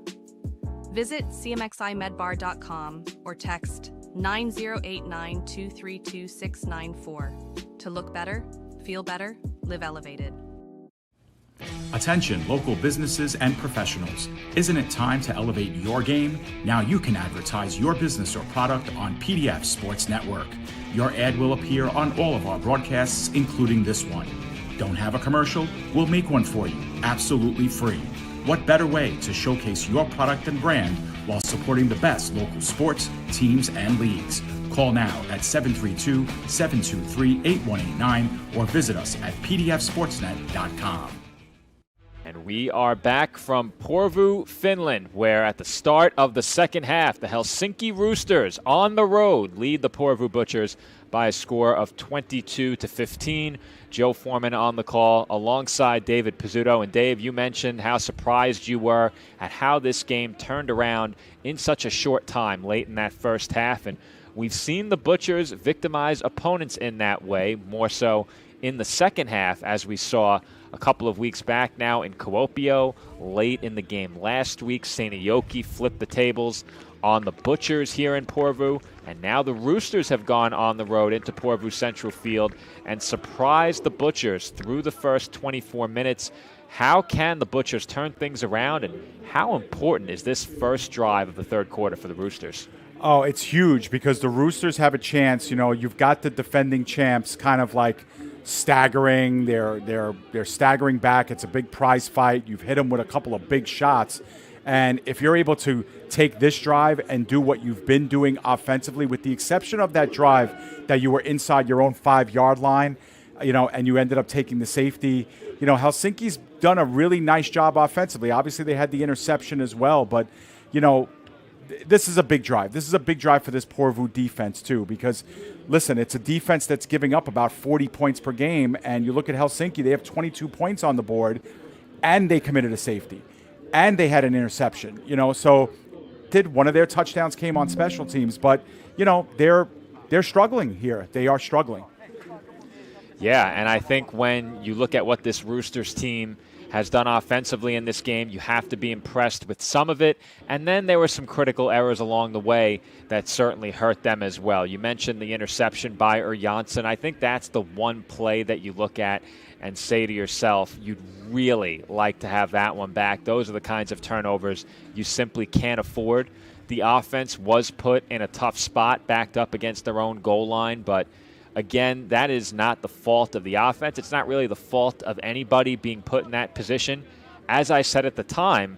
Visit cmximedbar.com or text 9089232694 to look better, feel better, live elevated. Attention local businesses and professionals. Isn't it time to elevate your game? Now you can advertise your business or product on PDF Sports Network. Your ad will appear on all of our broadcasts, including this one. Don't have a commercial? We'll make one for you, absolutely free. What better way to showcase your product and brand while supporting the best local sports, teams, and leagues? Call now at 732-723-8189 or visit us at pdfsportsnet.com. And we are back from Porvoo, Finland, where at the start of the second half, the Helsinki Roosters on the road lead the Porvoo Butchers by a score of 22-15. Joe Foreman on the call alongside David Pizzuto. And Dave, you mentioned how surprised you were at how this game turned around in such a short time late in that first half. And we've seen the Butchers victimize opponents in that way, more so in the second half, as we saw a couple of weeks back now in Kuopio. Late in the game last week, Seinäjoki flipped the tables on the Butchers here in Porvoo, and now the Roosters have gone on the road into Porvoo Central Field and surprised the Butchers through the first 24 minutes. How can the Butchers turn things around, and how important is this first drive of the third quarter for the Roosters? Oh, it's huge because the Roosters have a chance. You know, you've got the defending champs kind of like staggering. They're staggering back. It's a big prize fight. You've hit them with a couple of big shots. And if you're able to take this drive and do what you've been doing offensively, with the exception of that drive that you were inside your own 5-yard line, you know, and you ended up taking the safety, you know, Helsinki's done a really nice job offensively. Obviously, they had the interception as well, but, you know, this is a big drive. This is a big drive for this Porvoo defense, too, because, listen, it's a defense that's giving up about 40 points per game, and you look at Helsinki, they have 22 points on the board, and they committed a safety, and they had an interception, you know, so one of their touchdowns came on special teams, but, you know, they're struggling here. They are struggling. Yeah, and I think when you look at what this Roosters team has done offensively in this game, you have to be impressed with some of it. And then there were some critical errors along the way that certainly hurt them as well. You mentioned the interception by Janssen. I think that's the one play that you look at and say to yourself, you'd really like to have that one back. Those are the kinds of turnovers you simply can't afford. The offense was put in a tough spot, backed up against their own goal line, but again, that is not the fault of the offense. It's not really the fault of anybody being put in that position. As I said at the time,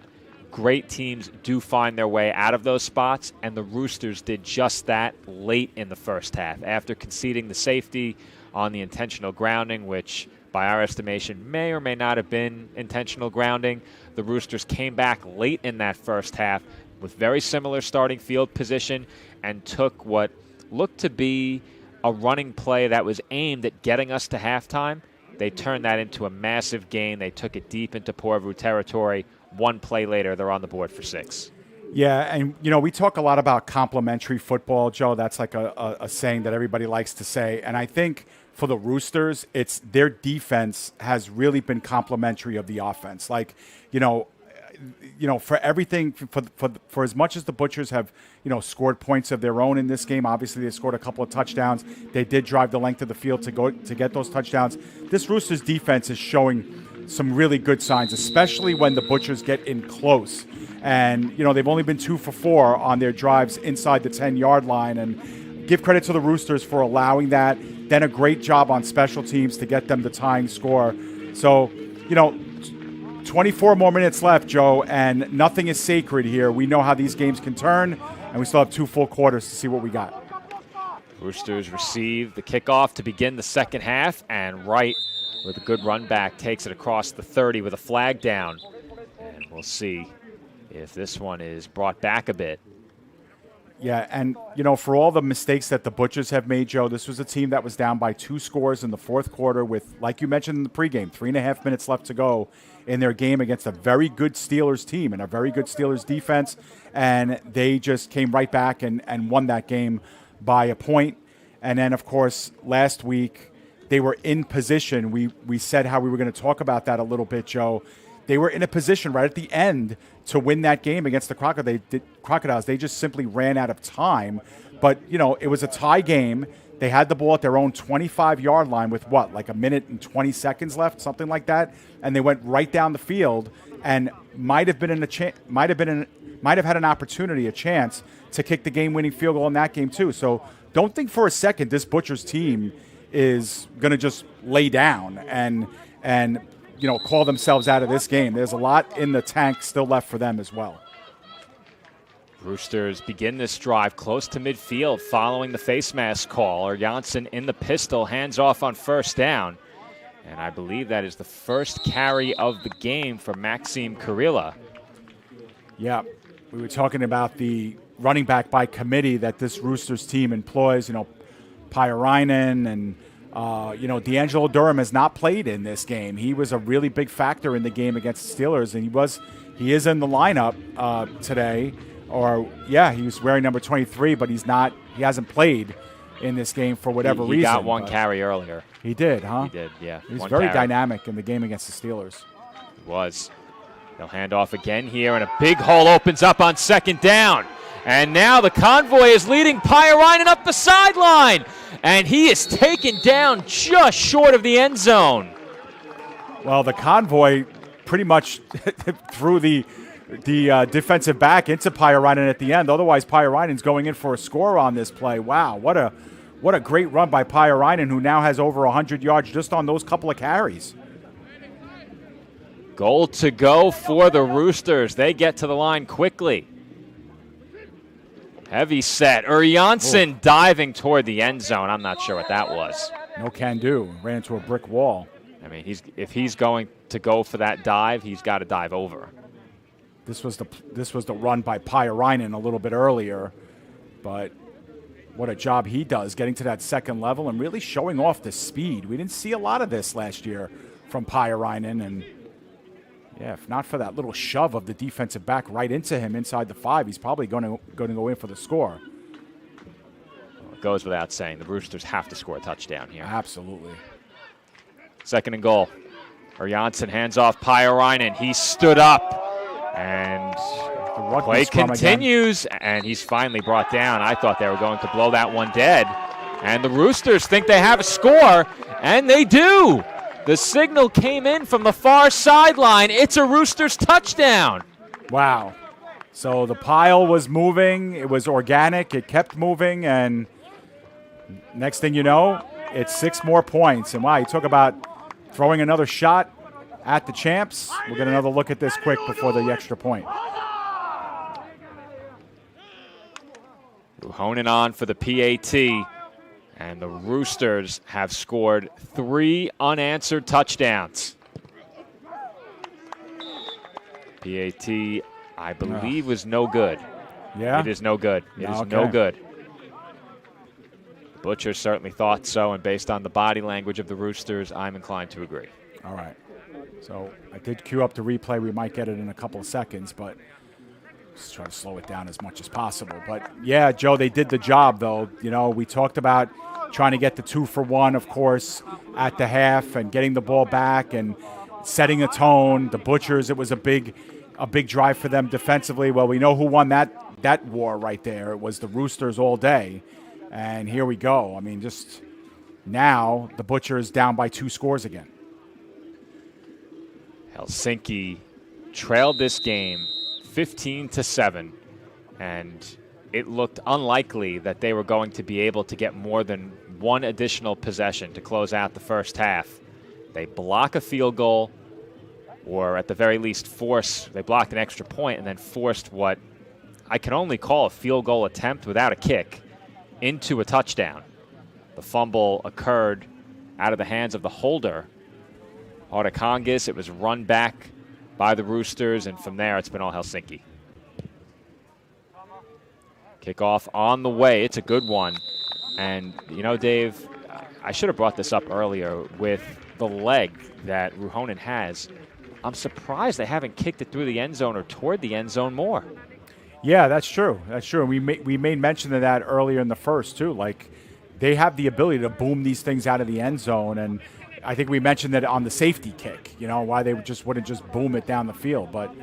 great teams do find their way out of those spots, and the Roosters did just that late in the first half. After conceding the safety on the intentional grounding, which by our estimation may or may not have been intentional grounding, the Roosters came back late in that first half with very similar starting field position and took what looked to be a running play that was aimed at getting us to halftime. They turned that into a massive gain. They took it deep into Porvoo territory. One play later, they're on the board for 6. Yeah, and, you know, we talk a lot about complementary football, Joe. That's like a saying that everybody likes to say. And I think for the Roosters, it's their defense has really been complementary of the offense. Like, you know, for everything, for as much as the Butchers have, you know, scored points of their own in this game, obviously they scored a couple of touchdowns. They did drive the length of the field to get those touchdowns. This Roosters defense is showing some really good signs, especially when the Butchers get in close. And, you know, they've only been 2 for 4 on their drives inside the 10-yard line. And give credit to the Roosters for allowing that. Then a great job on special teams to get them the tying score. So, you know, 24 more minutes left, Joe, and nothing is sacred here. We know how these games can turn, and we still have 2 full quarters to see what we got. Roosters receive the kickoff to begin the second half, and Wright, with a good run back, takes it across the 30 with a flag down. And we'll see if this one is brought back a bit. Yeah, and, for all the mistakes that the Butchers have made, Joe, this was a team that was down by 2 scores in the fourth quarter with, like you mentioned in the pregame, 3.5 minutes left to go in their game against a very good Steelers team and a very good Steelers defense, and they just came right back and won that game by a point. And then, of course, last week they were in position. We said how we were going to talk about that a little bit, Joe. They were in a position right at the end to win that game against the Crocodiles. They just simply ran out of time. But, it was a tie game. They had the ball at their own 25-yard line with like a minute and 20 seconds left, something like that. And they went right down the field and might have had an opportunity, a chance to kick the game-winning field goal in that game too. So don't think for a second this Butchers team is going to just lay down and call themselves out of this game. There's a lot in the tank still left for them as well. Roosters begin this drive close to midfield following the face mask call. Janssen in the pistol, hands off on first down. And I believe that is the first carry of the game for Maxime Kurila. Yeah, we were talking about the running back by committee that this Roosters team employs, Pyrainen and D'Angelo Durham has not played in this game. He was a really big factor in the game against the Steelers, and he is in the lineup today. He was wearing number 23, but he hasn't played in this game for whatever reason. He got one carry earlier. He did, huh? He did, yeah. He was very dynamic in the game against the Steelers. He was. They'll hand off again here, and a big hole opens up on second down. And now the convoy is leading Pyrainen up the sideline. And he is taken down just short of the end zone. Well, the convoy pretty much threw the defensive back into Pyrainen at the end. Otherwise, Pyrainen's going in for a score on this play. Wow, what a great run by Pyrainen, who now has over 100 yards just on those couple of carries. Goal to go for the Roosters. They get to the line quickly. Heavy set. Janssen diving toward the end zone. I'm not sure what that was. No can do. Ran into a brick wall. I mean, if he's going to go for that dive, he's got to dive over. This was the run by Pyrainen a little bit earlier, but what a job he does getting to that second level and really showing off the speed. We didn't see a lot of this last year from Pyrainen, and yeah, if not for that little shove of the defensive back right into him inside the 5, he's probably going to go in for the score. Well, it goes without saying, the Roosters have to score a touchdown here. Absolutely. Second and goal. Janssen hands off Pyrainen. He stood up, and the play continues, and he's finally brought down. I thought they were going to blow that one dead, and the Roosters think they have a score, and they do. The signal came in from the far sideline. It's a Roosters touchdown. Wow. So the pile was moving. It was organic. It kept moving. And next thing you know, it's 6 more points. And wow, you talk about throwing another shot at the champs. We'll get another look at this quick before the extra point. Honing on for the PAT. And the Roosters have scored 3 unanswered touchdowns. PAT, I believe, was no good. Yeah? It is no good. It is no good. The Butchers certainly thought so, and based on the body language of the Roosters, I'm inclined to agree. All right. So I did queue up the replay. We might get it in a couple of seconds, but just try to slow it down as much as possible. But, yeah, Joe, they did the job, though. We talked about trying to get the 2-for-1, of course, at the half and getting the ball back and setting a tone. The Butchers, it was a big drive for them defensively. Well, we know who won that war right there. It was the Roosters all day. And here we go. I mean, just now the Butchers down by 2 scores again. Helsinki trailed this game 15-7, and it looked unlikely that they were going to be able to get more than 1 additional possession to close out the first half. They block a field goal, or at the very least they blocked an extra point and then forced what I can only call a field goal attempt without a kick into a touchdown. The fumble occurred out of the hands of the holder, Haudakangis. It was run back by the Roosters, and from there it's been all Helsinki. Kickoff on the way. It's a good one. And, you know, Dave, I should have brought this up earlier with the leg that Ruhonen has. I'm surprised they haven't kicked it through the end zone or toward the end zone more. Yeah, that's true. That's true. We made mention of that earlier in the first, too. Like, they have the ability to boom these things out of the end zone. And I think we mentioned that on the safety kick, you know, why they wouldn't just boom it down the field. But,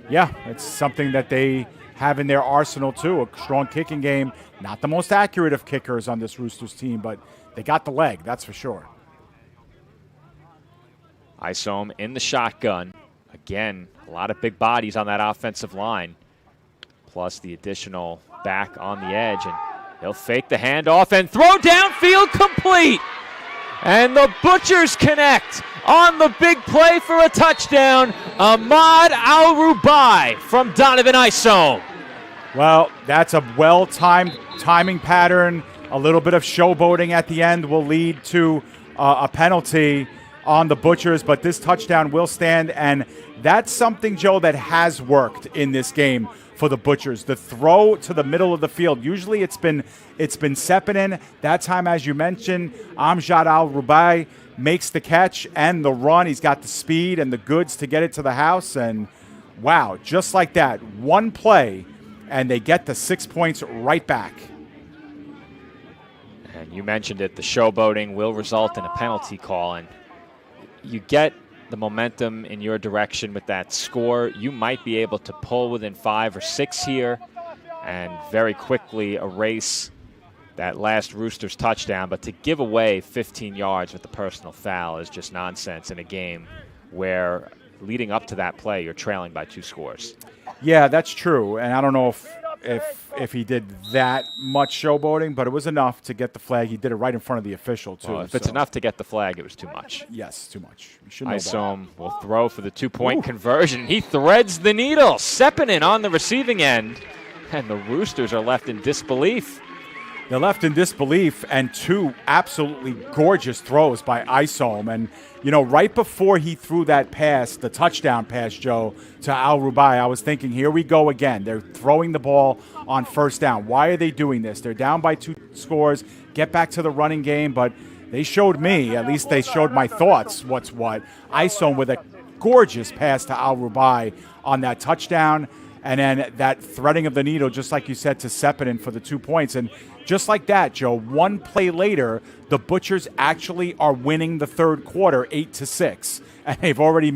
yeah, it's something that they have in their arsenal, too, a strong kicking game. Not the most accurate of kickers on this Roosters team, but they got the leg, that's for sure. Isom in the shotgun. Again, a lot of big bodies on that offensive line. Plus the additional back on the edge. And he'll fake the handoff and throw downfield complete. And the Butchers connect on the big play for a touchdown. Ahmad Al-Rubai from Donovan Isom. Well, that's a well-timed timing pattern. A little bit of showboating at the end will lead to a penalty on the Butchers, but this touchdown will stand, and that's something, Joe, that has worked in this game for the Butchers. The throw to the middle of the field. Usually it's been Sepinen. That time, as you mentioned, Amjad Al-Rubai makes the catch and the run. He's got the speed and the goods to get it to the house, and wow, just like that, one play, and they get the 6 points right back. And you mentioned it, the showboating will result in a penalty call, and you get the momentum in your direction with that score. You might be able to pull within 5 or 6 here and very quickly erase that last Roosters touchdown. But to give away 15 yards with the personal foul is just nonsense in a game where leading up to that play, you're trailing by 2 scores. Yeah, that's true. And I don't know if he did that much showboating, but it was enough to get the flag. He did it right in front of the official, too. Well, if it's enough to get the flag, it was too much. Yes, too much. You should know Isom will throw for the 2-point conversion. He threads the needle. Sepinen on the receiving end. And the Roosters are left in disbelief. They're left in disbelief, and 2 absolutely gorgeous throws by Isom. And, you know, right before he threw that pass, the touchdown pass, Joe, to Al-Rubai, I was thinking, here we go again. They're throwing the ball on first down. Why are they doing this? They're down by 2 scores, get back to the running game, but they showed me, at least they showed my thoughts, what's what. Isom with a gorgeous pass to Al-Rubai on that touchdown, and then that threading of the needle, just like you said, to Sepinen for the 2 points. And just like that, Joe, one play later, the Butchers actually are winning the third quarter 8-6, and they've already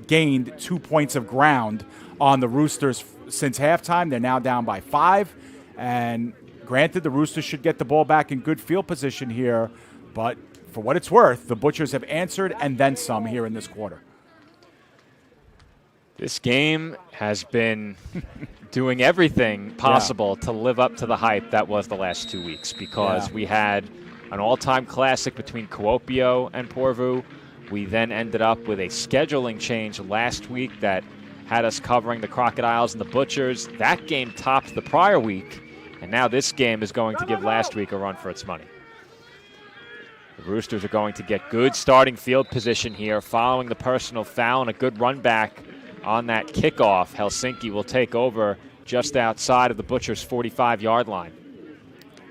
gained 2 points of ground on the Roosters since halftime. They're now down by 5, and granted, the Roosters should get the ball back in good field position here, but for what it's worth, the Butchers have answered and then some here in this quarter. This game has been doing everything possible to live up to the hype that was the last 2 weeks, because we had an all-time classic between Kuopio and Porvoo. We then ended up with a scheduling change last week that had us covering the Crocodiles and the Butchers. That game topped the prior week, and now this game is going to give last week a run for its money. The Roosters are going to get good starting field position here following the personal foul and a good run back on that kickoff. Helsinki will take over just outside of the Butchers' 45-yard line.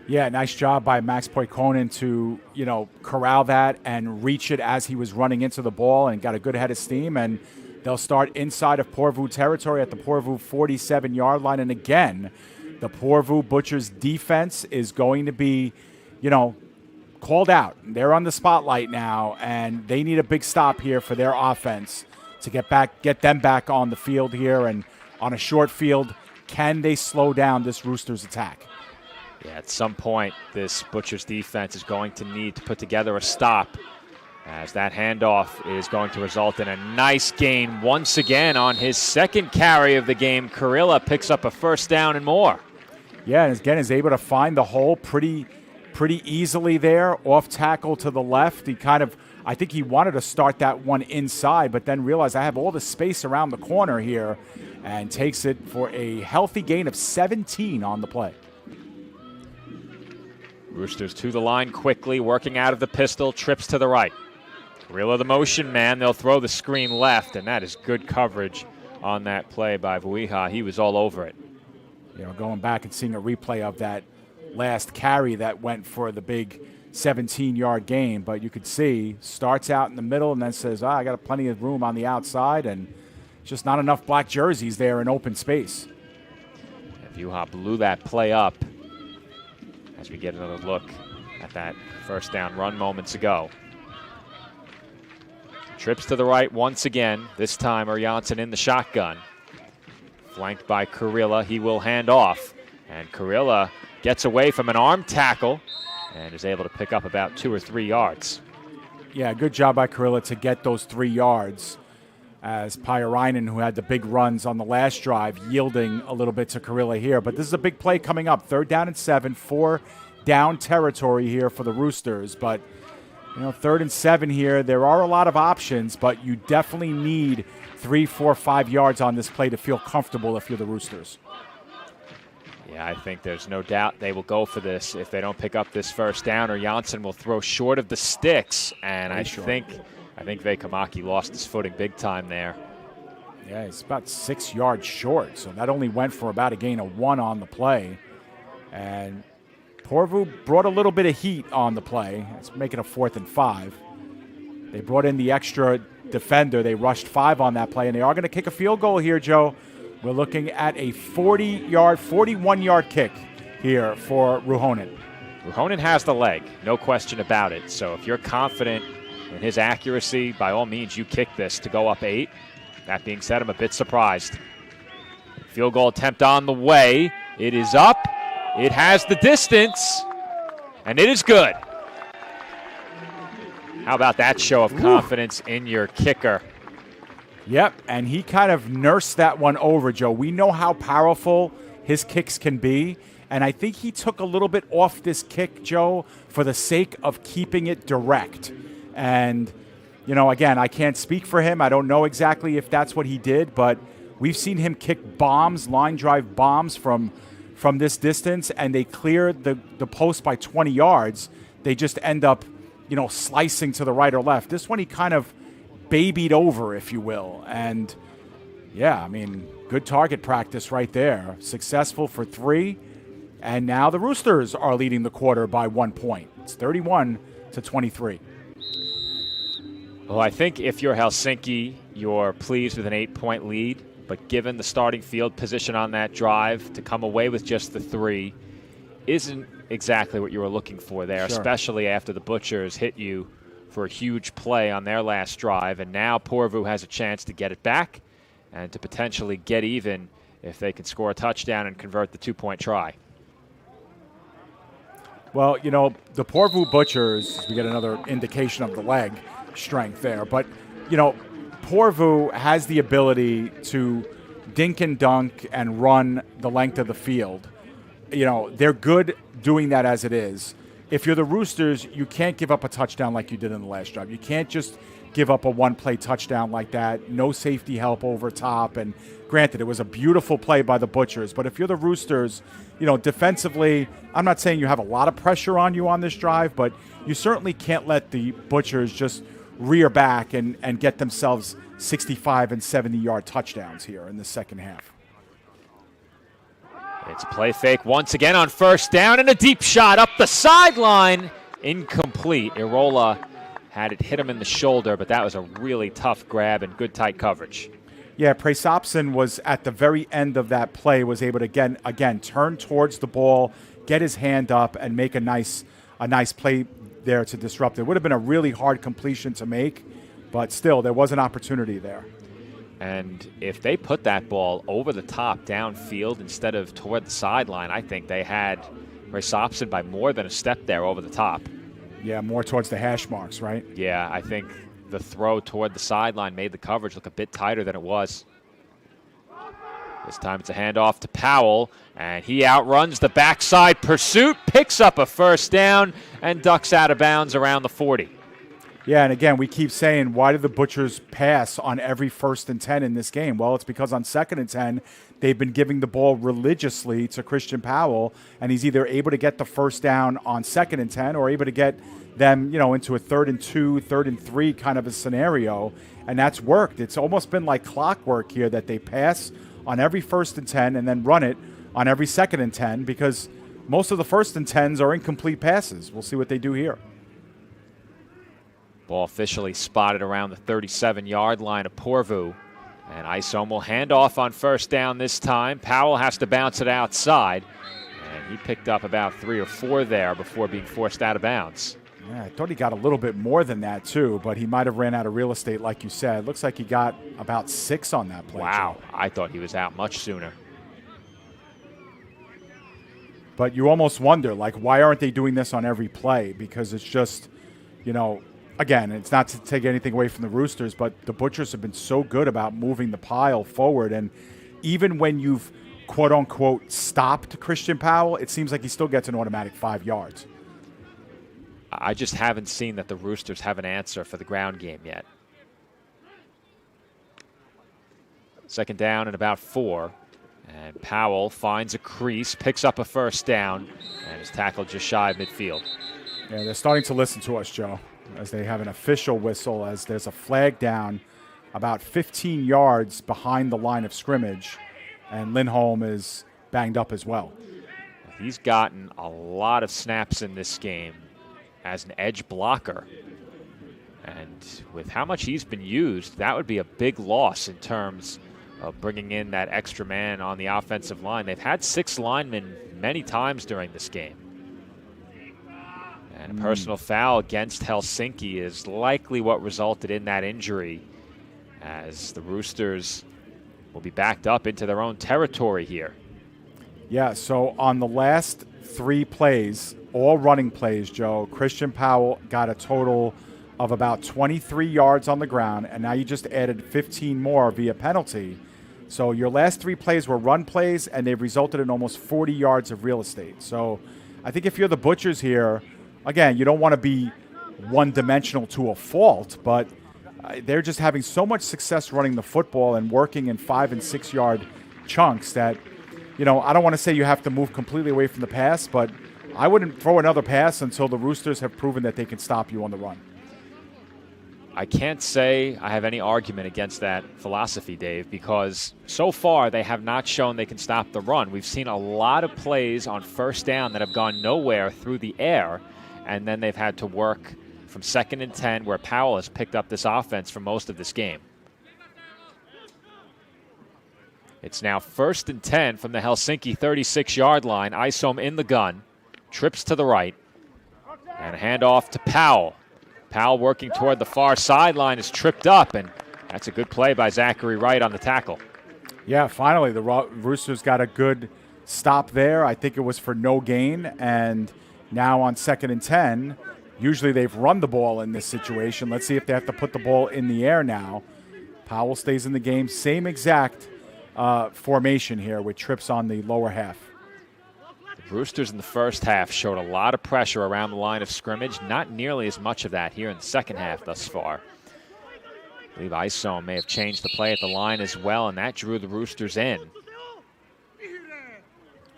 Yeah, nice job by Max Poikonen to, you know, corral that and reach it as he was running into the ball and got a good head of steam. And they'll start inside of Porvoo territory at the Porvoo 47-yard line. And again, the Porvoo Butchers defense is going to be, you know, called out. They're on the spotlight now, and they need a big stop here for their offense to get them back on the field here. And on a short field, can they slow down this Roosters attack? Yeah, at some point, this Butchers defense is going to need to put together a stop, as that handoff is going to result in a nice gain once again on his second carry of the game. Kurilla picks up a first down and more. Yeah, and again is able to find the hole pretty easily there, off tackle to the left. He kind of, I think he wanted to start that one inside, but then realized I have all the space around the corner here, and takes it for a healthy gain of 17 on the play. Roosters to the line quickly, working out of the pistol, trips to the right. Kurilla the motion man, they'll throw the screen left, and that is good coverage on that play by Vuiha. He was all over it. Going back and seeing a replay of that last carry that went for the big 17-yard gain, but you could see starts out in the middle and then says, I got plenty of room on the outside, and just not enough black jerseys there in open space. Vuha blew that play up as we get another look at that first down run moments ago. Trips to the right once again, this time Janssen in the shotgun. Flanked by Kurilla, he will hand off, and Kurilla gets away from an arm tackle and is able to pick up about 2 or 3 yards. Yeah, good job by Kurilla to get those 3 yards, as Pyöräinen, who had the big runs on the last drive, yielding a little bit to Kurilla here. But this is a big play coming up. 3rd down and 7, 4 down territory here for the Roosters. But, 3rd and 7 here, there are a lot of options, but you definitely need 3, 4, 5 yards on this play to feel comfortable if you're the Roosters. Yeah, I think there's no doubt they will go for this if they don't pick up this first down, or Janssen will throw short of the sticks. And I think Veikkamäki lost his footing big time there. Yeah, he's about 6 yards short, so that only went for about a gain of 1 on the play. And Porvoo brought a little bit of heat on the play. Let's make it a 4th and 5. They brought in the extra defender. They rushed 5 on that play, and they are going to kick a field goal here, Joe. We're looking at a 41-yard kick here for Ruhonen. Ruhonen has the leg, no question about it. So if you're confident in his accuracy, by all means, you kick this to go up 8. That being said, I'm a bit surprised. Field goal attempt on the way. It is up. It has the distance, and it is good. How about that show of confidence in your kicker? Yep, and he kind of nursed that one over, Joe. We know how powerful his kicks can be, and I think he took a little bit off this kick, Joe, for the sake of keeping it direct. And, again, I can't speak for him. I don't know exactly if that's what he did, but we've seen him kick bombs, line drive bombs from this distance, and they clear the post by 20 yards. They just end up, slicing to the right or left. This one he kind of babied over, if you will. And, yeah, good target practice right there. Successful for 3. And now the Roosters are leading the quarter by 1 point. It's 31-23. Well, I think if you're Helsinki, you're pleased with an 8-point lead. But given the starting field position on that drive, to come away with just the 3 isn't exactly what you were looking for there, Sure. Especially after the Butchers hit you for a huge play on their last drive. And now Porvoo has a chance to get it back and to potentially get even if they can score a touchdown and convert the 2-point try. Well, the Porvoo Butchers, we get another indication of the leg strength there. But, Porvoo has the ability to dink and dunk and run the length of the field. They're good doing that as it is. If you're the Roosters, you can't give up a touchdown like you did in the last drive. You can't just give up a one-play touchdown like that. No safety help over top. And granted, it was a beautiful play by the Butchers. But if you're the Roosters, defensively, I'm not saying you have a lot of pressure on you on this drive, but you certainly can't let the Butchers just rear back and get themselves 65 and 70-yard touchdowns here in the second half. It's play fake once again on first down, and a deep shot up the sideline. Incomplete. Irola had it hit him in the shoulder, but that was a really tough grab and good tight coverage. Yeah, Praesopson was at the very end of that play, was able to again turn towards the ball, get his hand up, and make a nice play there to disrupt it. It would have been a really hard completion to make, but still, there was an opportunity there. And if they put that ball over the top downfield instead of toward the sideline, I think they had Praesopson by more than a step there over the top. Yeah, more towards the hash marks, right? Yeah, I think the throw toward the sideline made the coverage look a bit tighter than it was. This time it's a handoff to Powell, and he outruns the backside pursuit, picks up a first down, and ducks out of bounds around the 40. Yeah, and again, we keep saying, why did the Butchers pass on every 1st and 10 in this game? Well, it's because on 2nd and 10, they've been giving the ball religiously to Christian Powell, and he's either able to get the first down on 2nd and 10 or able to get them, into a 3rd and 2, 3rd and 3 kind of a scenario, and that's worked. It's almost been like clockwork here that they pass on every 1st and 10 and then run it on every 2nd and 10 because most of the 1st and 10s are incomplete passes. We'll see what they do here. Ball officially spotted around the 37-yard line of Porvoo. And Isom will hand off on 1st down this time. Powell has to bounce it outside. And he picked up about 3 or 4 there before being forced out of bounds. Yeah, I thought he got a little bit more than that, too, but he might have ran out of real estate, like you said. Looks like he got about 6 on that play. Wow, Joe. I thought he was out much sooner. But you almost wonder, like, why aren't they doing this on every play? Because it's just, again, it's not to take anything away from the Roosters, but the Butchers have been so good about moving the pile forward. And even when you've, quote-unquote, stopped Christian Powell, it seems like he still gets an automatic 5 yards. I just haven't seen that the Roosters have an answer for the ground game yet. 2nd down and about 4. And Powell finds a crease, picks up a 1st down, and is tackled just shy of midfield. Yeah, they're starting to listen to us, Joe, as they have an official whistle as there's a flag down about 15 yards behind the line of scrimmage, and Lindholm is banged up as well. He's gotten a lot of snaps in this game as an edge blocker. And with how much he's been used, that would be a big loss in terms of bringing in that extra man on the offensive line. They've had 6 linemen many times during this game. And a personal foul against Helsinki is likely what resulted in that injury, as the Roosters will be backed up into their own territory here. Yeah, so on the last 3 plays, all running plays, Joe, Christian Powell got a total of about 23 yards on the ground, and now you just added 15 more via penalty. So your last 3 plays were run plays, and they've resulted in almost 40 yards of real estate. So I think if you're the Butchers here, again, you don't want to be one-dimensional to a fault, but they're just having so much success running the football and working in 5- and 6-yard chunks that, I don't want to say you have to move completely away from the pass, but I wouldn't throw another pass until the Roosters have proven that they can stop you on the run. I can't say I have any argument against that philosophy, Dave, because so far they have not shown they can stop the run. We've seen a lot of plays on 1st down that have gone nowhere through the air, and then they've had to work from 2nd and 10, where Powell has picked up this offense for most of this game. It's now 1st and 10 from the Helsinki 36-yard line. Isom in the gun, trips to the right, and a handoff to Powell. Powell working toward the far sideline is tripped up, and that's a good play by Zachary Wright on the tackle. Yeah, finally the Roosters got a good stop there. I think it was for no gain, and now on 2nd and 10, usually they've run the ball in this situation. Let's see if they have to put the ball in the air now. Powell stays in the game. Same exact formation here with trips on the lower half. The Roosters in the first half showed a lot of pressure around the line of scrimmage. Not nearly as much of that here in the second half thus far. I believe Isom may have changed the play at the line as well, and that drew the Roosters in.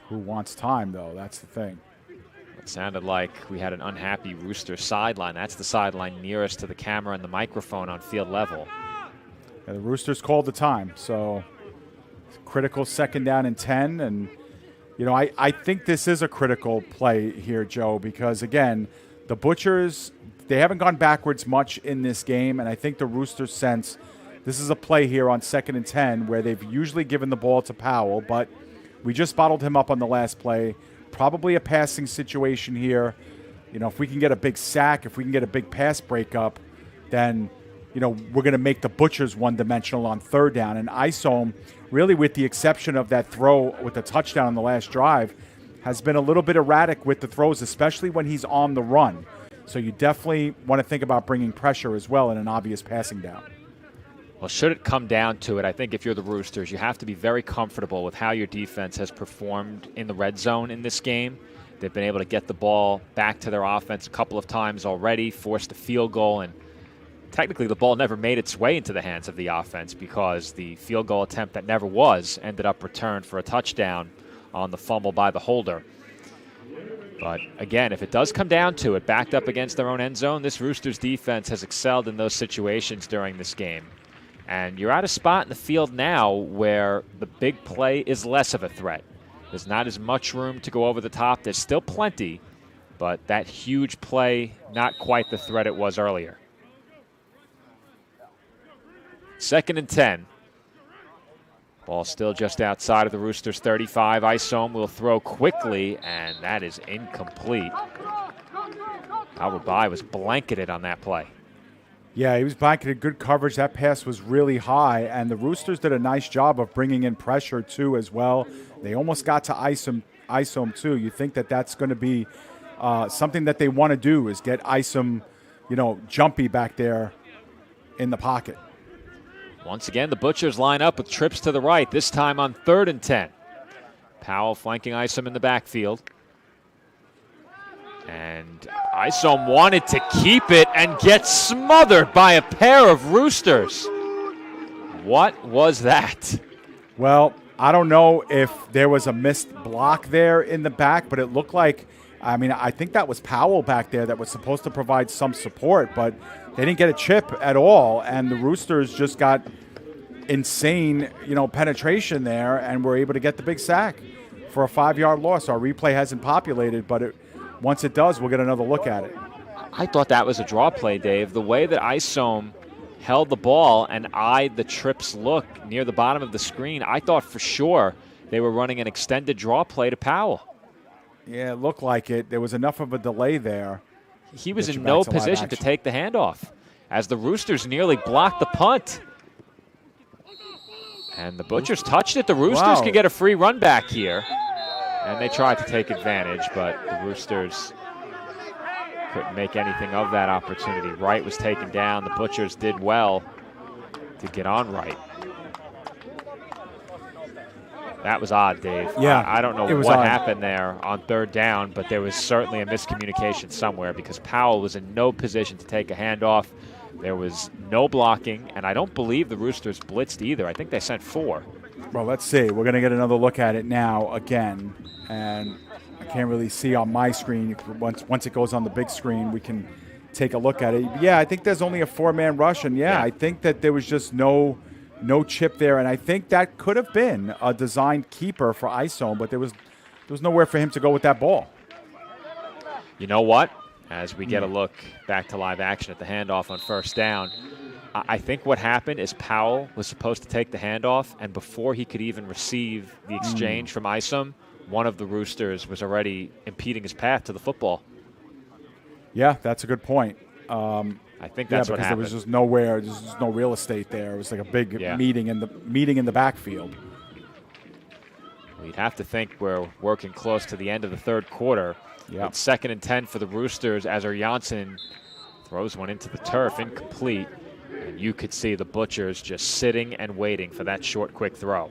Who wants time, though? That's the thing. It sounded like we had an unhappy Rooster sideline. That's the sideline nearest to the camera and the microphone on field level. Yeah, the Roosters called the time, so critical 2nd down and 10. And, I think this is a critical play here, Joe, because, again, the Butchers, they haven't gone backwards much in this game, and I think the Roosters sense this is a play here on 2nd and 10 where they've usually given the ball to Powell, but we just bottled him up on the last play. Probably a passing situation here. If we can get a big sack, if we can get a big pass breakup, then, we're going to make the Butchers one-dimensional on 3rd down. And Isom, really with the exception of that throw with the touchdown on the last drive, has been a little bit erratic with the throws, especially when he's on the run. So you definitely want to think about bringing pressure as well in an obvious passing down. Well, should it come down to it, I think if you're the Roosters, you have to be very comfortable with how your defense has performed in the red zone in this game. They've been able to get the ball back to their offense a couple of times already, forced a field goal, and technically the ball never made its way into the hands of the offense because the field goal attempt that never was ended up returned for a touchdown on the fumble by the holder. But again, if it does come down to it, backed up against their own end zone, this Roosters defense has excelled in those situations during this game. And you're at a spot in the field now where the big play is less of a threat. There's not as much room to go over the top. There's still plenty, but that huge play, not quite the threat it was earlier. 2nd and 10. Ball still just outside of the Roosters' 35. Isom will throw quickly, and that is incomplete. Al-Rabai was blanketed on that play. Yeah, he was blanketed. Good coverage. That pass was really high, and the Roosters did a nice job of bringing in pressure, too, as well. They almost got to Isom too. You think that that's going to be something that they want to do is get Isom, jumpy back there in the pocket. Once again, the Butchers line up with trips to the right, this time on 3rd and 10. Powell flanking Isom in the backfield. And Isom wanted to keep it and get smothered by a pair of Roosters. What was that? Well, I don't know if there was a missed block there in the back, but it looked like, I think that was Powell back there that was supposed to provide some support, but they didn't get a chip at all, and the Roosters just got insane, penetration there, and were able to get the big sack for a 5-yard loss. Our replay hasn't populated, but once it does, we'll get another look at it. I thought that was a draw play, Dave. The way that Isom held the ball and eyed the trips look near the bottom of the screen, I thought for sure they were running an extended draw play to Powell. Yeah, it looked like it. There was enough of a delay there. He was in no position to take the handoff as the Roosters nearly blocked the punt. And the Butchers touched it. The Roosters can get a free run back here. And they tried to take advantage, but the Roosters couldn't make anything of that opportunity. Wright was taken down. The Butchers did well to get on Wright. That was odd, Dave. Yeah, I don't know what happened there on 3rd down, but there was certainly a miscommunication somewhere because Powell was in no position to take a handoff. There was no blocking, and I don't believe the Roosters blitzed either. I think they sent 4. Well, let's see. We're going to get another look at it now again, and I can't really see on my screen. Once it goes on the big screen, we can take a look at it. Yeah, I think there's only a 4-man rush, and I think that there was just no chip there, and I think that could have been a designed keeper for Isom, but there was nowhere for him to go with that ball. You know what? As we get a look back to live action at the handoff on 1st down, I think what happened is Powell was supposed to take the handoff, and before he could even receive the exchange from Isom, one of the Roosters was already impeding his path to the football. Yeah, that's a good point. I think that's what happened. There was just nowhere. There's just no real estate there. It was like a big meeting in the backfield. We'd have to think we're working close to the end of the 3rd quarter. Yep. It's 2nd and 10 for the Roosters as Janssen throws one into the turf, incomplete. And you could see the Butchers just sitting and waiting for that short, quick throw.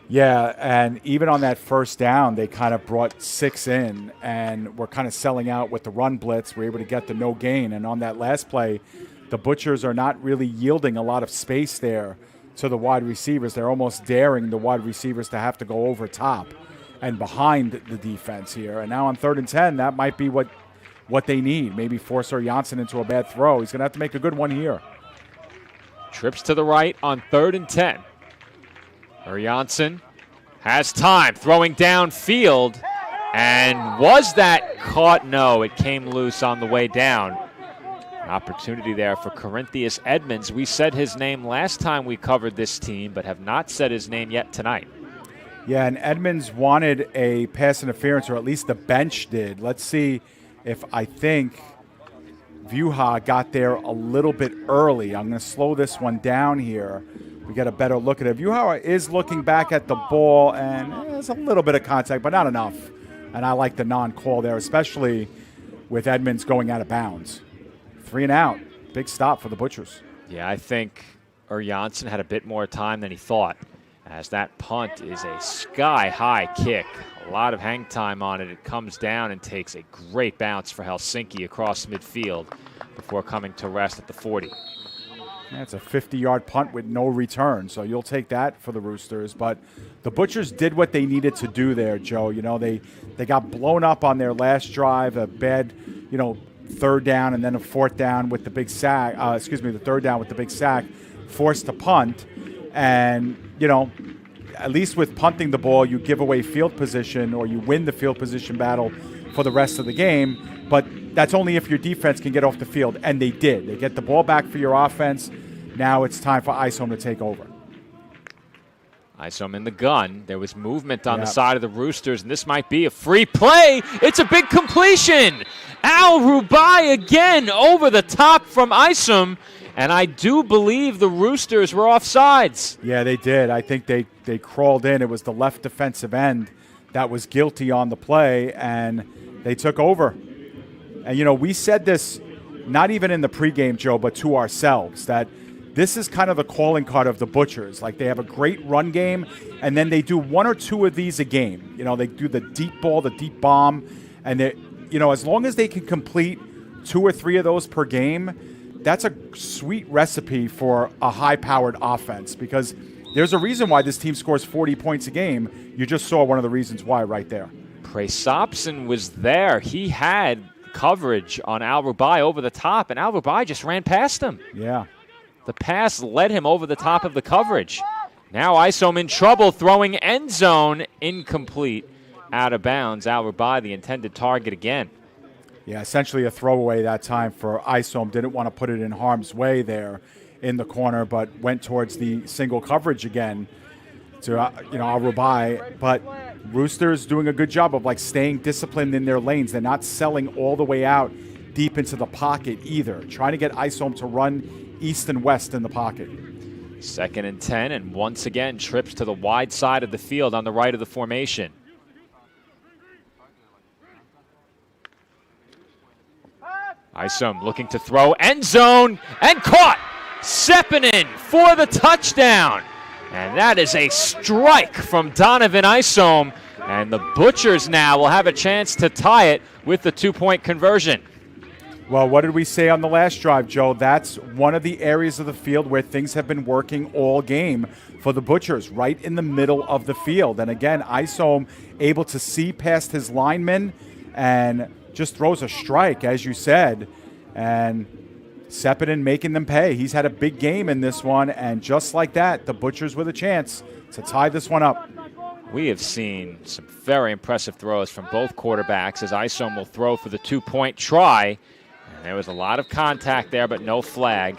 Yeah, and even on that 1st down, they kind of brought 6 in and were kind of selling out with the run blitz. We're able to get the no gain. And on that last play, the Butchers are not really yielding a lot of space there to the wide receivers. They're almost daring the wide receivers to have to go over top and behind the defense here. And now on 3rd and 10, that might be what they need. Maybe force Janssen into a bad throw. He's going to have to make a good one here. Trips to the right on 3rd and 10. Janssen has time, throwing downfield. And was that caught? No, it came loose on the way down. An opportunity there for Corinthians Edmonds. We said his name last time we covered this team, but have not said his name yet tonight. Yeah, and Edmonds wanted a pass interference, or at least the bench did. Let's see if I think Vuha got there a little bit early. I'm going to slow this one down here. We get a better look at it. Vuha is looking back at the ball, and there's a little bit of contact, but not enough. And I like the non-call there, especially with Edmonds going out of bounds. 3 and out. Big stop for the Butchers. Yeah, I think Janssen had a bit more time than he thought, as that punt is a sky-high kick. A lot of hang time on it. It comes down and takes a great bounce for Helsinki across midfield before coming to rest at the 40. That's a 50-yard punt with no return, so you'll take that for the Roosters. But the Butchers did what they needed to do there, Joe. You know, they got blown up on their last drive, a bad, 3rd down and then a 4th down with the big sack. The 3rd down with the big sack, forced to punt. And, at least with punting the ball, you give away field position or you win the field position battle for the rest of the game. But that's only if your defense can get off the field, and they did. They get the ball back for your offense. Now it's time for Isom to take over. Isom in the gun. There was movement on the side of the Roosters, and this might be a free play. It's a big completion. Al Rubai again over the top from Isom, and I do believe the Roosters were offsides. Yeah, they did. I think they crawled in. It was the left defensive end that was guilty on the play, and they took over. And, you know, we said this not even in the pregame, Joe, but to ourselves, that this is kind of the calling card of the Butchers. Like, they have a great run game, and then they do one or two of these a game. You know, they do the deep ball, the deep bomb, and they, you know, as long as they can complete 2 or 3 of those per game, that's a sweet recipe for a high-powered offense, because there's a reason why this team scores 40 points a game. You just saw one of the reasons why right there. Presopson was there. He had coverage on Al Rubai over the top, and Al Rubai just ran past him. Yeah. The pass led him over the top of the coverage. Now Isom in trouble, throwing end zone, incomplete, out of bounds. Al Rubai, the intended target again. Yeah, essentially a throwaway that time for Isom. Didn't want to put it in harm's way there in the corner, but went towards the single coverage again to Al Rubai. But Roosters doing a good job of like staying disciplined in their lanes. They're not selling all the way out deep into the pocket either. Trying to get Isom to run east and west in the pocket. 2nd and 10, and once again trips to the wide side of the field on the right of the formation. Isom looking to throw, end zone, and caught! Sepinen for the touchdown! And that is a strike from Donovan Isom, and the Butchers now will have a chance to tie it with the 2-point conversion. Well, what did we say on the last drive, Joe? That's one of the areas of the field where things have been working all game for the Butchers, right in the middle of the field. And again, Isom able to see past his lineman and just throws a strike, as you said. And Sepinen making them pay. He's had a big game in this one, and just like that, the Butchers with a chance to tie this one up. We have seen some very impressive throws from both quarterbacks as Isom will throw for the 2-point try. And there was a lot of contact there, but no flag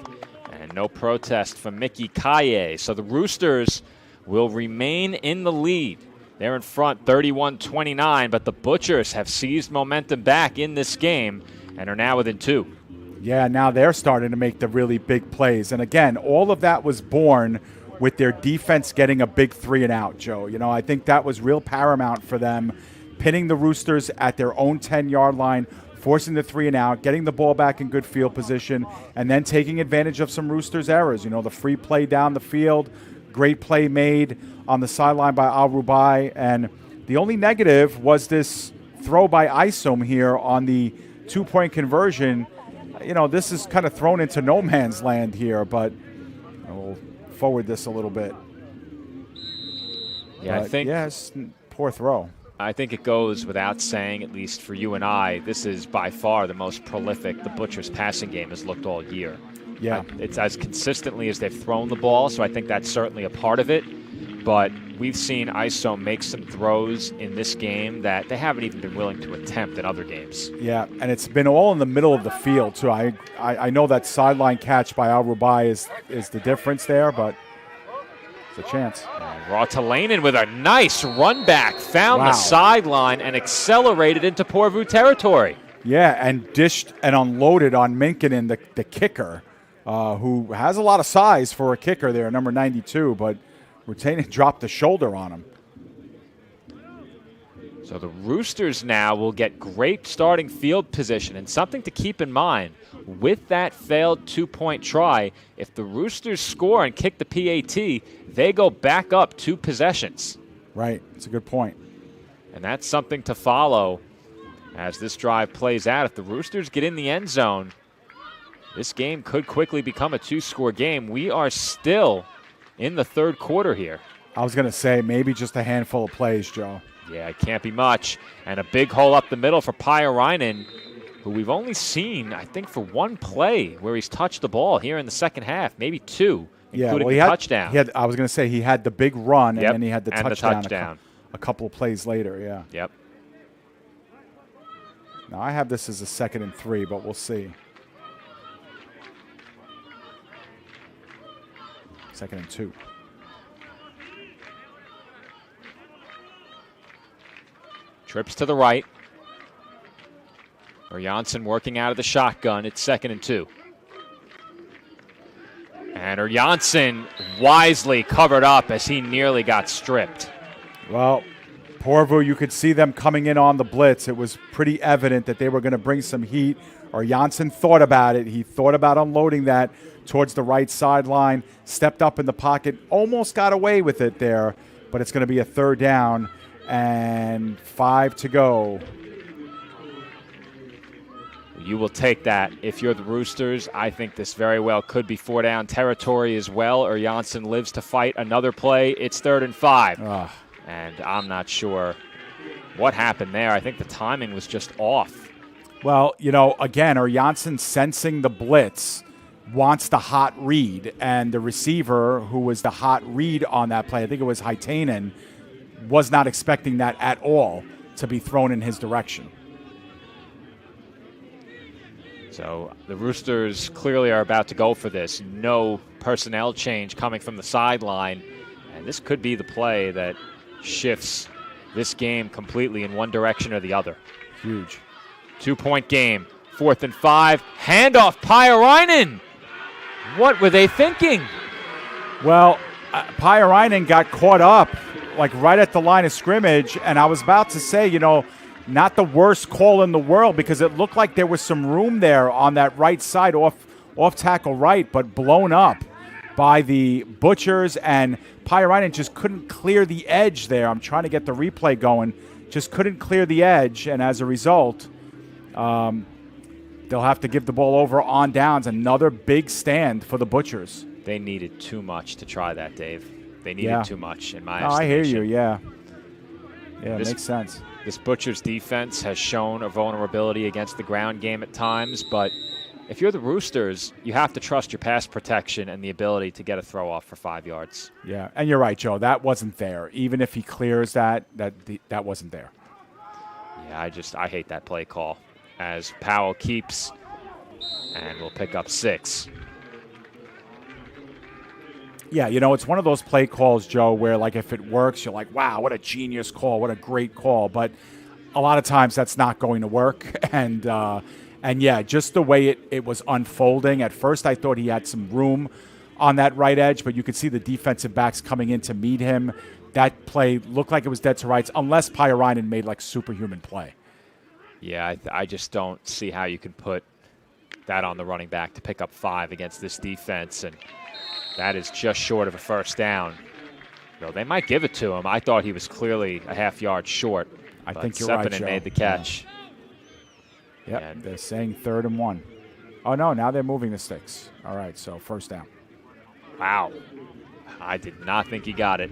and no protest from Mickey Kaye. So the Roosters will remain in the lead. They're in front 31-29, but the Butchers have seized momentum back in this game and are now within 2. Yeah, now they're starting to make the really big plays. And again, all of that was born with their defense getting a big 3-and-out, Joe. You know, I think that was real paramount for them, pinning the Roosters at their own 10-yard line, forcing the 3-and-out, getting the ball back in good field position, and then taking advantage of some Roosters errors. You know, the free play down the field, great play made on the sideline by Al Rubai. And the only negative was this throw by Isom here on the 2-point conversion. You know, this is kind of thrown into no man's land here, but we'll forward this a little bit. Yeah, but I think. Yes, poor throw. I think it goes without saying, at least for you and I, this is by far the most prolific the Butchers' passing game has looked all year. Yeah. It's as consistently as they've thrown the ball, so I think that's certainly a part of it. But we've seen Isom make some throws in this game that they haven't even been willing to attempt in other games. Yeah, and it's been all in the middle of the field, too. I know that sideline catch by Al Rubai is the difference there, but it's a chance. Rautalainen with a nice run back, found the sideline and accelerated into Porvoo territory. Yeah, and dished and unloaded on Minkinen, the kicker, who has a lot of size for a kicker there, number 92, but Rautalainen dropped the shoulder on him. So the Roosters now will get great starting field position, and something to keep in mind, with that failed 2-point try, if the Roosters score and kick the PAT, they go back up 2 possessions. Right, that's a good point. And that's something to follow as this drive plays out. If the Roosters get in the end zone, this game could quickly become a 2-score game. We are still in the 3rd quarter here. I was going to say maybe just a handful of plays, Joe. Yeah, it can't be much. And a big hole up the middle for Pyörainen, who we've only seen, I think, for 1 play where he's touched the ball here in the second half, maybe 2. including the touchdown. I was going to say he had the big run, Yep, and then he had the touchdown. touchdown. A couple of plays later, yeah. Yep. Now, I have this as a 2nd and 3, but we'll see. 2nd and 2. Trips to the right. Janssen working out of the shotgun. It's 2nd and 2. And Janssen wisely covered up as he nearly got stripped. Well, Porvoo, you could see them coming in on the blitz. It was pretty evident that they were going to bring some heat. Janssen thought about it. He thought about unloading that towards the right sideline, stepped up in the pocket, almost got away with it there, but it's going to be a 3rd down and 5 to go. You will take that. If you're the Roosters, I think this very well could be 4-down territory as well, or Janssen lives to fight another play. It's 3rd and 5. And I'm not sure what happened there. I think the timing was just off. Well, again, Janssen sensing the blitz, wants the hot read, and the receiver who was the hot read on that play, I think it was Haitainen, was not expecting that at all to be thrown in his direction. So the Roosters clearly are about to go for this. No personnel change coming from the sideline. And this could be the play that shifts this game completely in one direction or the other. Huge. 2-point game. 4th and 5. Handoff, Pyöräinen. What were they thinking? Well, Pyöräinen got caught up like right at the line of scrimmage. And I was about to say, not the worst call in the world because it looked like there was some room there on that right side off tackle right, but blown up by the Butchers, and Pyöräinen just couldn't clear the edge there. I'm trying to get the replay going. Just couldn't clear the edge, and as a result, they'll have to give the ball over on downs. Another big stand for the Butchers. They needed too much to try that, Dave. They needed too much, in my estimation. I hear you, yeah. Yeah, it this makes sense. This Butchers defense has shown a vulnerability against the ground game at times, but if you're the Roosters, you have to trust your pass protection and the ability to get a throw off for 5 yards. Yeah, and you're right, Joe. That wasn't there. Even if he clears that wasn't there. Yeah, I hate that play call as Powell keeps and will pick up 6. Yeah, it's one of those play calls, Joe, where like if it works, you're like, wow, what a genius call, what a great call. But a lot of times that's not going to work. And yeah, just the way it was unfolding. At first I thought he had some room on that right edge, but you could see the defensive backs coming in to meet him. That play looked like it was dead to rights, unless Pyöräinen made like superhuman play. Yeah, I just don't see how you can put that on the running back to pick up 5 against this defense, and that is just short of a 1st down. Well, they might give it to him. I thought he was clearly a half yard short. I think you're right, Sepinen Joe. made the catch. Yep, and they're saying 3rd and 1. Oh, no, now they're moving the sticks. All right, so 1st down. Wow. I did not think he got it.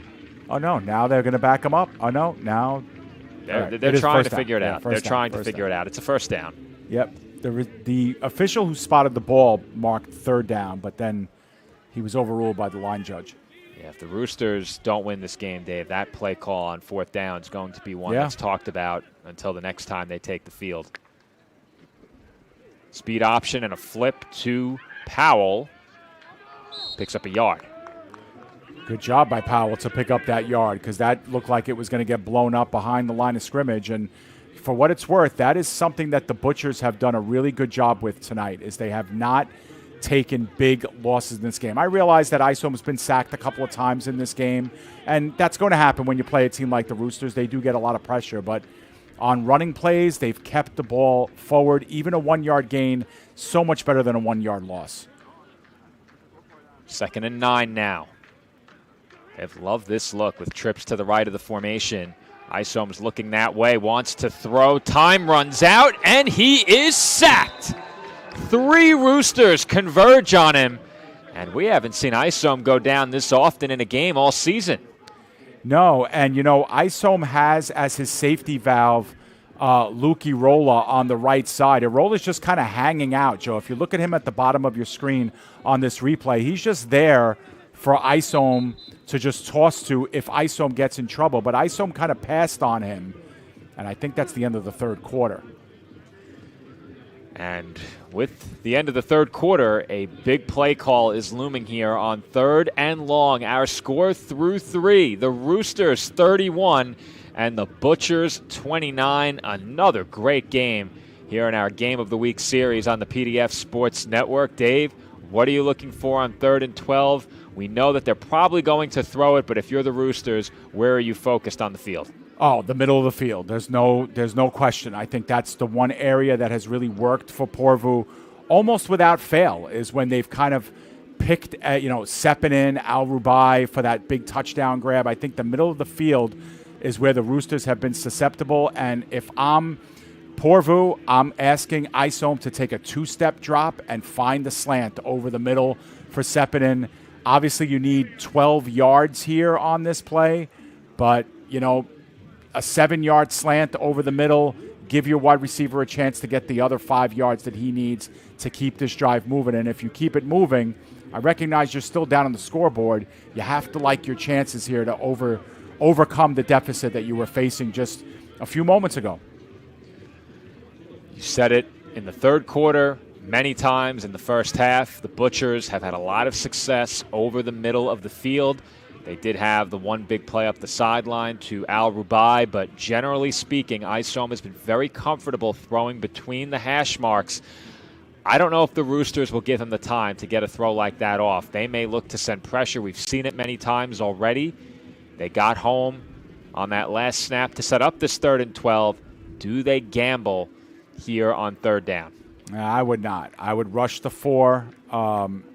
Oh, no, now they're going to back him up. Oh, no, now. They're trying to figure it out. They're trying to figure it out. It's a 1st down. Yep. The official who spotted the ball marked 3rd down, but then he was overruled by the line judge. Yeah, if the Roosters don't win this game, Dave, that play call on 4th down is going to be one that's talked about until the next time they take the field. Speed option and a flip to Powell. Picks up a yard. Good job by Powell to pick up that yard, because that looked like it was going to get blown up behind the line of scrimmage. And for what it's worth, that is something that the Butchers have done a really good job with tonight, is they have not taken big losses in this game. I realize that Isom's been sacked a couple of times in this game, and that's going to happen when you play a team like the Roosters. They do get a lot of pressure, but on running plays, they've kept the ball forward. Even a 1-yard gain, so much better than a 1-yard loss. 2nd and 9 now. They've loved this look with trips to the right of the formation. Isom's looking that way, wants to throw. Time runs out, and he is sacked. 3 Roosters converge on him, and we haven't seen Isom go down this often in a game all season. No, and Isom has as his safety valve Luki Rolla on the right side. Rola's just kind of hanging out, Joe. If you look at him at the bottom of your screen on this replay, he's just there for Isom to just toss to if Isom gets in trouble. But Isom kind of passed on him, and I think that's the end of the third quarter. And with the end of the third quarter, a big play call is looming here on 3rd and long. Our score through 3, the Roosters 31 and the Butchers 29. Another great game here in our Game of the Week series on the PDF Sports Network. Dave, what are you looking for on 3rd and 12? We know that they're probably going to throw it, but if you're the Roosters, where are you focused on the field? Oh, the middle of the field. There's no question. I think that's the one area that has really worked for Porvoo almost without fail, is when they've kind of picked, Sepinen, Al Rubai for that big touchdown grab. I think the middle of the field is where the Roosters have been susceptible. And if I'm Porvoo, I'm asking Isom to take a 2-step drop and find the slant over the middle for Sepinen. Obviously, you need 12 yards here on this play, but, a 7-yard slant over the middle, give your wide receiver a chance to get the other 5 yards that he needs to keep this drive moving. And if you keep it moving, I recognize you're still down on the scoreboard. You have to like your chances here to overcome the deficit that you were facing just a few moments ago. You said it in the third quarter many times in the first half. The Butchers have had a lot of success over the middle of the field. They did have the one big play up the sideline to Al Rubai, but generally speaking, Isom has been very comfortable throwing between the hash marks. I don't know if the Roosters will give him the time to get a throw like that off. They may look to send pressure. We've seen it many times already. They got home on that last snap to set up this 3rd and 12. Do they gamble here on 3rd down? I would not. I would rush the 4.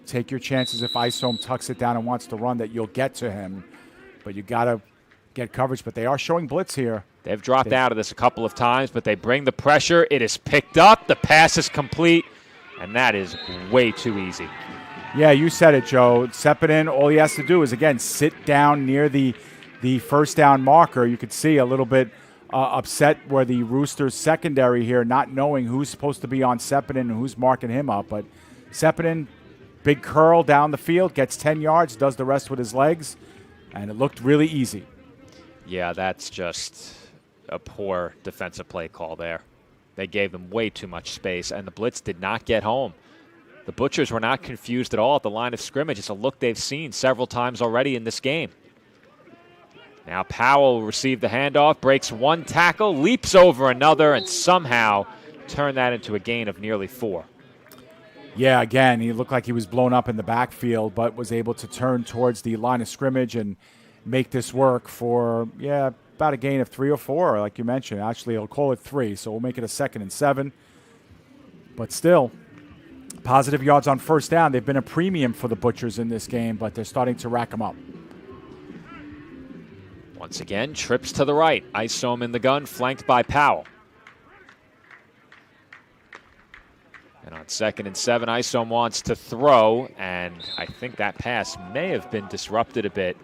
Take your chances if Isom tucks it down and wants to run that you'll get to him. But you got to get coverage. But they are showing blitz here. They've dropped out of this a couple of times, but they bring the pressure. It is picked up. The pass is complete, and that is way too easy. Yeah, you said it, Joe. Sepinen, all he has to do is, again, sit down near the first down marker. You could see a little bit upset where the Roosters secondary here, not knowing who's supposed to be on Sepinen and who's marking him up. But Sepinen, big curl down the field, gets 10 yards, does the rest with his legs, and it looked really easy. Yeah, that's just a poor defensive play call there. They gave them way too much space, and the blitz did not get home. The Butchers were not confused at all at the line of scrimmage. It's a look they've seen several times already in this game. Now Powell will receive the handoff, breaks one tackle, leaps over another, and somehow turned that into a gain of nearly 4. Yeah, again, he looked like he was blown up in the backfield, but was able to turn towards the line of scrimmage and make this work for, about a gain of 3 or 4, like you mentioned. Actually, he'll call it 3, so we'll make it a 2nd and 7. But still, positive yards on first down. They've been a premium for the Butchers in this game, but they're starting to rack them up. Once again, trips to the right. Isom in the gun, flanked by Powell. And on 2nd and 7, Isom wants to throw, and I think that pass may have been disrupted a bit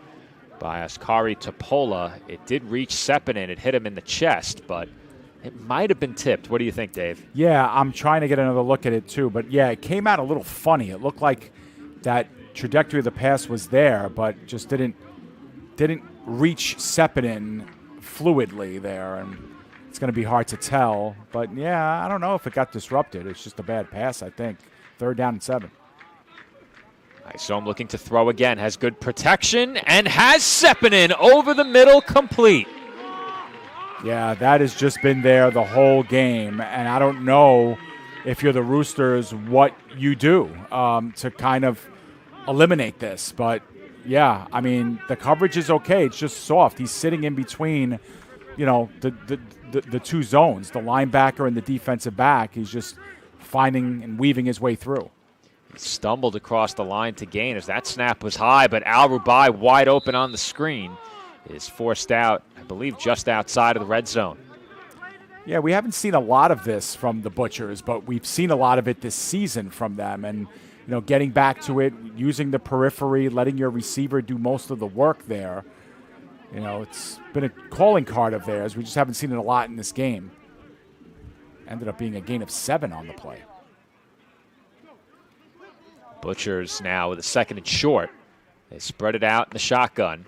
by Askari Topola. It did reach Sepinen. It hit him in the chest, but it might have been tipped. What do you think, Dave? Yeah, I'm trying to get another look at it too, but yeah, it came out a little funny. It looked like that trajectory of the pass was there, but just didn't reach Sepinen fluidly there, and it's going to be hard to tell. But yeah, I don't know if it got disrupted. It's just a bad pass, I think. 3rd down and 7. Isom looking to throw again, has good protection, and has Sepinen over the middle, complete. Yeah, that has just been there the whole game, and I don't know if you're the Roosters what you do to kind of eliminate this. But yeah, I mean, the coverage is okay. It's just soft. He's sitting in between, the two zones, the linebacker and the defensive back. He's just finding and weaving his way through. He stumbled across the line to gain as that snap was high, but Al Rubai, wide open on the screen, is forced out, I believe, just outside of the red zone. Yeah, we haven't seen a lot of this from the Butchers, but we've seen a lot of it this season from them. And, getting back to it, using the periphery, letting your receiver do most of the work there. It's been a calling card of theirs. We just haven't seen it a lot in this game. Ended up being a gain of 7 on the play. Butchers now with a 2nd and short. They spread it out in the shotgun.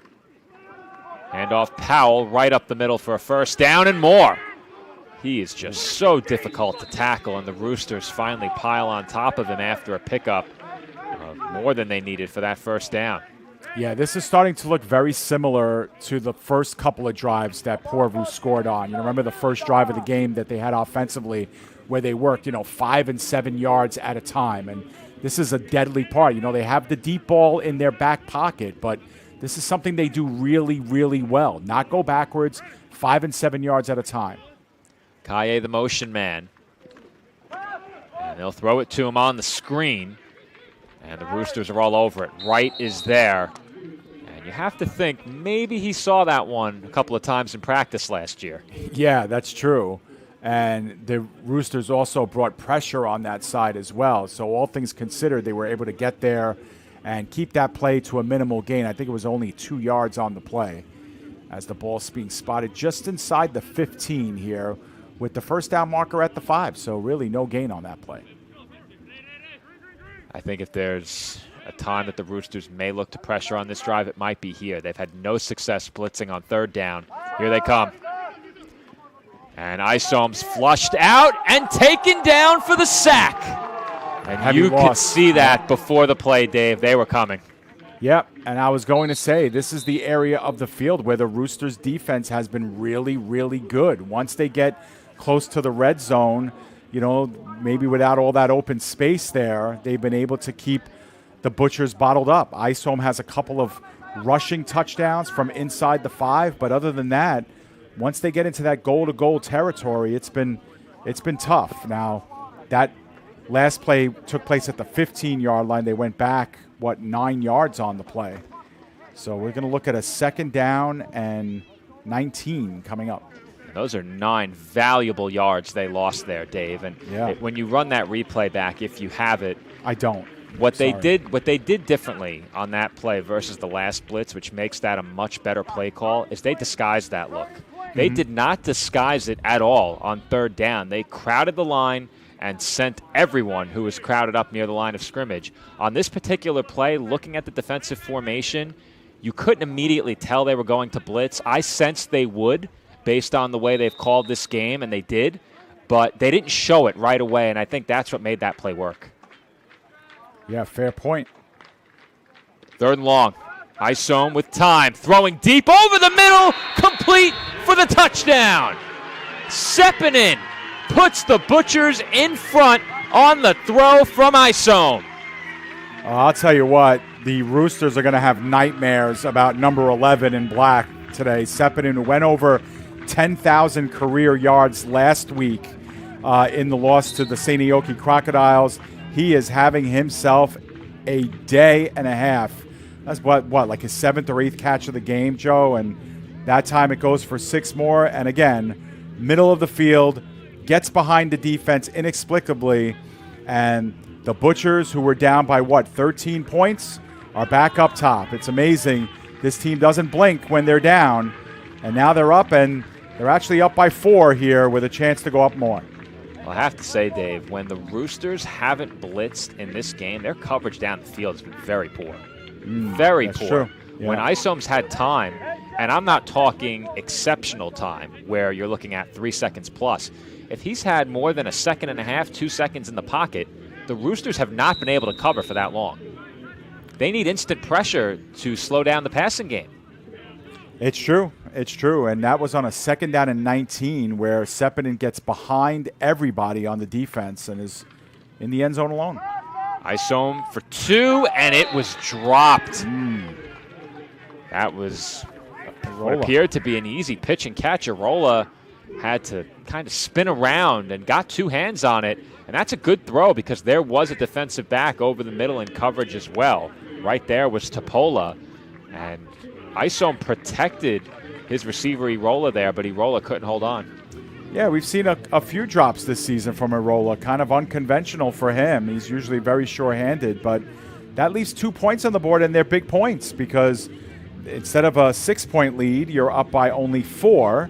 Hand off Powell right up the middle for a first down and more. He is just so difficult to tackle, and the Roosters finally pile on top of him after a pickup of more than they needed for that first down. Yeah, this is starting to look very similar to the first couple of drives that Porvoo scored on. You remember the first drive of the game that they had offensively where they worked, 5 and 7 yards at a time. And this is a deadly part. They have the deep ball in their back pocket, but this is something they do really, really well. Not go backwards, 5 and 7 yards at a time. Kaye, the motion man. And they'll throw it to him on the screen. And the Roosters are all over it. Wright is there. And you have to think maybe he saw that one a couple of times in practice last year. Yeah, that's true. And the Roosters also brought pressure on that side as well. So all things considered, they were able to get there and keep that play to a minimal gain. I think it was only 2 yards on the play as the ball's being spotted just inside the 15 here with the first down marker at the 5. So really no gain on that play. I think if there's a time that the Roosters may look to pressure on this drive, it might be here. They've had no success blitzing on third down. Here they come. And Isome's flushed out and taken down for the sack. And you could see that before the play, Dave. They were coming. Yep, and I was going to say, this is the area of the field where the Roosters' defense has been really, really good. Once they get close to the red zone, maybe without all that open space there, they've been able to keep the Butchers bottled up. Isome has a couple of rushing touchdowns from inside the 5, but other than that, once they get into that goal-to-goal territory, it's been tough. Now, that last play took place at the 15-yard line. They went back, 9 yards on the play. So we're going to look at a second down and 19 coming up. Those are 9 valuable yards they lost there, Dave. And when you run that replay back, if you have it, I don't. What they did differently on that play versus the last blitz, which makes that a much better play call, is they disguised that look. They did not disguise it at all on third down. They crowded the line and sent everyone who was crowded up near the line of scrimmage. On this particular play, looking at the defensive formation, you couldn't immediately tell they were going to blitz. I sensed they would based on the way they've called this game, and they did, but they didn't show it right away, and I think that's what made that play work. Yeah, fair point. Third and long. Isome with time, throwing deep over the middle, complete for the touchdown. Sepinen puts the Butchers in front on the throw from Isome. I'll tell you what, the Roosters are going to have nightmares about number 11 in black today. Sepinen, who went over 10,000 career yards last week in the loss to the St. Aoki Crocodiles. He is having himself a day and a half. That's like his 7th or 8th catch of the game, Joe, and that time it goes for 6 more. And again, middle of the field, gets behind the defense inexplicably, and the Butchers, who were down by 13 points, are back up top. It's amazing. This team doesn't blink when they're down, and now they're up, and they're actually up by 4 here with a chance to go up more. Well, I have to say, Dave, when the Roosters haven't blitzed in this game, their coverage down the field has been very poor. Very poor. True. Yeah. When Isome's had time, and I'm not talking exceptional time where you're looking at 3 seconds plus, if he's had more than a second and a half, 2 seconds in the pocket, the Roosters have not been able to cover for that long. They need instant pressure to slow down the passing game. It's true. It's true. And that was on a second down and 19 where Sepinen gets behind everybody on the defense and is in the end zone alone. Isome for 2, and it was dropped. That was what appeared to be an easy pitch and catch. Arola had to kind of spin around and got 2 hands on it, and that's a good throw because there was a defensive back over the middle in coverage as well. Right there was Topola, and Isome protected his receiver Irola there, but Irola couldn't hold on. Yeah, we've seen a few drops this season from Irola, kind of unconventional for him. He's usually very sure-handed, but that leaves 2 points on the board, and they're big points because instead of a 6-point lead, you're up by only 4.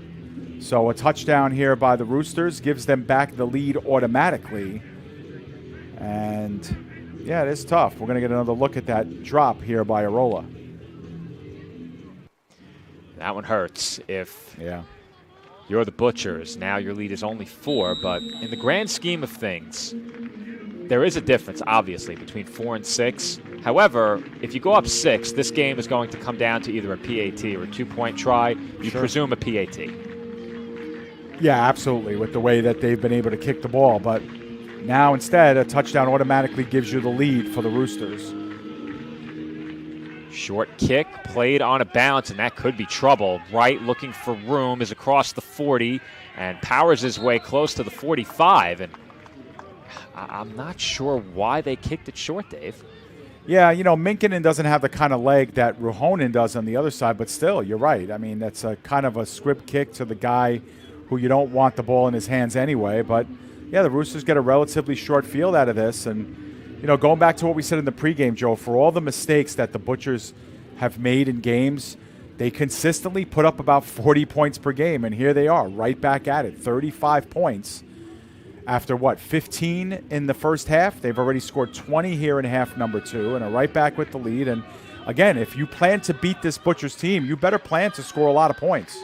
So a touchdown here by the Roosters gives them back the lead automatically. And, yeah, it is tough. We're going to get another look at that drop here by Irola. That one hurts. If you're the Butchers, now your lead is only 4, but in the grand scheme of things, there is a difference, obviously, between 4 and 6. However, if you go up 6, this game is going to come down to either a PAT or a 2-point try. You presume a PAT. Yeah, absolutely, with the way that they've been able to kick the ball. But now instead, a touchdown automatically gives you the lead for the Roosters. Short kick, played on a bounce, and that could be trouble. Wright looking for room is across the 40 and powers his way close to the 45. And I'm not sure why they kicked it short, Dave. Yeah, Minkinen doesn't have the kind of leg that Ruhonen does on the other side, but still, you're right. I mean, that's a kind of a script kick to the guy who you don't want the ball in his hands anyway. But, yeah, the Roosters get a relatively short field out of this. And, going back to what we said in the pregame, Joe, for all the mistakes that the Butchers have made in games, they consistently put up about 40 points per game. And here they are, right back at it, 35 points. After, 15 in the first half? They've already scored 20 here in half number 2 and are right back with the lead. And, again, if you plan to beat this Butchers team, you better plan to score a lot of points.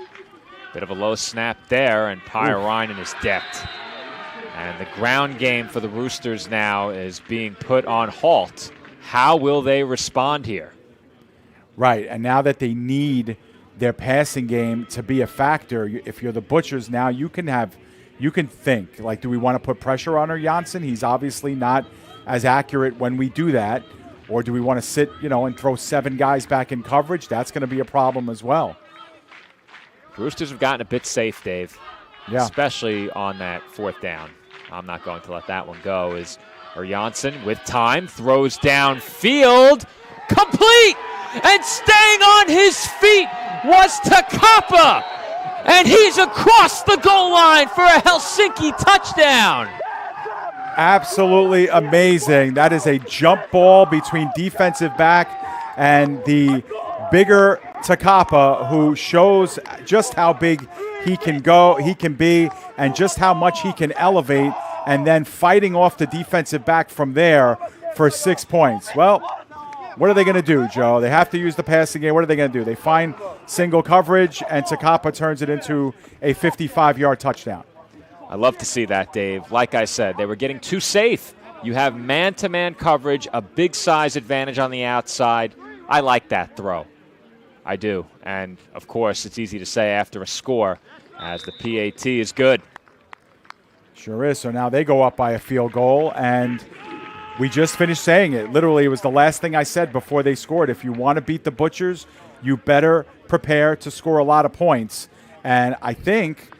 Bit of a low snap there, and Pyrainen is decked. And the ground game for the Roosters now is being put on halt. How will they respond here? Right, and now that they need their passing game to be a factor, if you're the Butchers now, you can think, like, do we want to put pressure on Janssen? He's obviously not as accurate when we do that. Or do we want to sit, and throw 7 guys back in coverage? That's going to be a problem as well. Roosters have gotten a bit safe, Dave, especially on that 4th down. I'm not going to let that one go. As Janssen, with time, throws downfield, complete, and staying on his feet was Takapa. And he's across the goal line for a Helsinki touchdown. Absolutely amazing. That is a jump ball between defensive back and the bigger Takapa, who shows just how big he can be, and just how much he can elevate, and then fighting off the defensive back from there for 6 points. Well, what are they going to do, Joe? They have to use the passing game. What are they going to do? They find single coverage, and Takapa turns it into a 55-yard touchdown. I love to see that, Dave. Like I said, they were getting too safe. You have man-to-man coverage, a big size advantage on the outside. I like that throw. I do. And, of course, it's easy to say after a score, as the PAT is good. Sure is. So now they go up by a field goal, and we just finished saying it. Literally, it was the last thing I said before they scored. If you want to beat the Butchers, you better prepare to score a lot of points. And I think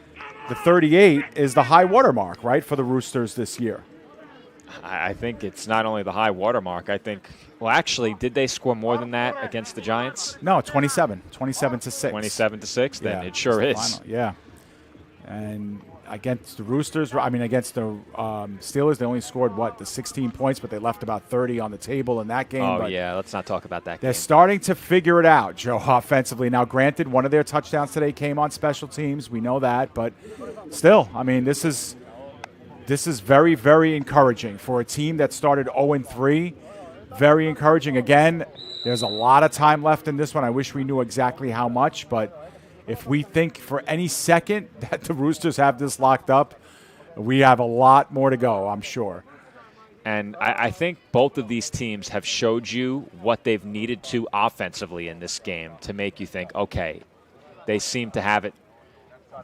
the 38 is the high watermark, right, for the Roosters this year. I think it's not only the high watermark. I think, well, actually, did they score more than that against the Giants? No, 27 to 6. 27 to 6, then it sure is. Final. Yeah. And against the Roosters, against the Steelers, they only scored, the 16 points, but they left about 30 on the table in that game. Oh, yeah, let's not talk about that game. They're starting to figure it out, Joe, offensively. Now, granted, one of their touchdowns today came on special teams. We know that, but still, this is very, very encouraging for a team that started 0-3. Very encouraging. Again, there's a lot of time left in this one. I wish we knew exactly how much, but if we think for any second that the Roosters have this locked up, we have a lot more to go, I'm sure. And I think both of these teams have showed you what they've needed to offensively in this game to make you think, okay, they seem to have it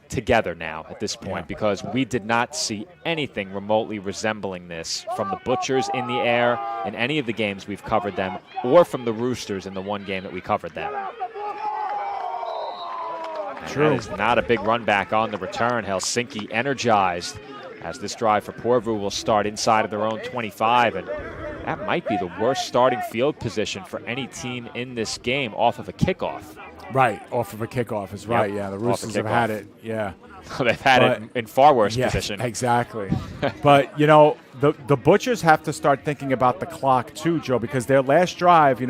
together now at this point, because we did not see anything remotely resembling this from the Butchers in the air in any of the games we've covered them, or from the Roosters in the one game that we covered them. True. That is not a big run back on the return. Helsinki energized as this drive for Porvoo will start inside of their own 25, and that might be the worst starting field position for any team in this game off of a kickoff. Right, off of a kickoff is right. Yeah, the Roosters have had it. Yeah, they've had it in far worse position. Exactly. But the Butchers have to start thinking about the clock too, Joe, because their last drive,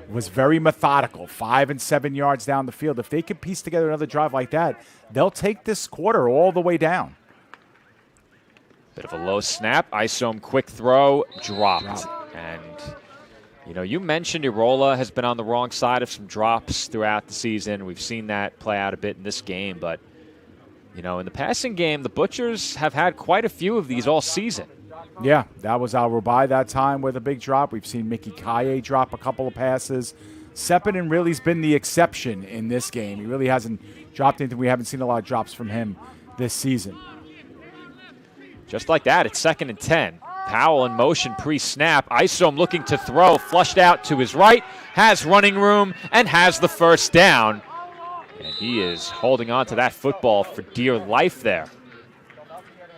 was very methodical, 5 and 7 yards down the field. If they can piece together another drive like that, they'll take this quarter all the way down. Bit of a low snap. Isom quick throw, dropped. And You know, you mentioned Irola has been on the wrong side of some drops throughout the season. We've seen that play out a bit in this game, but, you know, in the passing game, the Butchers have had quite a few of these all season. Yeah, that was Al Rubai that time with a big drop. We've seen Mickey Kaye drop a couple of passes. Sepinen really's been the exception in this game. He really hasn't dropped anything. We haven't seen a lot of drops from him this season. Just like that, it's 2nd and 10. Powell in motion pre-snap. Isom looking to throw, flushed out to his right, has running room, and has the first down. And he is holding on to that football for dear life there.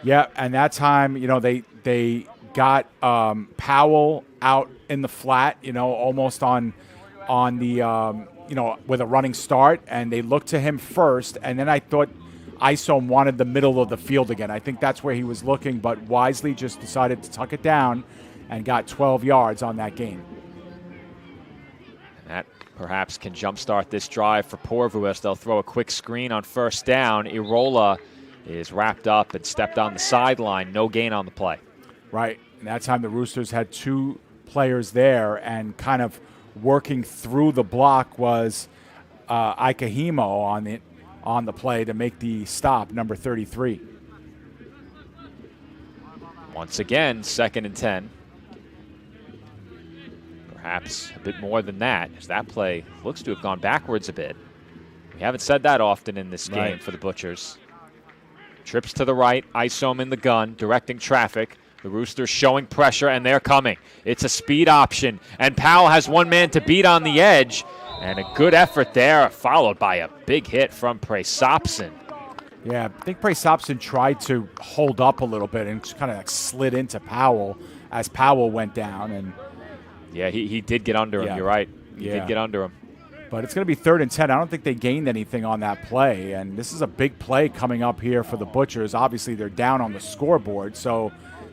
Yeah, and that time, you know, they got Powell out in the flat, you know, almost on the, you know, with a running start, and they looked to him first, and then I thought Isom wanted the middle of the field again. I think that's where he was looking, but wisely just decided to tuck it down and got 12 yards on that gain. That perhaps can jumpstart this drive for Porvoo as they'll throw a quick screen on first down. Irola is wrapped up and stepped on the sideline. No gain on the play. Right. And that time the Roosters had 2 players there, and kind of working through the block was Ikahimo on the play to make the stop, number 33. Once again, 2nd and 10. Perhaps a bit more than that, as that play looks to have gone backwards a bit. We haven't said that often in this game for the Butchers. Trips to the right, Isom in the gun, directing traffic. The Roosters showing pressure, and they're coming. It's a speed option, and Powell has one man to beat on the edge. And a good effort there, followed by a big hit from Presopson. Yeah, I think Presopson tried to hold up a little bit and just kind of like slid into Powell as Powell went down. And yeah, he did get under him. You're right. He did get under him. But it's going to be 3rd and 10. I don't think they gained anything on that play. And this is a big play coming up here for the Butchers. Obviously, they're down on the scoreboard, so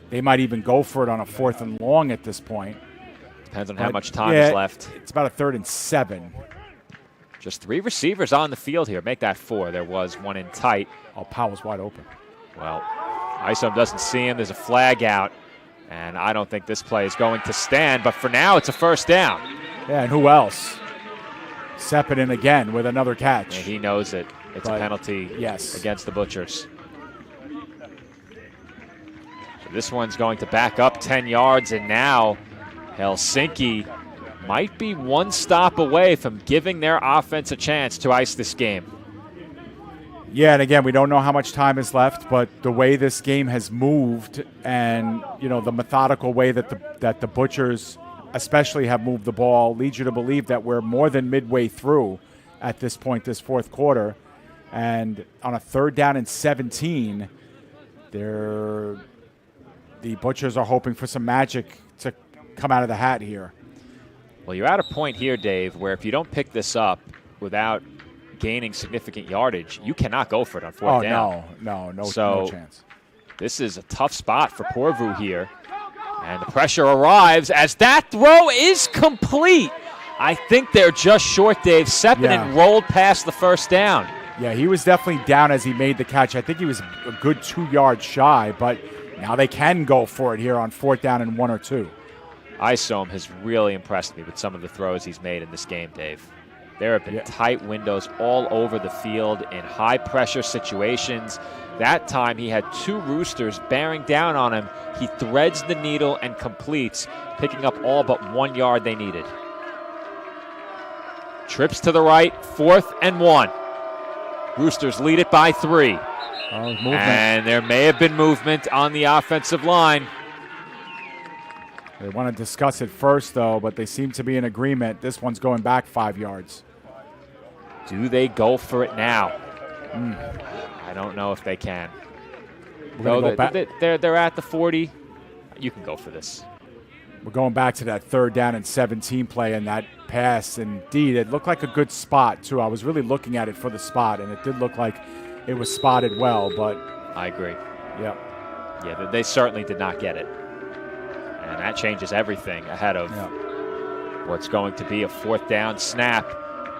they might even go for it on a 4th and long at this point. Depends on how much time is left. It's about a 3rd and 7. Just 3 receivers on the field here. Make that 4. There was one in tight. Oh, Powell's wide open. Well, Isom doesn't see him. There's a flag out. And I don't think this play is going to stand. But for now, it's a first down. Yeah, and who else? Sepinen again with another catch. Yeah, he knows it. It's a penalty against the Butchers. So this one's going to back up 10 yards. And now Helsinki might be one stop away from giving their offense a chance to ice this game. Yeah, and again, we don't know how much time is left, but the way this game has moved, and you know the methodical way that the Butchers especially have moved the ball, leads you to believe that we're more than midway through at this point, this 4th quarter, and on a 3rd down and 17, the Butchers are hoping for some magic to come out of the hat here. Well, you're at a point here, Dave, where if you don't pick this up without gaining significant yardage, you cannot go for it on 4th down. No chance. This is a tough spot for Porvoo here. And the pressure arrives as that throw is complete. I think they're just short, Dave. Sepinen rolled past the first down. Yeah, he was definitely down as he made the catch. I think he was a good 2 yards shy, but now they can go for it here on 4th down and 1 or 2. Isom has really impressed me with some of the throws he's made in this game, Dave. There have been tight windows all over the field in high-pressure situations. That time he had 2 Roosters bearing down on him. He threads the needle and completes, picking up all but 1 yard they needed. Trips to the right, 4th and 1. Roosters lead it by 3. And there may have been movement on the offensive line. They want to discuss it first, though, but they seem to be in agreement. This one's going back 5 yards. Do they go for it now? I don't know if they can. They're at the 40. You can go for this. We're going back to that 3rd down and 17 play and that pass. Indeed, it looked like a good spot, too. I was really looking at it for the spot, and it did look like it was spotted well, but... I agree. Yeah. Yeah, they certainly did not get it. And that changes everything ahead of what's going to be a 4th down snap.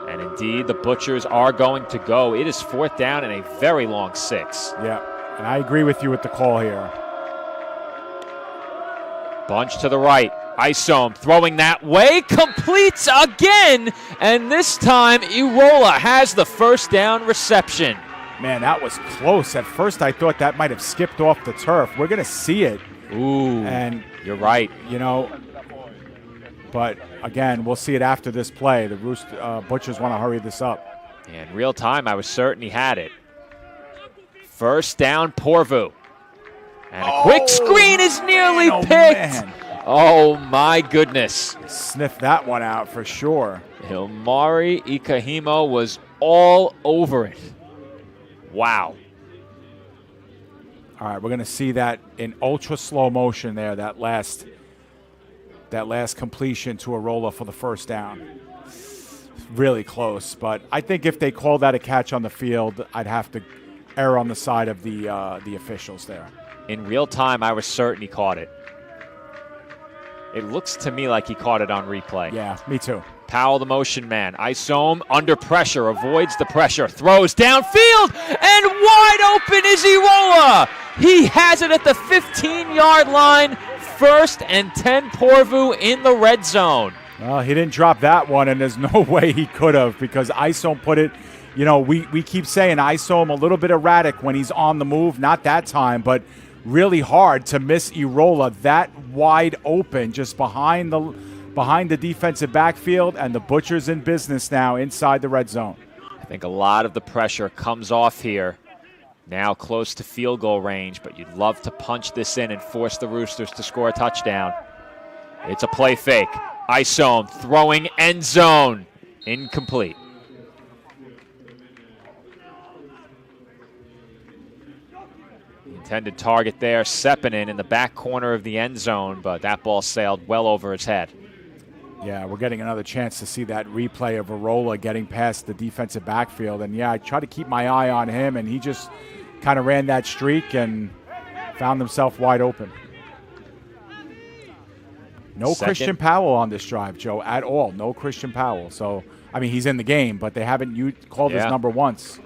And indeed, the Butchers are going to go. It is 4th down and a very long 6. Yeah, and I agree with you with the call here. Bunch to the right. Isom throwing that way, completes again, and this time Irola has the first down reception. Man, that was close. At first I thought that might have skipped off the turf. We're going to see it. Ooh, and you're right. You know, but again, we'll see it after this play. The Butchers want to hurry this up. In real time, I was certain he had it. First down, Porvoo. And a quick screen is nearly picked. Man. Oh, my goodness. Sniffed that one out for sure. Hilmari Ikahimo was all over it. Wow. All right, we're going to see that in ultra slow motion there, that last completion to Irola for the first down. Really close, but I think if they call that a catch on the field, I'd have to err on the side of the officials there. In real time, I was certain he caught it. It looks to me like he caught it on replay. Yeah, me too. Powell, the motion man. Isom under pressure, avoids the pressure, throws downfield, and wide open is Irola. He has it at the 15-yard line. First and 10 Porvoo in the red zone. Well, he didn't drop that one, and there's no way he could have because Isom put it, you know, we keep saying Isom a little bit erratic when he's on the move. Not that time, but really hard to miss Irola that wide open just behind the defensive backfield, and the Butchers in business now inside the red zone. I think a lot of the pressure comes off here. Now close to field goal range, but you'd love to punch this in and force the Roosters to score a touchdown. It's a play fake. Isom throwing end zone. Incomplete. The intended target there, Sepinen in the back corner of the end zone, but that ball sailed well over his head. Yeah, we're getting another chance to see that replay of Irola getting past the defensive backfield. And, yeah, I try to keep my eye on him, and he just kind of ran that streak and found himself wide open. No Christian Powell on this drive, Joe, at all. No Christian Powell. So, I mean, he's in the game, but they haven't called his number once.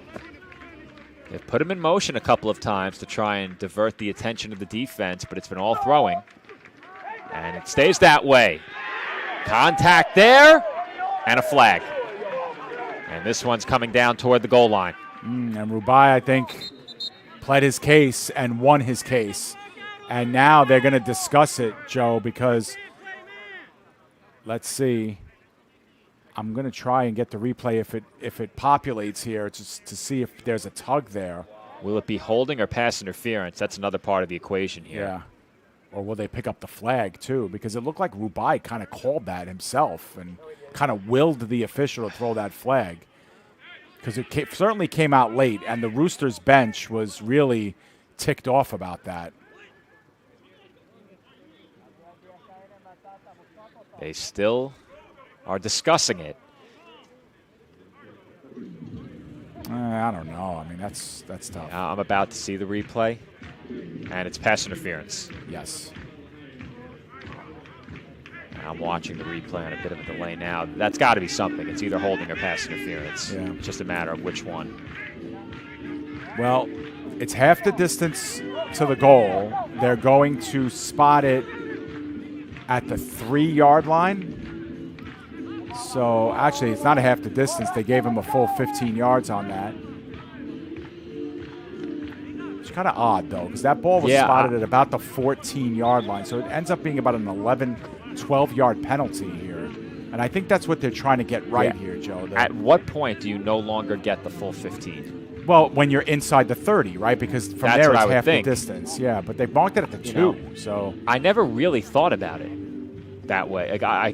They've put him in motion a couple of times to try and divert the attention of the defense, but it's been all throwing. And it stays that way. Contact there, and a flag. And this one's coming down toward the goal line. And Rubai, I think, pled his case and won his case. And now they're going to discuss it, Joe, because let's see. I'm going to try and get the replay if it populates here just to see if there's a tug there. Will it be holding or pass interference? That's another part of the equation here. Yeah. Or will they pick up the flag, too? Because it looked like Rubai kind of called that himself and kind of willed the official to throw that flag. Because it certainly came out late, and the Roosters bench was really ticked off about that. They still are discussing it. I don't know. I mean, that's tough. I'm about to see the replay, and it's pass interference. Yes. I'm watching the replay on a bit of a delay now. That's got to be something. It's either holding or pass interference. Yeah. It's just a matter of which one. Well, it's half the distance to the goal. They're going to spot it at the 3-yard line. So, actually, it's not a half the distance. They gave him a full 15 yards on that. It's kind of odd, though, because that ball was spotted at about the 14-yard line. So it ends up being about an 11, 12-yard penalty here. And I think that's what they're trying to get right here, Joe. At what point do you no longer get the full 15? Well, when you're inside the 30, right? Because from there it's half the distance. Yeah, but they marked it at the 2. So I never really thought about it that way. Like I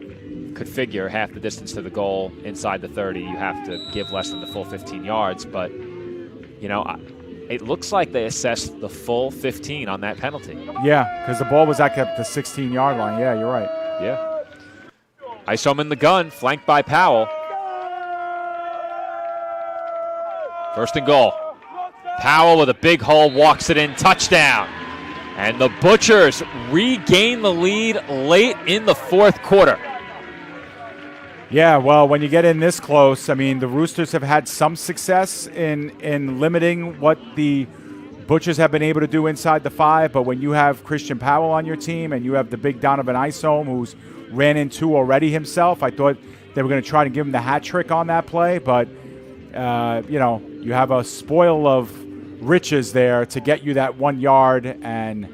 could figure half the distance to the goal inside the 30, you have to give less than the full 15 yards. But, you know, it looks like they assessed the full 15 on that penalty. Yeah, because the ball was at the 16-yard line. Yeah, you're right. Yeah. Isom in the gun, flanked by Powell. First and goal. Powell with a big hole, walks it in, touchdown. And the Butchers regain the lead late in the fourth quarter. Yeah, well, when you get in this close, I mean, the Roosters have had some success in limiting what the Butchers have been able to do inside the 5, but when you have Christian Powell on your team and you have the big Donovan Isom, who's ran in 2 already himself, I thought they were going to try to give him the hat trick on that play, but, you have a spoil of riches there to get you that 1 yard, and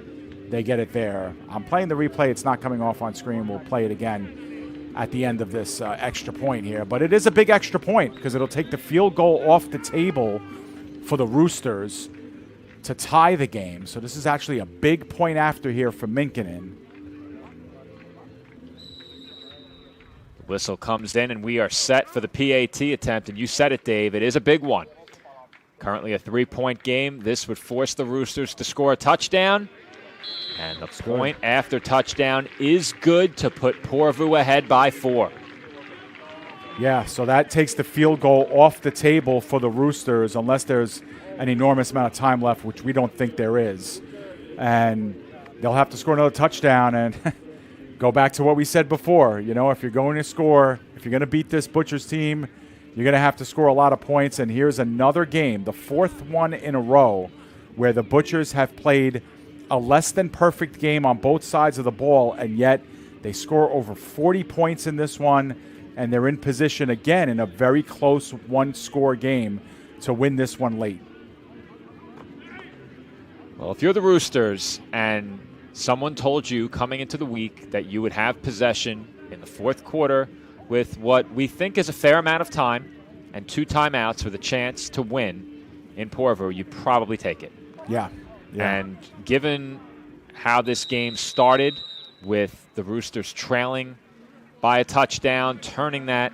they get it there. I'm playing the replay. It's not coming off on screen. We'll play it again at the end of this extra point here. But it is a big extra point because it'll take the field goal off the table for the Roosters to tie the game. So this is actually a big point after here for Minkinen. Whistle comes in, and we are set for the PAT attempt. And you said it, Dave. It is a big one. Currently a 3-point game. This would force the Roosters to score a touchdown. And the point after touchdown is good to put Porvoo ahead by 4. Yeah, so that takes the field goal off the table for the Roosters unless there's an enormous amount of time left, which we don't think there is. And they'll have to score another touchdown and go back to what we said before. If you're going to score, if you're going to beat this Butchers team, you're going to have to score a lot of points. And here's another game, the 4th one in a row, where the Butchers have played a less than perfect game on both sides of the ball, and yet they score over 40 points in this one, and they're in position again in a very close 1-score game to win this one late. Well, if you're the Roosters and someone told you coming into the week that you would have possession in the 4th quarter with what we think is a fair amount of time and 2 timeouts with a chance to win in Porvoo, you'd probably take it. Yeah. And given how this game started with the Roosters trailing by a touchdown, turning that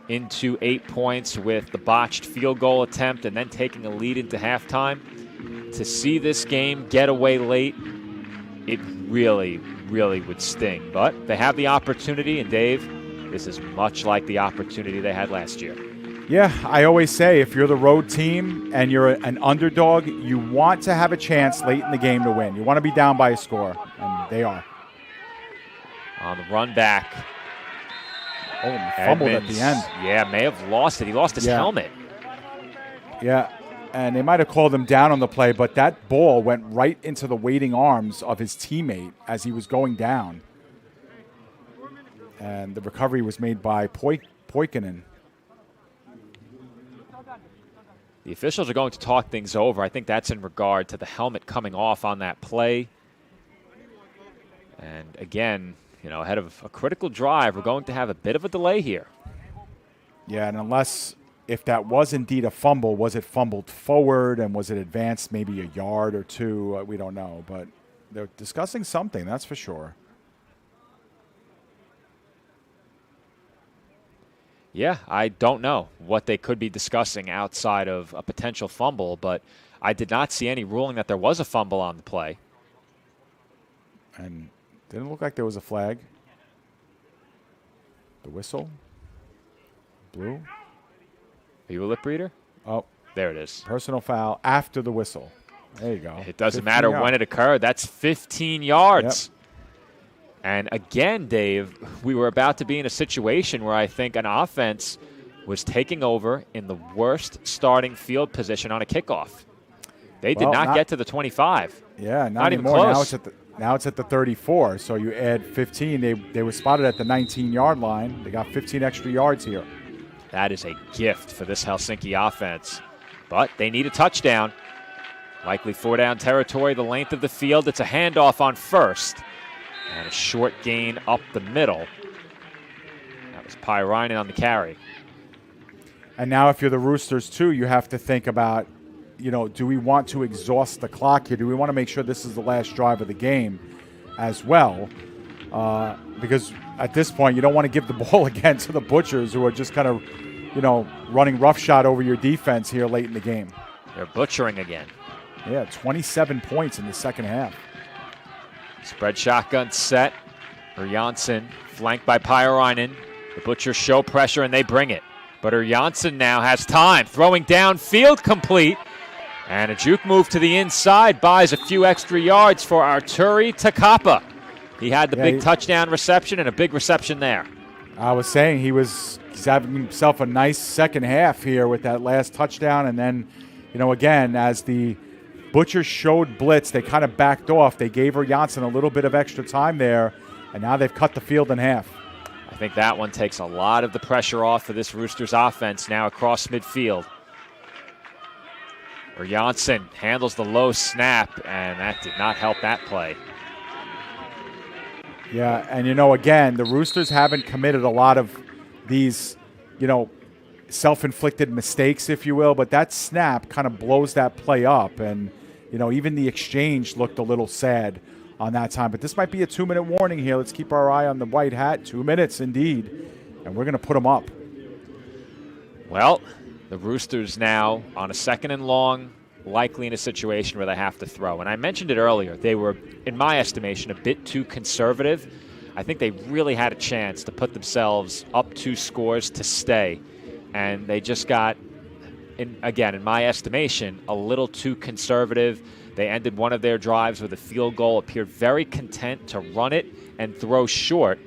into 8 points with the botched field goal attempt and then taking a lead into halftime, to see this game get away late, it really, really would sting. But they have the opportunity, and Dave, this is much like the opportunity they had last year. Yeah, I always say if you're the road team and you're an underdog, you want to have a chance late in the game to win. You want to be down by a score, and they are. On the run back. Oh, and fumbled at the end. Yeah, may have lost it. He lost his helmet. Yeah, and they might have called him down on the play, but that ball went right into the waiting arms of his teammate as he was going down. And the recovery was made by Poikinen. The officials are going to talk things over. I think that's in regard to the helmet coming off on that play. And again, ahead of a critical drive, we're going to have a bit of a delay here. Yeah, and if that was indeed a fumble, was it fumbled forward and was it advanced maybe a yard or 2? We don't know, but they're discussing something, that's for sure. Yeah, I don't know what they could be discussing outside of a potential fumble, but I did not see any ruling that there was a fumble on the play. And didn't look like there was a flag. The whistle. Blue. Are you a lip reader? Oh. There it is. Personal foul after the whistle. There you go. It doesn't matter when it occurred. That's 15 yards. Yep. And again, Dave, we were about to be in a situation where I think an offense was taking over in the worst starting field position on a kickoff. They did not get to the 25. Yeah, not even anymore. close. Now it's at the 34. So you add 15. They were spotted at the 19-yard line. They got 15 extra yards here. That is a gift for this Helsinki offense. But they need a touchdown. Likely 4-down territory, the length of the field. It's a handoff on first. And a short gain up the middle. That was Pyrainen on the carry. And now if you're the Roosters, too, you have to think about, do we want to exhaust the clock here? Do we want to make sure this is the last drive of the game as well? Because at this point, you don't want to give the ball again to the Butchers, who are just kind of, running roughshod over your defense here late in the game. They're butchering again. Yeah, 27 points in the second half. Spread shotgun set. Janssen flanked by Pyrainen. The Butchers show pressure, and they bring it. But Janssen now has time. Throwing downfield, complete. And a juke move to the inside buys a few extra yards for Arturi Takapa. He had the big touchdown reception and a big reception there. I was saying he's having himself a nice second half here with that last touchdown. And then, again, as the Butchers showed blitz. They kind of backed off. They gave Janssen a little bit of extra time there, and now they've cut the field in half. I think that one takes a lot of the pressure off for this Roosters offense now across midfield. Janssen handles the low snap, and that did not help that play. Yeah, and again, the Roosters haven't committed a lot of these, self-inflicted mistakes, if you will, but that snap kind of blows that play up, and, even the exchange looked a little sad on that time. But this might be a 2-minute warning here. Let's keep our eye on the white hat. 2 minutes indeed, and we're going to put them up. Well, the Roosters now on a 2nd and long, likely in a situation where they have to throw. And I mentioned it earlier. They were, in my estimation, a bit too conservative. I think they really had a chance to put themselves up 2 scores to stay. And they just got, in my estimation, a little too conservative. They ended one of their drives with a field goal, appeared very content to run it and throw short,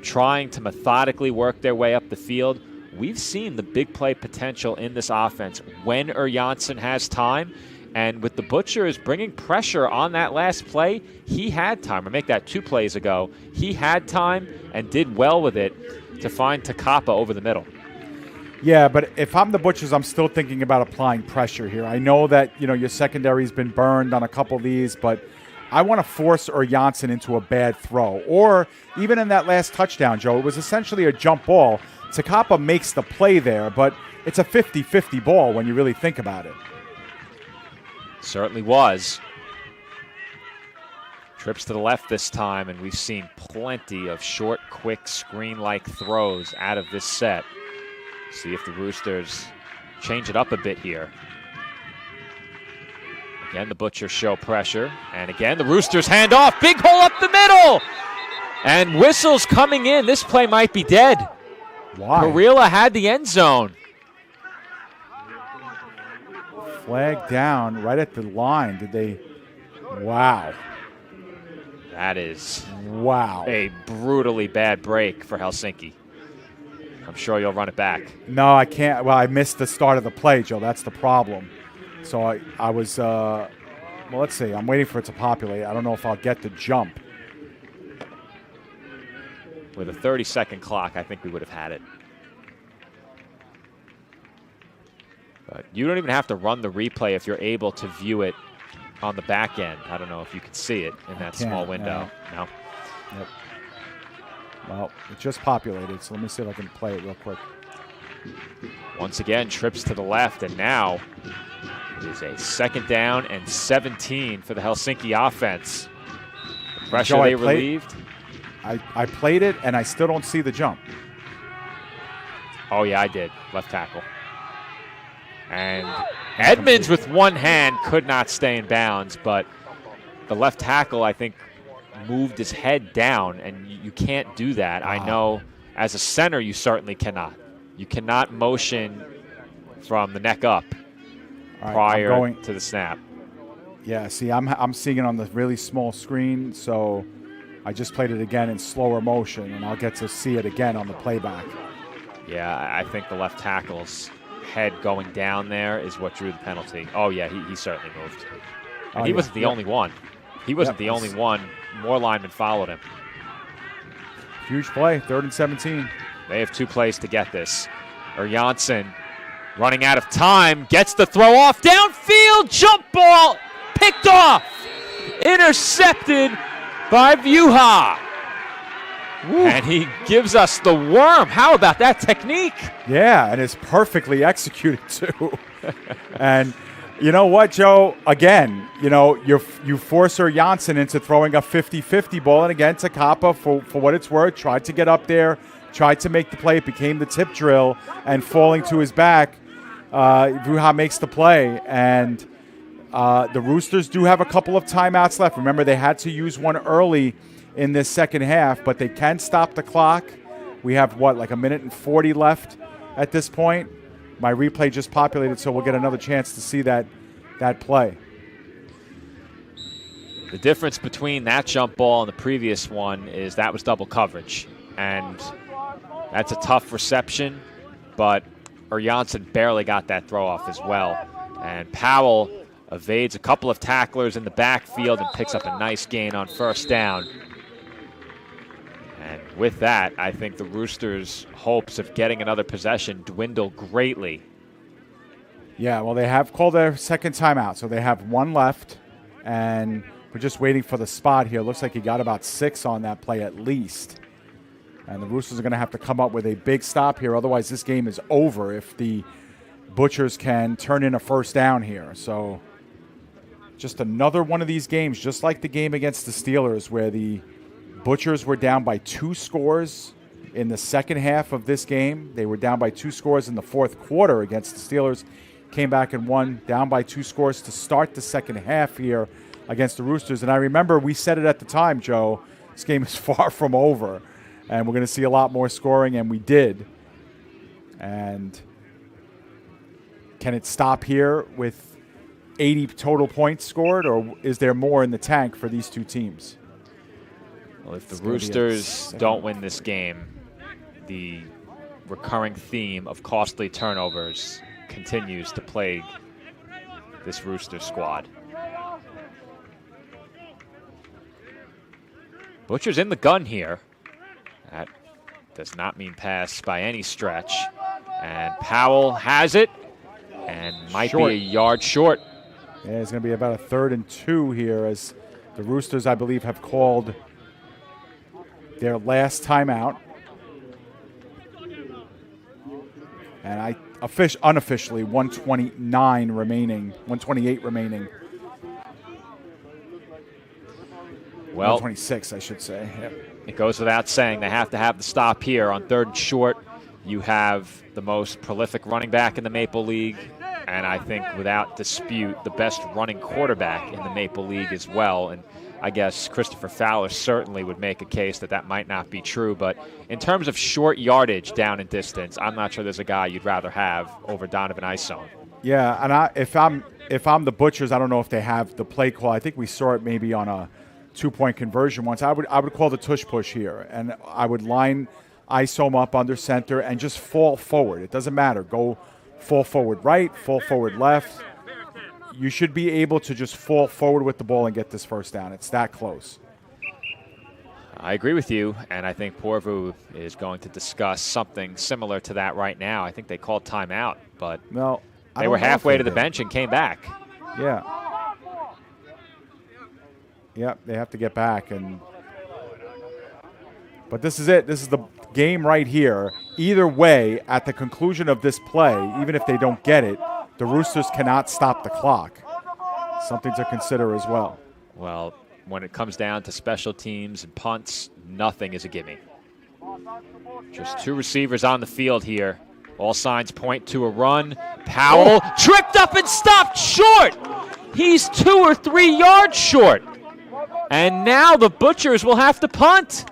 trying to methodically work their way up the field. We've seen the big play potential in this offense when Janssen has time. And with the Butchers bringing pressure on that last play, he had time. Or make that 2 plays ago. He had time and did well with it to find Takapa over the middle. Yeah, but if I'm the Butchers, I'm still thinking about applying pressure here. I know that, your secondary's been burned on a couple of these, but I want to force Janssen into a bad throw. Or even in that last touchdown, Joe, it was essentially a jump ball. Takapa makes the play there, but it's a 50-50 ball when you really think about it. Certainly was. Trips to the left this time, and we've seen plenty of short, quick, screen-like throws out of this set. See if the Roosters change it up a bit here. Again, the Butchers show pressure, and again, the Roosters hand off. Big hole up the middle! And whistles coming in. This play might be dead. Why? Karela had the end zone. Flag down right at the line. Did they? Wow. That is a brutally bad break for Helsinki. I'm sure you'll run it back. No, I can't. Well, I missed the start of the play, Joe. That's the problem. So I was, let's see. I'm waiting for it to populate. I don't know if I'll get the jump. With a 30-second clock, I think we would have had it. But you don't even have to run the replay if you're able to view it on the back end. I don't know if you can see it in that small window. No? Yep. Well, it just populated, so let me see if I can play it real quick. Once again, trips to the left, and now it is a 2nd down and 17 for the Helsinki offense. The pressure Joe, they relieved. I played it, and I still don't see the jump. Oh, yeah, I did. Left tackle. And Edmonds with one hand could not stay in bounds, but the left tackle, I think, moved his head down, and you can't do that. Wow. I know as a center you certainly cannot. You cannot motion from the neck up prior to the snap. Yeah, see, I'm seeing it on the really small screen, so I just played it again in slower motion, and I'll get to see it again on the playback. Yeah, I think the left tackle's head going down there is what drew the penalty. Oh, yeah, he certainly moved. And he wasn't the only one. He wasn't the only one. More linemen followed him. Huge play, 3rd and 17. They have 2 plays to get this. Janssen running out of time, gets the throw off, downfield, jump ball, picked off, intercepted by Vuha. And he gives us the worm. How about that technique? Yeah, and it's perfectly executed too. And you know what, Joe? Again, you force Janssen into throwing a 50-50 ball, and again, Takapa, for what it's worth, tried to get up there, tried to make the play. It became the tip drill, and falling to his back, Vuha makes the play. And the Roosters do have a couple of timeouts left. Remember, they had to use one early in this second half, but they can stop the clock. We have, like a minute and 40 left at this point. My replay just populated, so we'll get another chance to see that play. The difference between that jump ball and the previous one is that was double coverage. And that's a tough reception, but Janssen barely got that throw off as well. And Powell evades a couple of tacklers in the backfield and picks up a nice gain on first down. And with that, I think the Roosters' hopes of getting another possession dwindle greatly. Yeah, well, they have called their second timeout, so they have one left, and we're just waiting for the spot here. Looks like he got about 6 on that play at least. And the Roosters are going to have to come up with a big stop here. Otherwise, this game is over if the Butchers can turn in a first down here. So just another one of these games, just like the game against the Steelers, where the Butchers were down by 2 scores in the second half of this game. They were down by 2 scores in the fourth quarter against the Steelers. Came back and won, down by 2 scores to start the second half here against the Roosters. And I remember we said it at the time, Joe, this game is far from over. And we're going to see a lot more scoring, and we did. And can it stop here with 80 total points scored, or is there more in the tank for these two teams? Well, if the Roosters don't win this game, the recurring theme of costly turnovers continues to plague this Rooster squad. Butcher's in the gun here. That does not mean pass by any stretch. And Powell has it and might be a yard short. Yeah, it's going to be about a 3rd and 2 here, as the Roosters, I believe, have called their last timeout. And unofficially, 128 remaining. Well, 126, I should say. Yep. It goes without saying they have to have the stop here on 3rd and short. You have the most prolific running back in the Maple League, and I think without dispute the best running quarterback in the Maple League as well. And I guess Christopher Fowler certainly would make a case that that might not be true. But in terms of short yardage down and distance, I'm not sure there's a guy you'd rather have over Donovan Isone. Yeah, and if I'm the Butchers, I don't know if they have the play call. I think we saw it maybe on a 2-point conversion once. I would call the tush push here, and I would line Isome up under center and just fall forward. It doesn't matter. Go fall forward right, fall forward left. You should be able to just fall forward with the ball and get this first down. It's that close. I agree with you, and I think Porvoo is going to discuss something similar to that right now. I think they called timeout, but they were halfway to the bench and came back. Yeah. Yep, they have to get back. But this is it. This is the game right here. Either way, at the conclusion of this play, even if they don't get it, the Roosters cannot stop the clock. Something to consider as well. Well, when it comes down to special teams and punts, nothing is a gimme. Just 2 receivers on the field here. All signs point to a run. Powell tripped up and stopped short. He's 2 or 3 yards short. And now the Butchers will have to punt.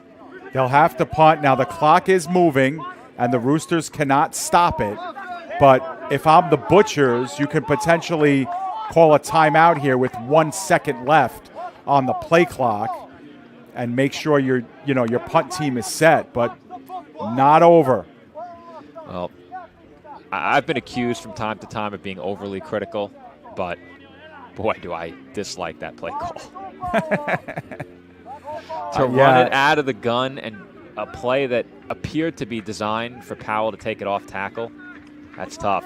They'll have to punt. Now the clock is moving, and the Roosters cannot stop it. But if I'm the Butchers, you could potentially call a timeout here with 1 second left on the play clock and make sure your punt team is set, but not over. Well, I've been accused from time to time of being overly critical, but boy, do I dislike that play call. To run it out of the gun and a play that appeared to be designed for Powell to take it off tackle, that's tough.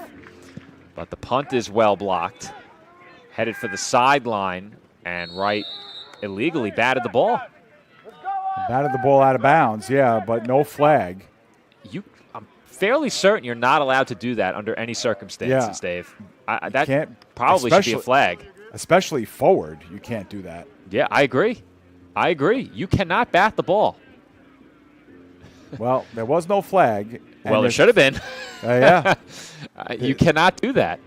But the punt is well blocked. Headed for the sideline, and Wright illegally batted the ball. Batted the ball out of bounds, yeah, but no flag. I'm fairly certain you're not allowed to do that under any circumstances, Dave. That probably should be a flag. Especially forward, you can't do that. Yeah, I agree. You cannot bat the ball. Well, there was no flag. Well, there should have been. Yeah. You cannot do that.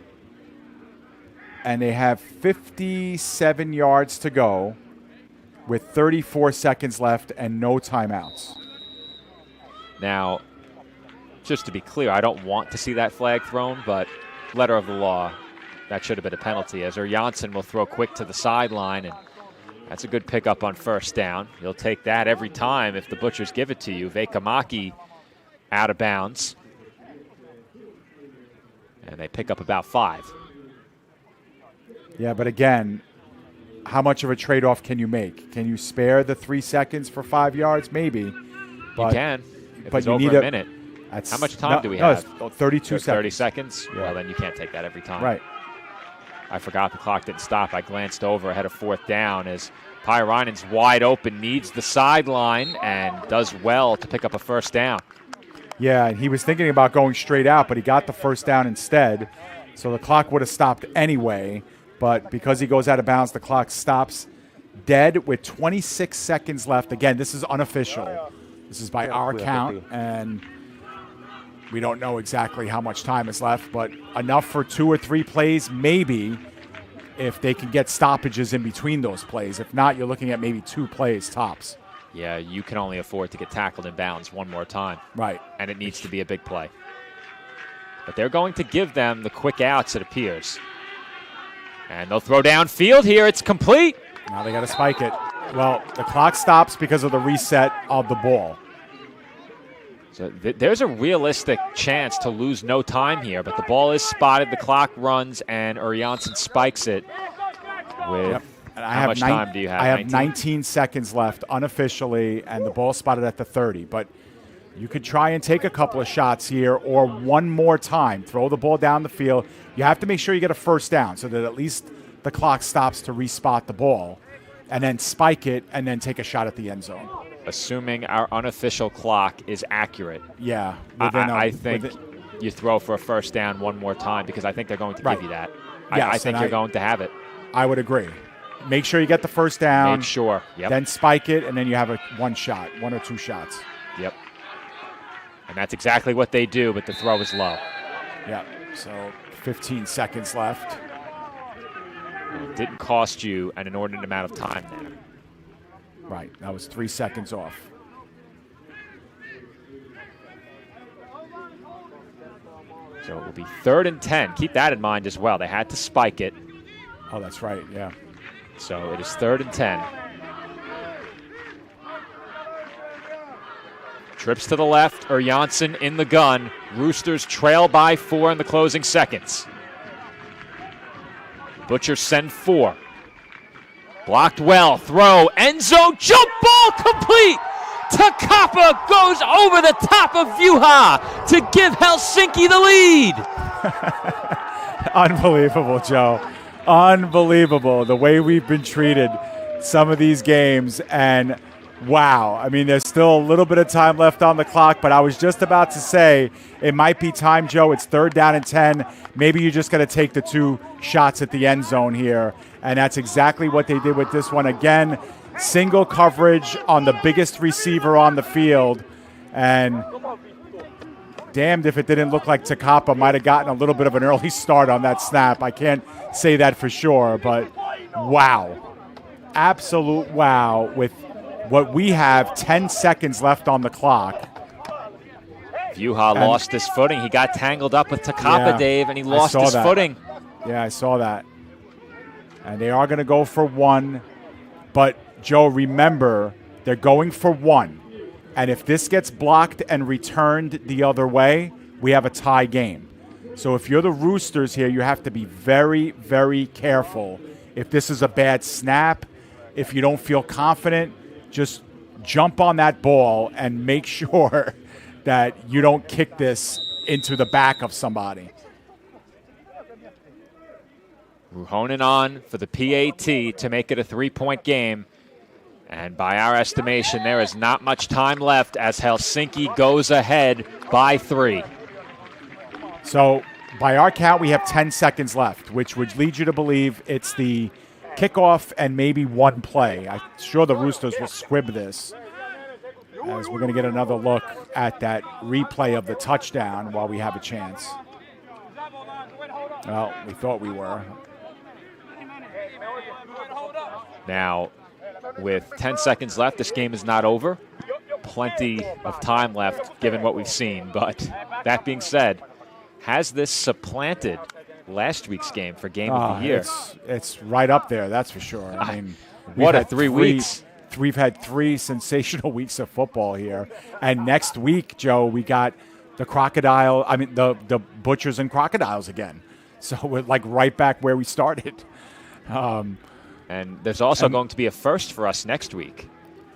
And they have 57 yards to go with 34 seconds left and no timeouts. Now, just to be clear, I don't want to see that flag thrown, but letter of the law, that should have been a penalty, as Janssen will throw quick to the sideline, and that's a good pickup on first down. You'll take that every time if the Butchers give it to you. Vekamaki out of bounds. And they pick up about 5. Yeah, but again, how much of a trade-off can you make? Can you spare the 3 seconds for 5 yards? Maybe. But, you can. If but it's you over need a minute. How much time do we have? No, 32 seconds. 30 seconds? Yeah. Well, then you can't take that every time. Right. I forgot the clock didn't stop. I glanced over ahead of 4th down as Pyrainen's wide open, needs the sideline, and does well to pick up a first down. Yeah, and he was thinking about going straight out, but he got the first down instead. So the clock would have stopped anyway, but because he goes out of bounds, the clock stops dead with 26 seconds left. Again, this is unofficial. This is by our count, and we don't know exactly how much time is left, but enough for 2 or 3 plays, maybe, if they can get stoppages in between those plays. If not, you're looking at maybe 2 plays tops. Yeah, you can only afford to get tackled in bounds one more time. Right. And it needs to be a big play. But they're going to give them the quick outs, it appears. And they'll throw downfield here. It's complete. Now they got to spike it. Well, the clock stops because of the reset of the ball. So there's a realistic chance to lose no time here, but the ball is spotted, the clock runs, and Uriansen spikes it with how much time do you have? I have 19 seconds left unofficially, and the ball spotted at the 30. But you could try and take a couple of shots here or one more time. Throw the ball down the field. You have to make sure you get a first down so that at least the clock stops to respot the ball, and then spike it and then take a shot at the end zone. Assuming our unofficial clock is accurate. Yeah. I think you throw for a first down one more time because I think they're going to give you that. Yes, I think you're going to have it. I would agree. Make sure you get the first down. Make sure. Yep. Then spike it, and then you have one or two shots. Yep. And that's exactly what they do, but the throw is low. Yep. So 15 seconds left. It didn't cost you an inordinate amount of time there. Right. That was 3 seconds off. So it will be 3rd and 10. Keep that in mind as well. They had to spike it. Oh, that's right. Yeah. So it is 3rd and 10. Trips to the left. Uriansen in the gun. Roosters trail by 4 in the closing seconds. Butcher send 4. Blocked well. Throw. End zone. Jump ball complete. Takapa goes over the top of Vuha to give Helsinki the lead. Unbelievable, Joe. Unbelievable the way we've been treated some of these games. And wow, I mean, there's still a little bit of time left on the clock, but I was just about to say it might be time, Joe. It's 3rd down and 10. Maybe you just got to take the 2 shots at the end zone here. And that's exactly what they did with this one. Again, single coverage on the biggest receiver on the field. And damned if it didn't look like Takapa might have gotten a little bit of an early start on that snap. I can't say that for sure, but wow. Absolute wow with what we have 10 seconds left on the clock. Vuha lost his footing. He got tangled up with Takapa, Dave, and he lost his footing. Yeah, I saw that. And they are going to go for 1. But, Joe, remember, they're going for 1. And if this gets blocked and returned the other way, we have a tie game. So if you're the Roosters here, you have to be very, very careful. If this is a bad snap, if you don't feel confident, just jump on that ball and make sure that you don't kick this into the back of somebody. Ruhonen on for the PAT to make it a 3-point game. And by our estimation, there is not much time left as Helsinki goes ahead by 3. So by our count, we have 10 seconds left, which would lead you to believe it's the kickoff and maybe 1 play. I'm sure the Roosters will squib this, as we're going to get another look at that replay of the touchdown while we have a chance. Well, we thought we were. Now, with 10 seconds left, this game is not over. Plenty of time left, given what we've seen. But that being said, has this supplanted last week's game for Game of the Year? It's right up there, that's for sure. I mean, what a 3 weeks. We've had 3 sensational weeks of football here. And next week, Joe, we got the Butchers and Crocodiles again. So we're like right back where we started. And there's also going to be a first for us next week.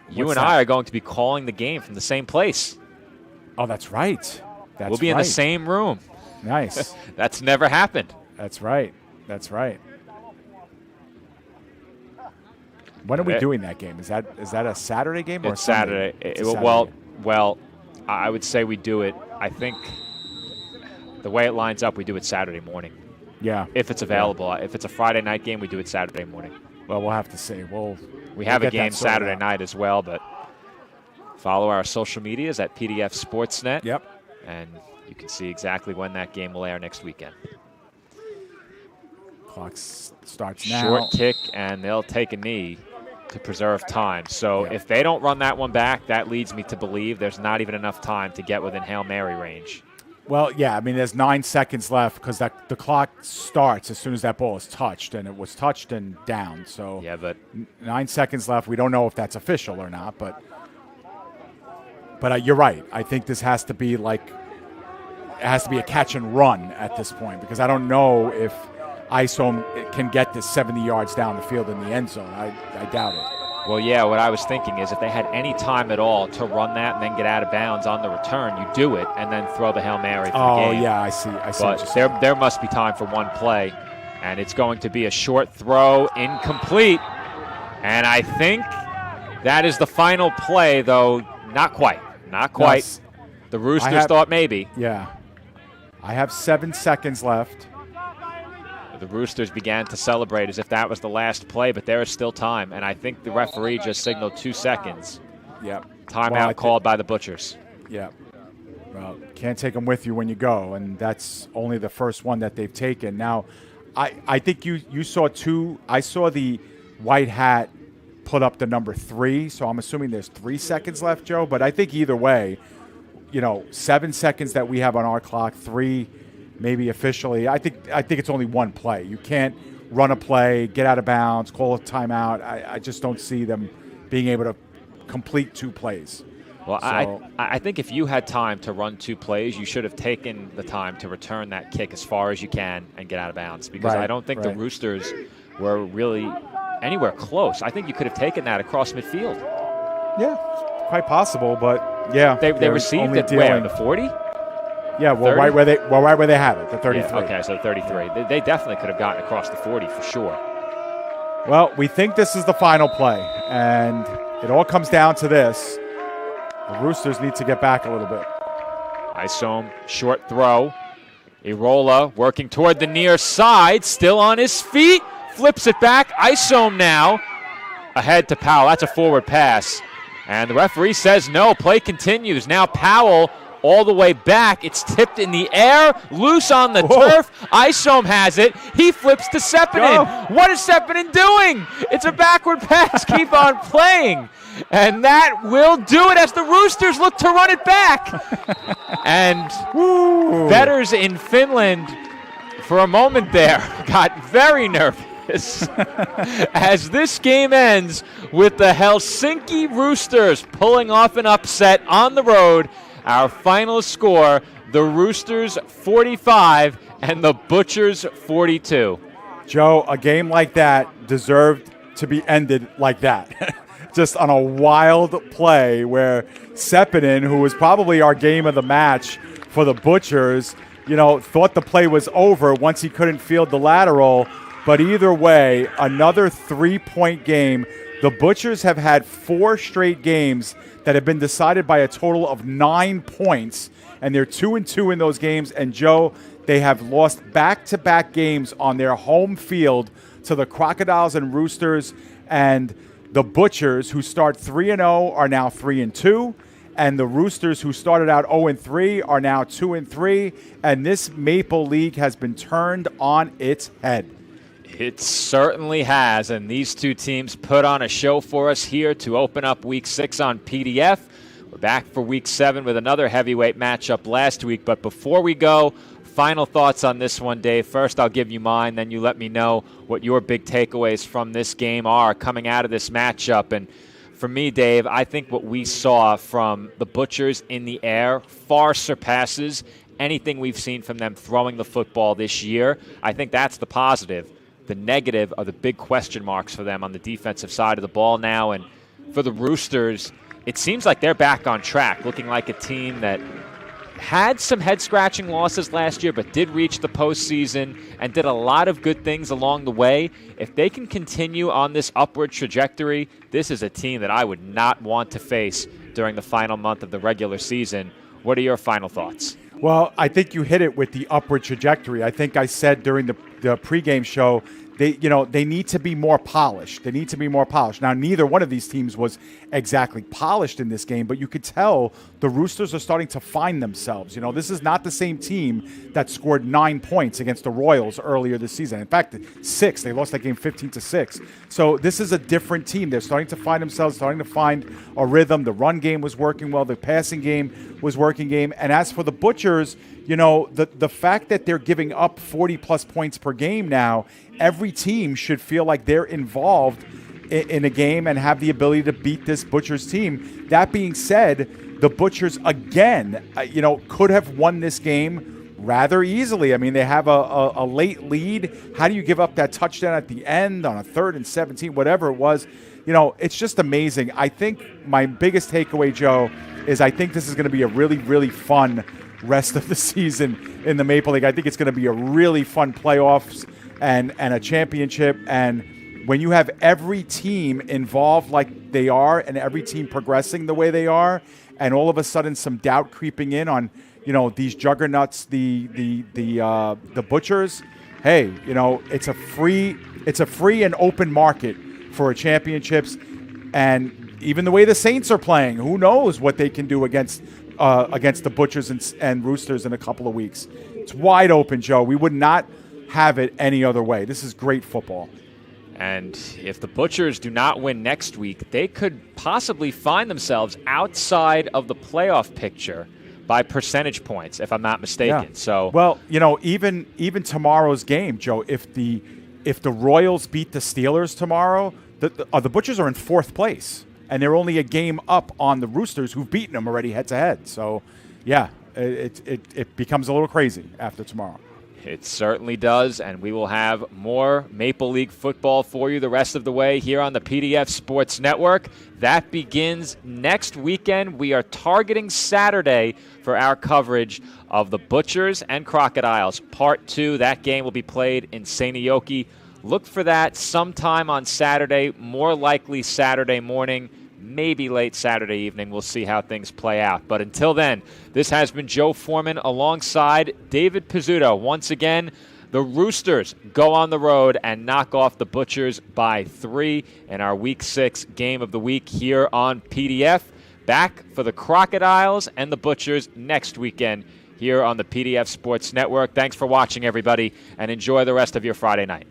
You and I are going to be calling the game from the same place. Oh, that's right. We'll be in the same room. Nice. That's never happened. That's right. That's right. When are we doing that game? Is that a Saturday game or it's a Sunday? Saturday? It's a Saturday. Well, I would say we do it. I think the way it lines up, we do it Saturday morning. Yeah. If it's available. If it's a Friday night game, we do it Saturday morning. Well, we'll have to see. We have a game Saturday night as well, but follow our social medias at PDF Sportsnet. Yep. And you can see exactly when that game will air next weekend. Clock starts now. Short kick, and they'll take a knee to preserve time. So if they don't run that one back, that leads me to believe there's not even enough time to get within Hail Mary range. Well, yeah, I mean, there's 9 seconds left because the clock starts as soon as that ball is touched, and it was touched and down. So yeah, but 9 seconds left. We don't know if that's official or not, but you're right. I think this has to be it has to be a catch and run at this point because I don't know if ISOM can get this 70 yards down the field in the end zone. I doubt it. Well, yeah, what I was thinking is if they had any time at all to run that and then get out of bounds on the return, you do it and then throw the Hail Mary for the game. Oh, yeah, I see. But there must be time for one play, and it's going to be a short throw, incomplete. And I think that is the final play, though not quite. Not quite. Yes. The Roosters thought maybe. Yeah. I have 7 seconds left. The Roosters began to celebrate as if that was the last play, but there is still time. And I think the referee just signaled 2 seconds. Yep. Timeout called by the Butchers. Yep. Well, can't take them with you when you go, and that's only the first one that they've taken. Now, I think you saw 2. I saw the white hat put up the number 3, so I'm assuming there's 3 seconds left, Joe. But I think either way, 7 seconds that we have on our clock, 3 maybe officially. I think it's only one play. You can't run a play, get out of bounds, call a timeout. I just don't see them being able to complete 2 plays. Well, so, I think if you had time to run 2 plays, you should have taken the time to return that kick as far as you can and get out of bounds because I don't think the Roosters were really anywhere close. I think you could have taken that across midfield. Yeah, quite possible, but yeah. They received it where, the 40? Yeah, well, right where they have it, the 33. Yeah, okay, so 33. They definitely could have gotten across the 40 for sure. Well, we think this is the final play, and it all comes down to this. The Roosters need to get back a little bit. Isom, short throw. Irola working toward the near side, still on his feet. Flips it back. Isom now ahead to Powell. That's a forward pass. And the referee says no. Play continues. Now Powell all the way back. It's tipped in the air, loose on the turf. Isom has it. He flips to Sepinen. What is Sepinen doing? It's a backward pass. Keep on playing. And that will do it as the Roosters look to run it back. And bettors in Finland, for a moment there, got very nervous as this game ends with the Helsinki Roosters pulling off an upset on the road. Our final score, the Roosters 45 and the Butchers 42. Joe, a game like that deserved to be ended like that. Just on a wild play where Sepinen, who was probably our game of the match for the Butchers, thought the play was over once he couldn't field the lateral. But either way, another 3-point game. The Butchers have had 4 straight games that have been decided by a total of 9 points, and they're 2-2 in those games. And Joe, they have lost back-to-back games on their home field to the Crocodiles and Roosters, and the Butchers, who start 3-0, are now 3-2, and the Roosters, who started out 0-3, are now 2-3, and this Maple League has been turned on its head. It certainly has, and these 2 teams put on a show for us here to open up Week 6 on PDF. We're back for Week 7 with another heavyweight matchup last week, but before we go, final thoughts on this one, Dave. First, I'll give you mine, then you let me know what your big takeaways from this game are coming out of this matchup. And for me, Dave, I think what we saw from the Butchers in the air far surpasses anything we've seen from them throwing the football this year. I think that's the positive. The negative are the big question marks for them on the defensive side of the ball now. And for the Roosters, it seems like they're back on track, looking like a team that had some head-scratching losses last year, but did reach the postseason and did a lot of good things along the way. If they can continue on this upward trajectory, this is a team that I would not want to face during the final month of the regular season. What are your final thoughts? Well, I think you hit it with the upward trajectory. I think I said during the pregame show, they need to be more polished. They need to be more polished. Now, neither one of these teams was exactly polished in this game, but you could tell the Roosters are starting to find themselves. This is not the same team that scored 9 points against the Royals earlier this season. In fact, 6. They lost that game 15-6. So this is a different team. They're starting to find themselves, starting to find a rhythm. The run game was working well. The passing game was working game. And as for the Butchers, the fact that they're giving up 40-plus points per game now, every team should feel like they're involved in a game and have the ability to beat this Butchers team. That being said, the Butchers, again, could have won this game rather easily. I mean, they have a late lead. How do you give up that touchdown at the end on a 3rd and 17, whatever it was? It's just amazing. I think my biggest takeaway, Joe, is I think this is going to be a really, really fun rest of the season in the Maple League. I think it's going to be a really fun playoffs and a championship. And when you have every team involved like they are and every team progressing the way they are, and all of a sudden some doubt creeping in on, these juggernauts, the Butchers, hey, it's a free and open market for championships. And even the way the Saints are playing, who knows what they can do against the Butchers and Roosters in a couple of weeks. It's wide open, Joe. We would not have it any other way. This is great football. And if the Butchers do not win next week, they could possibly find themselves outside of the playoff picture by percentage points, if I'm not mistaken. Yeah. So, well, even tomorrow's game, Joe, if the Royals beat the Steelers tomorrow, the Butchers are in 4th place. And they're only a game up on the Roosters, who've beaten them already head-to-head. So, yeah, it becomes a little crazy after tomorrow. It certainly does, and we will have more Maple League football for you the rest of the way here on the PDF Sports Network. That begins next weekend. We are targeting Saturday for our coverage of the Butchers and Crocodiles. Part 2, that game will be played in Seinäjoki. Look for that sometime on Saturday, more likely Saturday morning, maybe late Saturday evening. We'll see how things play out. But until then, this has been Joe Foreman alongside David Pizzuto. Once again, the Roosters go on the road and knock off the Butchers by 3 in our Week 6 game of the week here on PDF. Back for the Crocodiles and the Butchers next weekend here on the PDF Sports Network. Thanks for watching, everybody, and enjoy the rest of your Friday night.